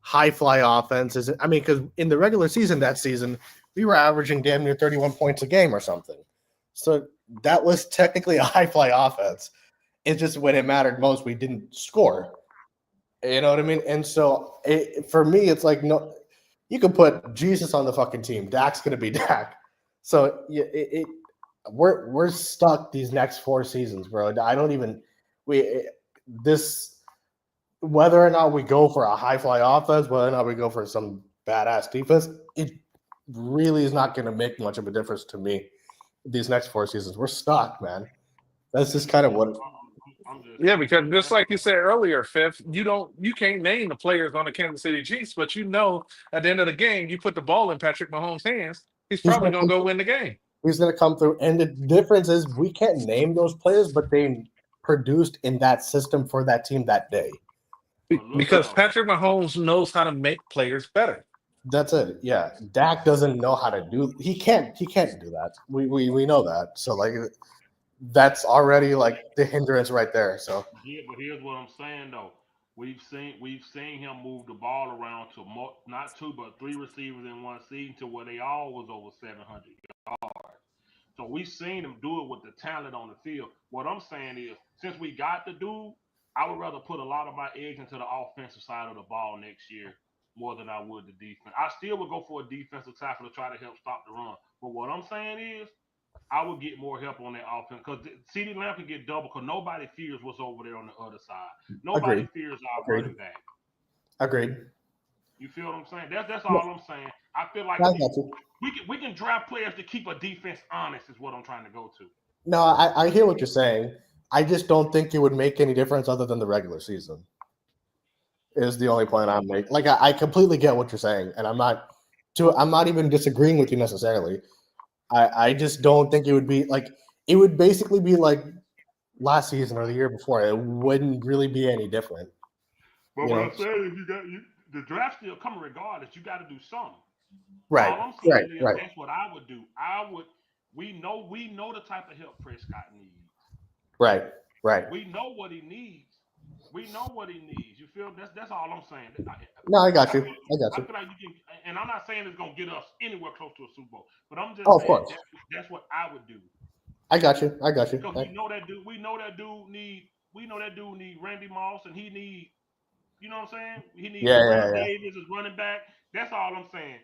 high fly offenses. I mean, because in the regular season that season, we were averaging damn near 31 points a game or something. So that was technically a high fly offense. It's just when it mattered most, we didn't score. You know what I mean? And so for me, it's like, no, you can put Jesus on the fucking team. Dak's gonna be Dak. So we're stuck these next 4 seasons, bro. I don't even this whether or not we go for a high fly offense, whether or not we go for some badass defense, it really is not going to make much of a difference to me. These next 4 seasons, we're stuck, man. That's just kind of what. Yeah, because just like you said earlier, Fifth, you can't name the players on the Kansas City Chiefs, but at the end of the game, you put the ball in Patrick Mahomes' hands, he's He's probably gonna gonna come go through. win the game. He's gonna come through, and the difference is we can't name those players, but they produced in that system for that team that day. Because Patrick Mahomes knows how to make players better. That's it. Yeah, Dak doesn't know how to do. He can't do that. We know that. So like, that's already like the hindrance right there. So Yeah, but here's what I'm saying though. We've seen him move the ball around to not 2 but 3 receivers in one season to where they all was over 700 yards. So we've seen him do it with the talent on the field. What I'm saying is, since we got the dude, I would rather put a lot of my eggs into the offensive side of the ball next year more than I would the defense. I still would go for a defensive tackle to try to help stop the run. But what I'm saying is, I would get more help on that offense because CeeDee Lamb can get double because nobody fears what's over there on the other side. Nobody agreed. fears our Agreed. running back. Agreed. You feel what I'm saying? That's No, all I'm saying. I feel like I got you. we can draft players to keep a defense honest is what I'm trying to go to. No, I hear what you're saying. I just don't think it would make any difference other than the regular season. Is the only point I'm making. Like I completely get what you're saying, and I'm not even disagreeing with you necessarily. I just don't think it would be like it would basically be like last season or the year before. It wouldn't really be any different. But You what know? I'm saying is, the draft still coming regardless. You got to do something. Right. All I'm saying is Right. that's what I would do. We know the type of help Prescott needs. Right. We know what he needs. We know what he needs. You feel that's all I'm saying. No, I got you. I feel like you can, and I'm not saying it's gonna get us anywhere close to a Super Bowl, but I'm just Oh, of saying course. that's what I would do. I got you. Because we know that dude need Randy Moss, and he need, you know what I'm saying? He needs Terrell Yeah. Davis as running back. That's all I'm saying.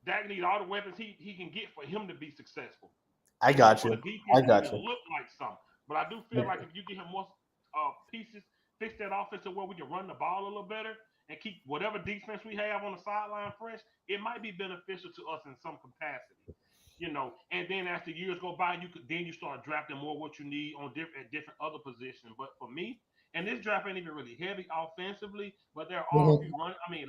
Dak need all the weapons he can get for him to be successful. I got For you. the defense I to got even you. look like something. But I do feel like if you get him more pieces, fix that offense to where we can run the ball a little better and keep whatever defense we have on the sideline fresh, it might be beneficial to us in some capacity. And then as the years go by, you start drafting more what you need on different other positions. But for me, and this draft ain't even really heavy offensively, but there are a few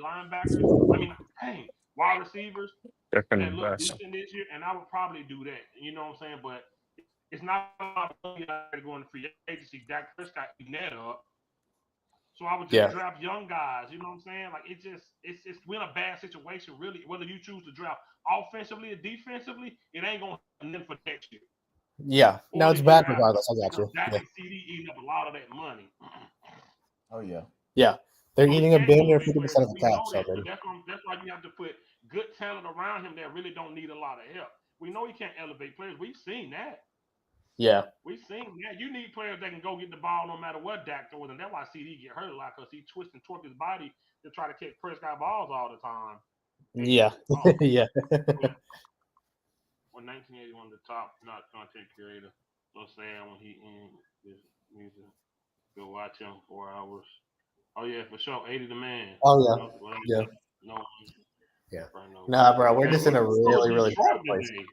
linebackers. Dang, wide receivers They're gonna that be look best. decent this year, and I would probably do that. You know what I'm saying? But it's not about going to free agency. Dak Prescott eating that up. So I would just Yeah. draft young guys. You know what I'm saying? Like it's we're in a bad situation, really. Whether you choose to draft offensively or defensively, it ain't gonna happen for next year Yeah. or No, the it's year bad after. regardless. I got Because you. Dak Yeah. and CD eating up a lot of that money. Oh yeah. Yeah. They're So he eating a can't billion or elevate 50% players. of the We cap. know So that. So then, that's why you have to put good talent around him that really don't need a lot of help. We know he can't elevate players. We've seen that. yeah. We've seen that. You need players that can go get the ball no matter what Dak throws, and that's why CD get hurt a lot because he twists and twerks his body to try to catch Prescott balls all the time. Yeah. Yeah. When 1981, the top not content creator, so sad when he ends this music. Go watch him 4 hours. Oh yeah, for sure. 80 the man. Oh, yeah. Yeah. No, Yeah. no. Nah, bro. We're Hey, just in a what's up with really, really bad Detroit place. today?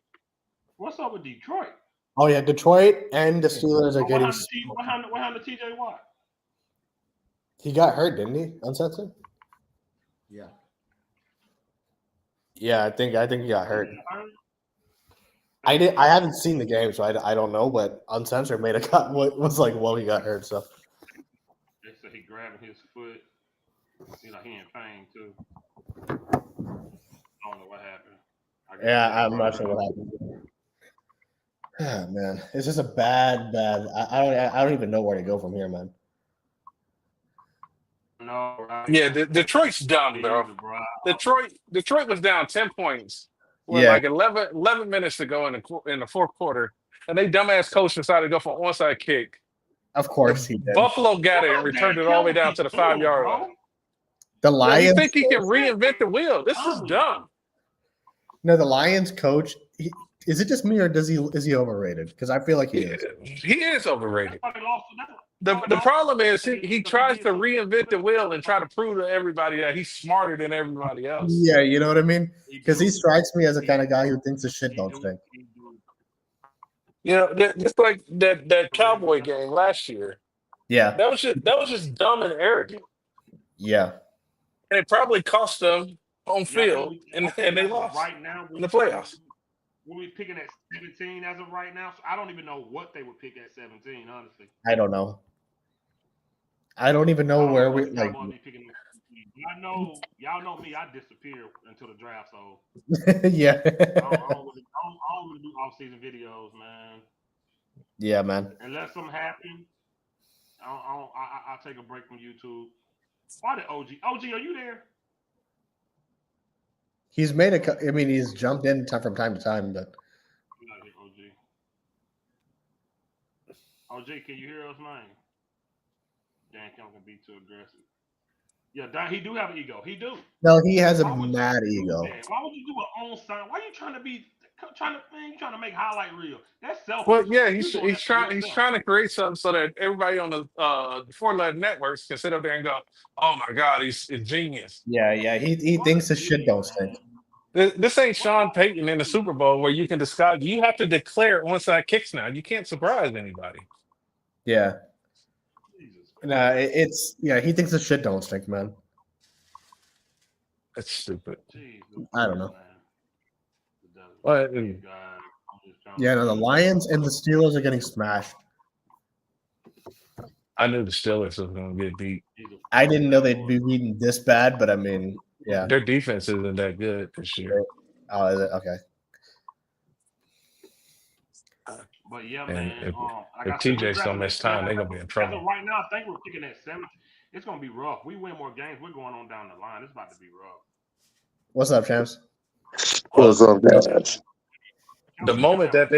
What's up with Detroit? Oh, yeah. Detroit and the Steelers are What getting. happened to TJ Watt? He got hurt, didn't he? Uncensored? Yeah. Yeah, I think he got hurt. Hurt? I haven't seen the game, so I don't know. But Uncensored made a cut. Was like, well, he got hurt. So They said he grabbing his foot. You know, he in pain too. I don't know what happened. yeah, I'm not sure what happened. Ah, man, it's just a bad. I don't even know where to go from here, man. No, right? Yeah, Detroit's dumb, bro. Jesus, bro. Detroit was down 10 points with Yeah, like 11 minutes to go in the fourth quarter, and they dumbass coach decided to go for an onside kick. of course he did. Buffalo got it and What returned Dan it all the way Campbell down to keep the doing, 5-yard line. bro? The Yeah, he Lions. think he can reinvent the wheel. This is dumb. No, the Lions coach. Is it just me or is he overrated? Because I feel like he is. He is overrated. That's why they lost to them. The problem is he tries to reinvent the wheel and try to prove to everybody that he's smarter than everybody else. Yeah, you know what I mean. Because he strikes me as the kind of guy who thinks the shit He don't do. stink. He do. You know, just like that Cowboy game last year. Yeah, That was just dumb and arrogant. yeah, And it probably cost them home Yeah, field and they as of lost right now, in the playoffs. we're picking at 17 as of right now. So I don't even know what they would pick at 17, honestly. I don't know. I don't even I know don't where know we what the like. Cowboys be picking at 17. I know y'all know me. I disappear until the draft, so Yeah, I don't really do off-season videos, man. yeah, man. Unless something happen, I'll take a break from YouTube. Why did OG? OG, are you there? He's made I mean, he's jumped in from time to time, but You're not here, OG. OG, can you hear us, man? Dan Campbell can be too aggressive. Yeah, he do have an ego. He do. no, he has a Why would mad you do ego. that? Why would you do an on sign? Why you trying to make highlight reel? That's selfish. Well, yeah, You he's doing that for he's yourself. trying to create something so that everybody on the 411 networks can sit up there and go, "Oh my God, he's a genius." Yeah, he thinks the shit don't stink. This ain't Sean Payton in the Super Bowl where you can disguise. You have to declare onside kicks now. You can't surprise anybody. Yeah, Jesus nah, it's he thinks the shit don't stink, man. That's stupid. Jesus, I don't know. man. But Yeah, no, the Lions and the Steelers are getting smashed. I knew the Steelers was going to get beat. I didn't know they'd be beaten this bad, but I mean, yeah. Their defense isn't that good this year. Oh, is it? Okay. But yeah, And man. if TJ's gonna miss time, they're gonna be in trouble. As of right now, I think we're picking at 7. It's gonna be rough. We win more games. We're going on down the line. It's about to be rough. What's up, champs? What's up, guys? The moment that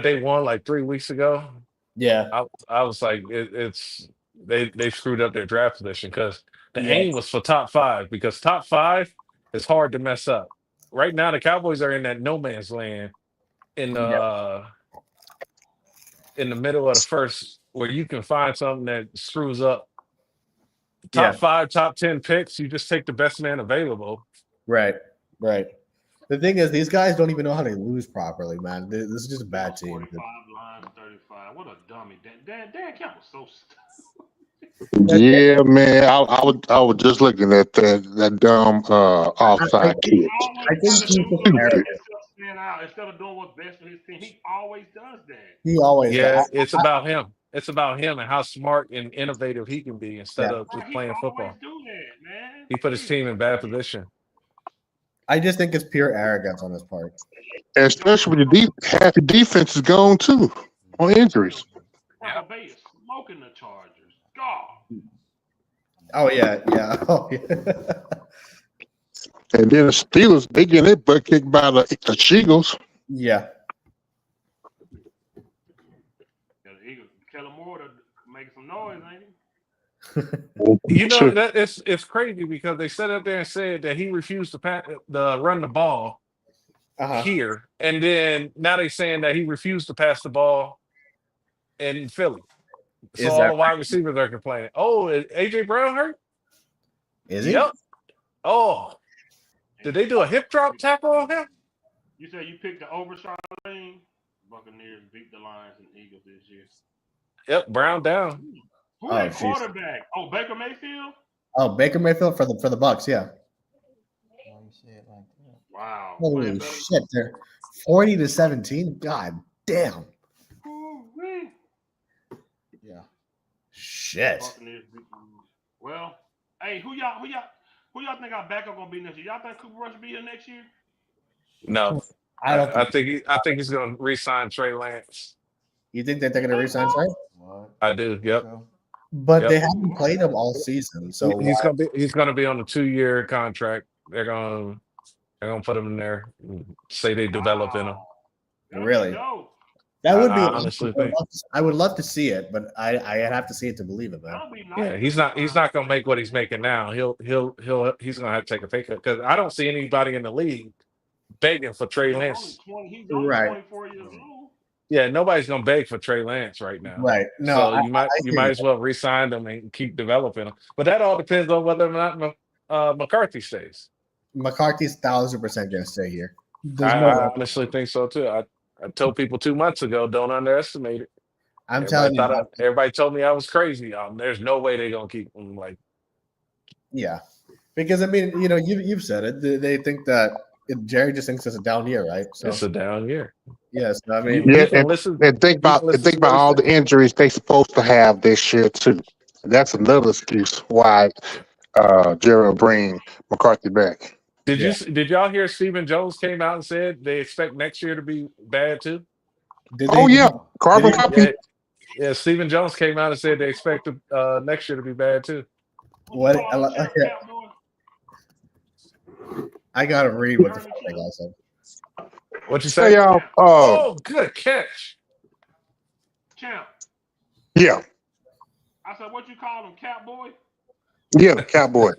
they won like 3 weeks ago, Yeah. I was like, they screwed up their draft position because the Yeah. aim was for top 5 because top 5 is hard to mess up. Right now, the Cowboys are in that no man's land in the middle of the first, where you can find something that screws up. Top 5, top 10 picks. You just take the best man available. Right. The thing is, these guys don't even know how to lose properly, man. This is just a bad team. 45 lines, 35. What a dummy. Dan Campbell's so stupid. Yeah, man. I was just looking at that dumb offside He kick. always I try think to he's do just something to make Stupid. himself stand out instead of doing what's best for his team. He always does that. He always does. Yeah, it's about him. It's about him and how smart and innovative he can be instead Yeah. of Bro, just he playing always football. do that, man. He put his Jesus team in bad Christ. position. I just think it's pure arrogance on his part. And especially when half your defense is gone too on injuries. Tampa Bay is smoking the Chargers. God. Oh yeah, yeah. Oh yeah. And then the Steelers, they getting their butt kicked by the Eagles. Yeah. Yeah, the Eagles. Kellen Moore making some noise, ain't he? You know Sure. that it's crazy because they sat up there and said that he refused to run the ball Uh-huh. here, and then now they saying that he refused to pass the ball in Philly. So Is all that the wide receivers are complaining. Oh, is AJ Brown hurt? is he? Yep. Oh, did they do a hip drop tackle on him? You said you picked the over Charlene? Buccaneers beat the Lions and Eagles this year. Yep, Brown down. Who Oh, that jeez. quarterback? Oh, Baker Mayfield? Oh, Baker Mayfield for the Bucks, yeah. Wow. Holy Playing better. shit, they're 40-17. God damn. Ooh-wee. Yeah. Shit. Buccaneers beat them. Well, hey, who y'all think our backup gonna be next year? Y'all think Cooper Rush be here next year? No, I don't I think. think he's going to re-sign Trey Lance. You think that they're going to resign Trey? I do. Yep. But Yep. they haven't played him all season, so He's why? going to be on a 2-year contract. They're going to put him in there. And say they developing him. That'd Really? be dope. That would be. I honestly think. I would love to see it, but I'd have to see it to believe it, man. That'll be nice. Yeah, he's not going to make what he's making now. He's going to have to take a pay cut because I don't see anybody in the league begging for Trey Lance. He's only Right. 24 years old. Yeah, nobody's gonna beg for Trey Lance right now. Right. No, So I you might as well re-sign them and keep developing them. But that all depends on whether or not McCarthy stays. McCarthy's 1,000% going to stay here. There's I, no I way. honestly think so too. I told people 2 months ago, don't underestimate it. I'm telling you. Everybody told me I was crazy. There's no way they're gonna keep him. Like, Yeah, because I mean, you've said it. They think that Jerry just thinks it's a down year, right? So it's a down year. yes, I mean, Yeah, can listen. and think about listen to what he all said. the injuries they supposed to have this year too. That's another excuse why Jerry will bring McCarthy back. Did y'all hear Stephen Jones came out and said they expect next year to be bad too? did Oh they? yeah, carbon Did copy. Yeah. Stephen Jones came out and said they expect next year to be bad too. What? I gotta read what the fuck that guy said. What you Hey say? y'all. Oh, good catch. Champ. Yeah, I said, what you call him, Catboy? yeah, the Cowboy.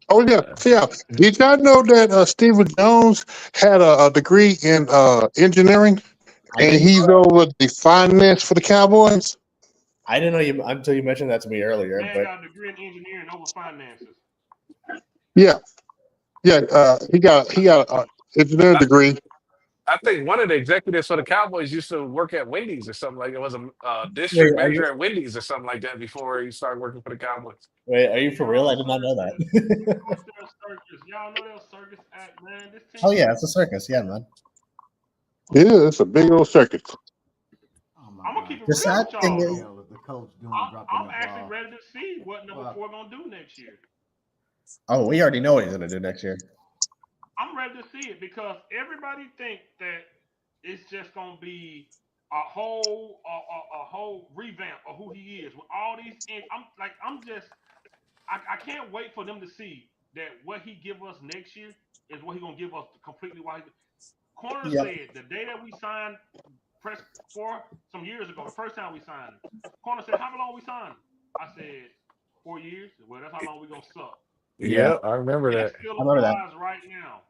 Oh yeah, yeah. Did y'all know that Stephen Jones had a degree in engineering, I and didn't. he's over the finance for the Cowboys? I didn't know you until you mentioned that to me earlier. Man But got a degree in engineering over finances. Yeah, yeah. He got an engineering degree. I think one of the executives for the Cowboys used to work at Wendy's or something like it was a wait, district manager at Wendy's or something like that before he started working for the Cowboys. are you for real? I did not know that. Circus. Y'all know that circus act, man. This team. Oh yeah, it's a circus. Yeah, man. Yeah, it's a big old circus. I'm gonna keep it The real sad with thing y'all. is, I'm actually ready to see what number 4 gonna do next year. oh, we already know what he's gonna do next year. I'm ready to see it because everybody think that it's just gonna be a whole revamp of who he is with all these. I can't wait for them to see that what he give us next year is what he gonna give us completely. Corner said the day that we signed Prescott for some years ago, the first time we signed him, Corner said, "How long we signed him?" I said, 4 years. Well, that's how long we gonna suck. Yeah, I remember And that. it still applies right now.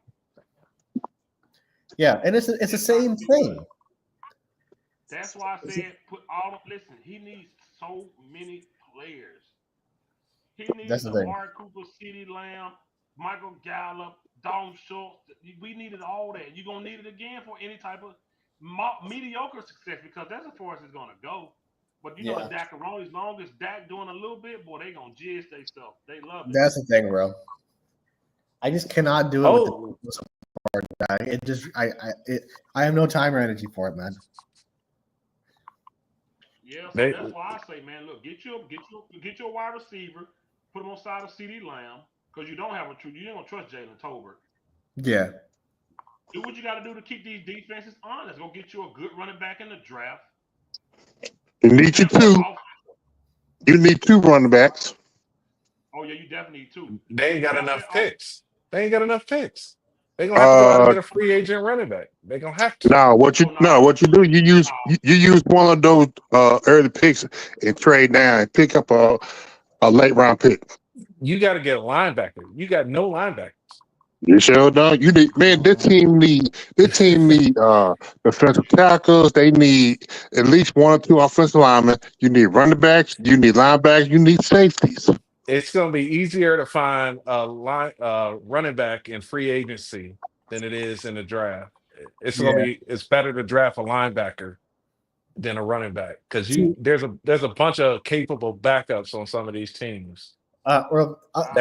Yeah, and it's the same thing. That's why I said listen, he needs so many players. He needs Amari Cooper, CeeDee Lamb, Michael Gallup, Dalton Schultz. We needed all that. You're gonna need it again for any type of mediocre success because that's as far as it's gonna go. But you know the Dakaroni, as long as Dak doing a little bit, boy, they gonna jizz they stuff. They love it. That's the thing, bro. I just cannot do it with the support guy. It just I have no time or energy for it, man. Yeah, so that's why I say, man, look, get your wide receiver, put him on side of CD Lamb, because you don't have you don't trust Jalen Tolbert. Yeah. Do what you got to do to keep these defenses honest. Go get you a good running back in the draft. You need you two. You need 2 running backs. Oh yeah, you definitely need 2. They ain't got enough picks. They ain't got enough picks. They're gonna have to go out and get a free agent running back. They're gonna have to. No, what you do, you use one of those early picks and trade down and pick up a late round pick. You got to get a linebacker. You got no linebackers. You sure don't. You need, man. This team need defensive tackles. They need at least 1 or 2 offensive linemen. You need running backs. You need linebackers. You need safeties. It's going to be easier to find a running back in free agency than it is in the draft. It's better to draft a linebacker than a running back because there's a bunch of capable backups on some of these teams that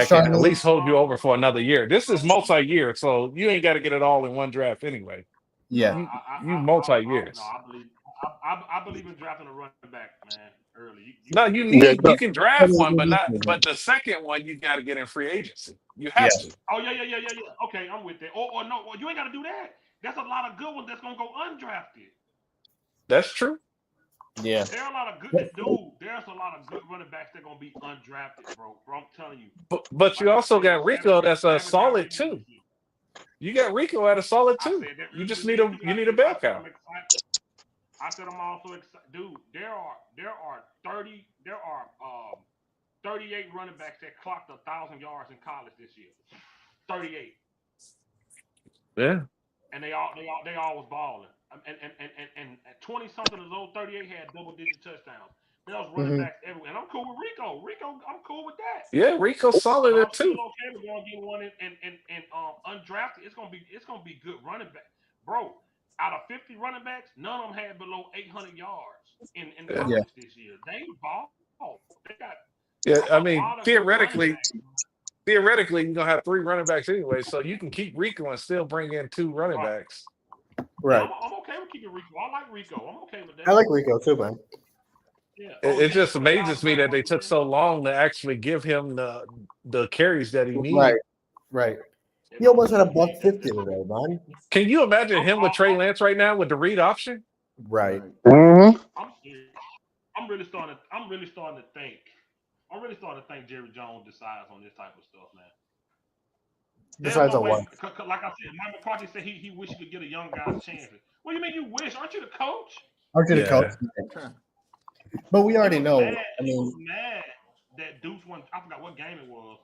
can at least hold you over for another year. This is multi-year, so you ain't got to get it all in one draft anyway. Yeah, you multi-years. I believe in drafting a running back, man. Early. You can draft one, but the second one you got to get in free agency. You have to. Oh yeah. Okay, I'm with that. Or no, you ain't got to do that. There's a lot of good ones that's gonna go undrafted. That's true. Yeah. There's a lot of good running backs that are gonna be undrafted, bro. I'm telling you. But you also got Rico that's a solid 2. You got Rico at a solid 2. You just need a bell cow. I said I'm also excited, dude. There are 38 running backs that clocked 1,000 yards in college this year. 38. Yeah. And they all was balling. And 20 something of those 38 had double-digit touchdowns. There was running backs everywhere. And I'm cool with Rico. I'm cool with that. Yeah, Rico's solid at 2. Okay, we're gonna get one and undrafted. It's gonna be good running back, bro. Out of 50 running backs, none of them had below 800 yards in college this year. They ball. They got. I mean, theoretically, you're gonna have 3 running backs anyway, so you can keep Rico and still bring in 2 running backs. Right. I'm okay with keeping Rico. I like Rico. I'm okay with that. I like Rico too, man. Yeah. It just amazes me that they took so long to actually give him the carries that he needed. Right. He almost had $150 today, man. Can you imagine him with Trey Lance right now with the read option? Right. Mm-hmm. I'm really starting to think Jerry Jones decides on this type of stuff, man. Decides on what? Like I said, Mike McCarthy said he wish he could get a young guy's chances. What do you mean you wish? Aren't you the coach? Aren't you the coach? But we already know. He was mad that Deuce won. I forgot what game it was.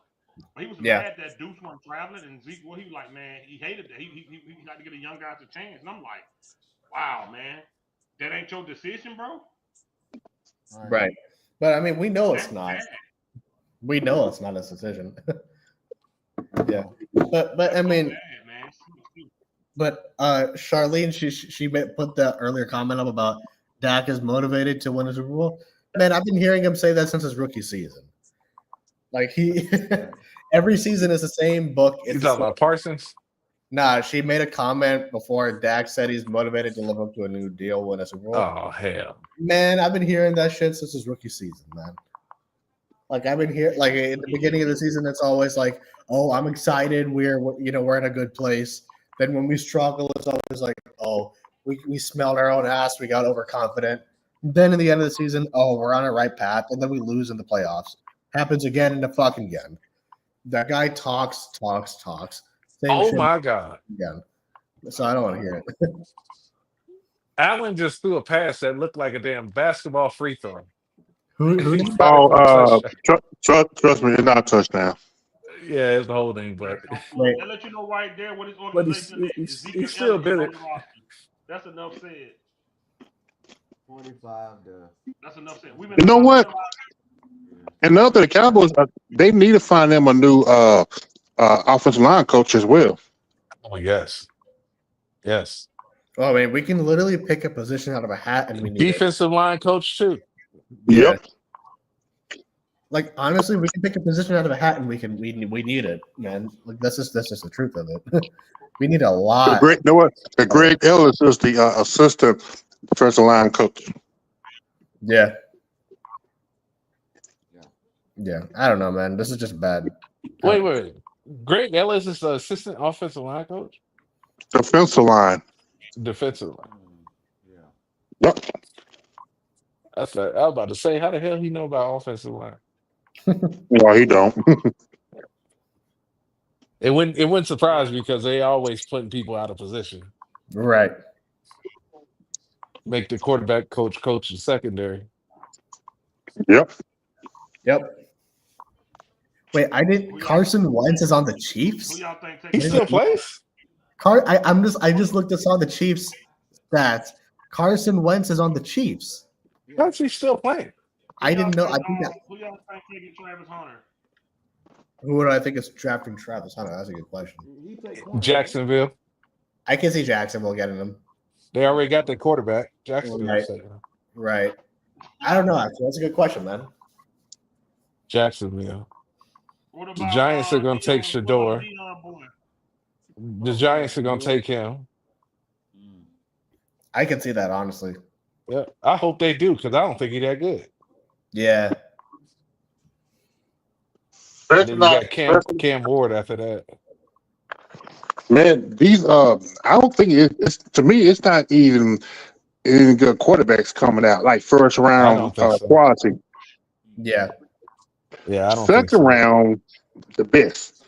But he was mad that Deuce wasn't traveling, and Zeke. Well, he was like, man, he hated that. He had to get a young guy a chance, and I'm like, wow, man, that ain't your decision, bro. Right. But I mean, we know it's not. We know it's not his decision. Yeah. But I mean, but Charlene, she put that earlier comment up about Dak is motivated to win a Super Bowl. Man, I've been hearing him say that since his rookie season. Like every season is the same book. You talking about Parsons? Nah, she made a comment before Dak said he's motivated to live up to a new deal when it's a Super Bowl. Oh hell, man! I've been hearing that shit since his rookie season, man. Like I've been here, like in the beginning of the season, it's always like, "Oh, I'm excited. We're in a good place." Then when we struggle, it's always like, "Oh, we smelled our own ass. We got overconfident." Then in the end of the season, oh, we're on a right path, and then we lose in the playoffs. Happens again and again. That guy talks. Oh my God! Again. So I don't want to hear it. Allen just threw a pass that looked like a damn basketball free throw. Trust me, it's not a touchdown. Yeah, it's the holding, but I'll let you know right there what his organization is. He's still did it. That's enough said. 25. That's enough said. You know what? And the Cowboys, they need to find them a new offensive line coach as well. Oh yes. Oh man, we can literally pick a position out of a hat and we need it. Defensive line coach too. Yeah. Yep. Like honestly, we can pick a position out of a hat and we need it, man. Like that's just the truth of it. We need a lot. You know what? The Greg Ellis is the assistant defensive line coach. Yeah. Yeah. I don't know, man. This is just bad. Wait. Greg Ellis is the assistant offensive line coach? Defensive line. Defensive line. Yep. I was about to say, how the hell he know about offensive line? No, he don't. It wouldn't surprise me because they always putting people out of position. Right. Make the quarterback coach the secondary. Yep. Wait, I didn't. Carson Wentz is on the Who Chiefs. y'all think He takes still plays? I just looked and saw the Chiefs stats. Carson Wentz is on the Chiefs. How's he still playing? I didn't know. I think that. Who y'all think taking Travis Hunter? Who would I think is drafting Travis Hunter? That's a good question. Jacksonville. I can see Jacksonville getting him. They already got their quarterback. Jacksonville. Right. said, Right. I don't know. Actually, that's a good question, man. Jacksonville. What The about Giants are going to take Deion- Shador. Deion boy? The Giants are going to take him. I can see that honestly. Yeah, I hope they do because I don't think he's that good. Yeah. And then you got Cam Ward after that. Man, these I don't think it's to me. It's not even good quarterbacks coming out like first I round don't think so. quality. Yeah. Yeah, I don't think Second so. round, the best.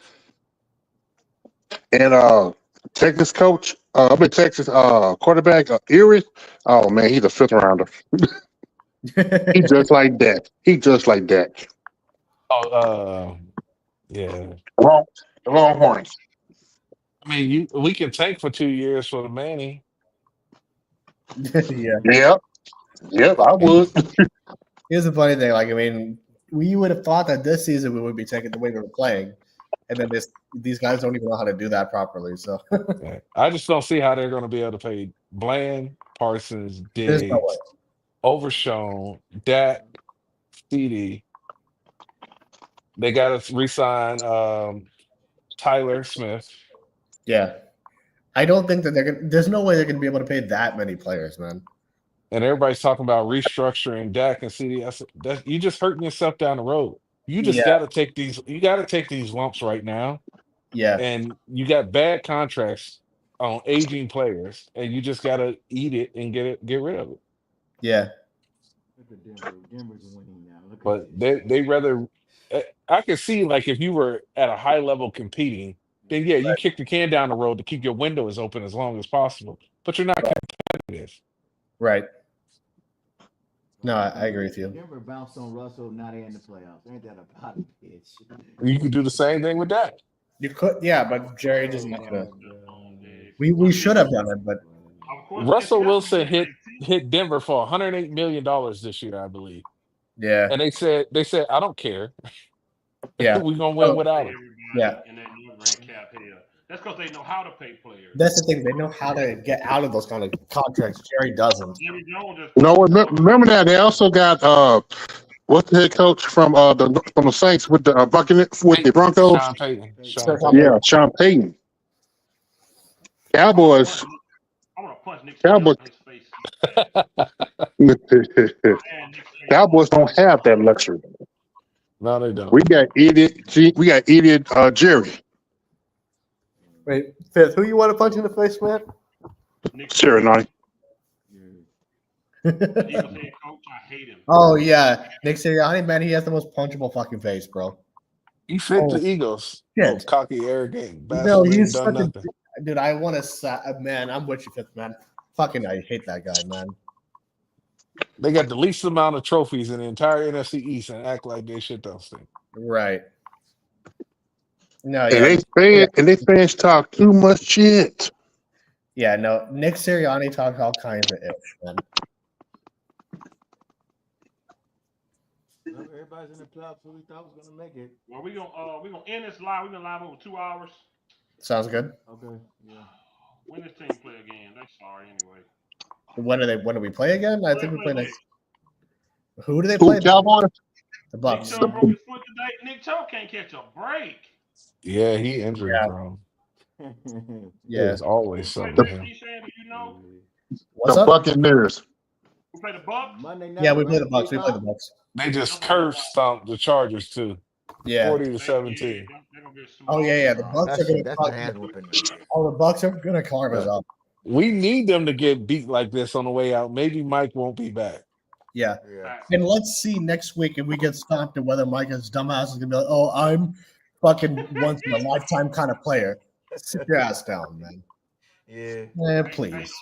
And Texas coach, Texas quarterback, Erie. Oh man, he's a fifth rounder. He just like that. Oh, yeah. The Longhorns. I mean, we can tank for 2 years for the Manning. Yeah. Yep, I would. Here's the funny thing. Like, I mean, we would have thought that this season we would be taking the way we were playing, and then these guys don't even know how to do that properly. So Yeah. I just don't see how they're going to be able to pay Bland, Parsons, there's no way. Diggs, Overshown, Dak, CD. They got to re-sign Tyler Smith. Yeah. I don't think that there's no way they're gonna be able to pay that many players, man. And everybody's talking about restructuring Dak and CD. You just hurting yourself down the road. You just got to take these. You got to take these lumps right now. Yeah. And you got bad contracts on aging players, and you just got to eat it and get rid of it. Yeah. But they rather. I can see like if you were at a high level competing, then yeah, you kick the can down the road to keep your windows open as long as possible. But you're not competitive. Right. No, I agree with you. Denver bounced on Russell. Now they're in the playoffs. Ain't that about it, bitch? You could do the same thing with that. You could, yeah, but Jerry doesn't want to. We should have done it, but Of course, Russell it's Wilson definitely hit Denver for $108 million this year, I believe. yeah, And they said I don't care. yeah, We're gonna win without him. Yeah. And then you ran cap hell. That's because they know how to pay players. that's the thing. They know how to get out of those kind of contracts. Jerry doesn't. Jerry Jones just No, remember that they also got what's the head coach from the Saints with the Buccaneers with the Broncos? Sean Payton. Yeah, Sean Payton. Cowboys. I want to punch Nick Cowboys. in his face. Cowboys don't have that luxury. No, they don't. We got idiot Jerry. Wait, Fifth, who you want to punch in the face, man? Sirianni. Eagles head coach, I hate him. Oh yeah, Nick Sirianni, man, he has the most punchable fucking face, bro. He fit the Eagles. Yeah. Oh, cocky, arrogant bastard. No, Ain't he's done such nothing. a dude. I want to, man. I'm with you, Fifth, man. Fucking, I hate that guy, man. They got the least amount of trophies in the entire NFC East and act like they shit don't stink. Right. No, And yeah, they fans talk too much shit. yeah, no. Nick Sirianni talks all kinds of ish, man. Well, everybody's in the playoffs, so we thought was gonna make it. Well, we gonna end this live. We've been live over 2 hours. Sounds good. Okay, yeah. When this team play again? They sorry anyway. When do we play again? I think we play next. Who do they Who, play? Cowboys? The Nick Bucks. Chubb broke his foot today. Nick Chubb can't catch a break. Yeah, he injury Yeah. prone. Yeah. There's always Who play something. next? Keyshawn, do you know? What's The up? Buccaneers. We play the Bucks. Monday night. Yeah, we play the right? Bucks. We play the Bucks. They just curse stomped the Chargers too, Yeah. 40-17. They're gonna get Oh yeah. The Bucks are gonna. That's a hand whooping. Oh, the Bucks are gonna carve us Yeah. up. We need them to get beat like this on the way out. Maybe Mike won't be back. Yeah. Yeah. And let's see next week if we get stomped and whether Micah's dumbass is gonna be like, "Oh, I'm fucking once in a lifetime kind of player." Sit your ass down, man. Yeah. Man, please.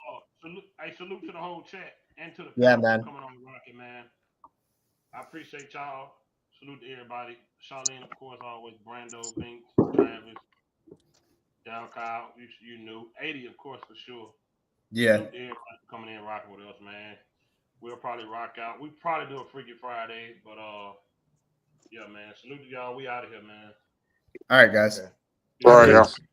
Salute to the whole chat and to the Yeah, people man. coming on the rocket, man. I appreciate y'all. Salute to everybody. Charlene, of course, always. Brando, Vince, Travis, Down Kyle, you knew. 80, of course, for sure. Yeah. Salute to everybody for coming in and rocking with us, man. We'll probably rock out. We probably do a Freaky Friday, but yeah, man. Salute to y'all. We out of here, man. All right, guys. All right, Peace. y'all.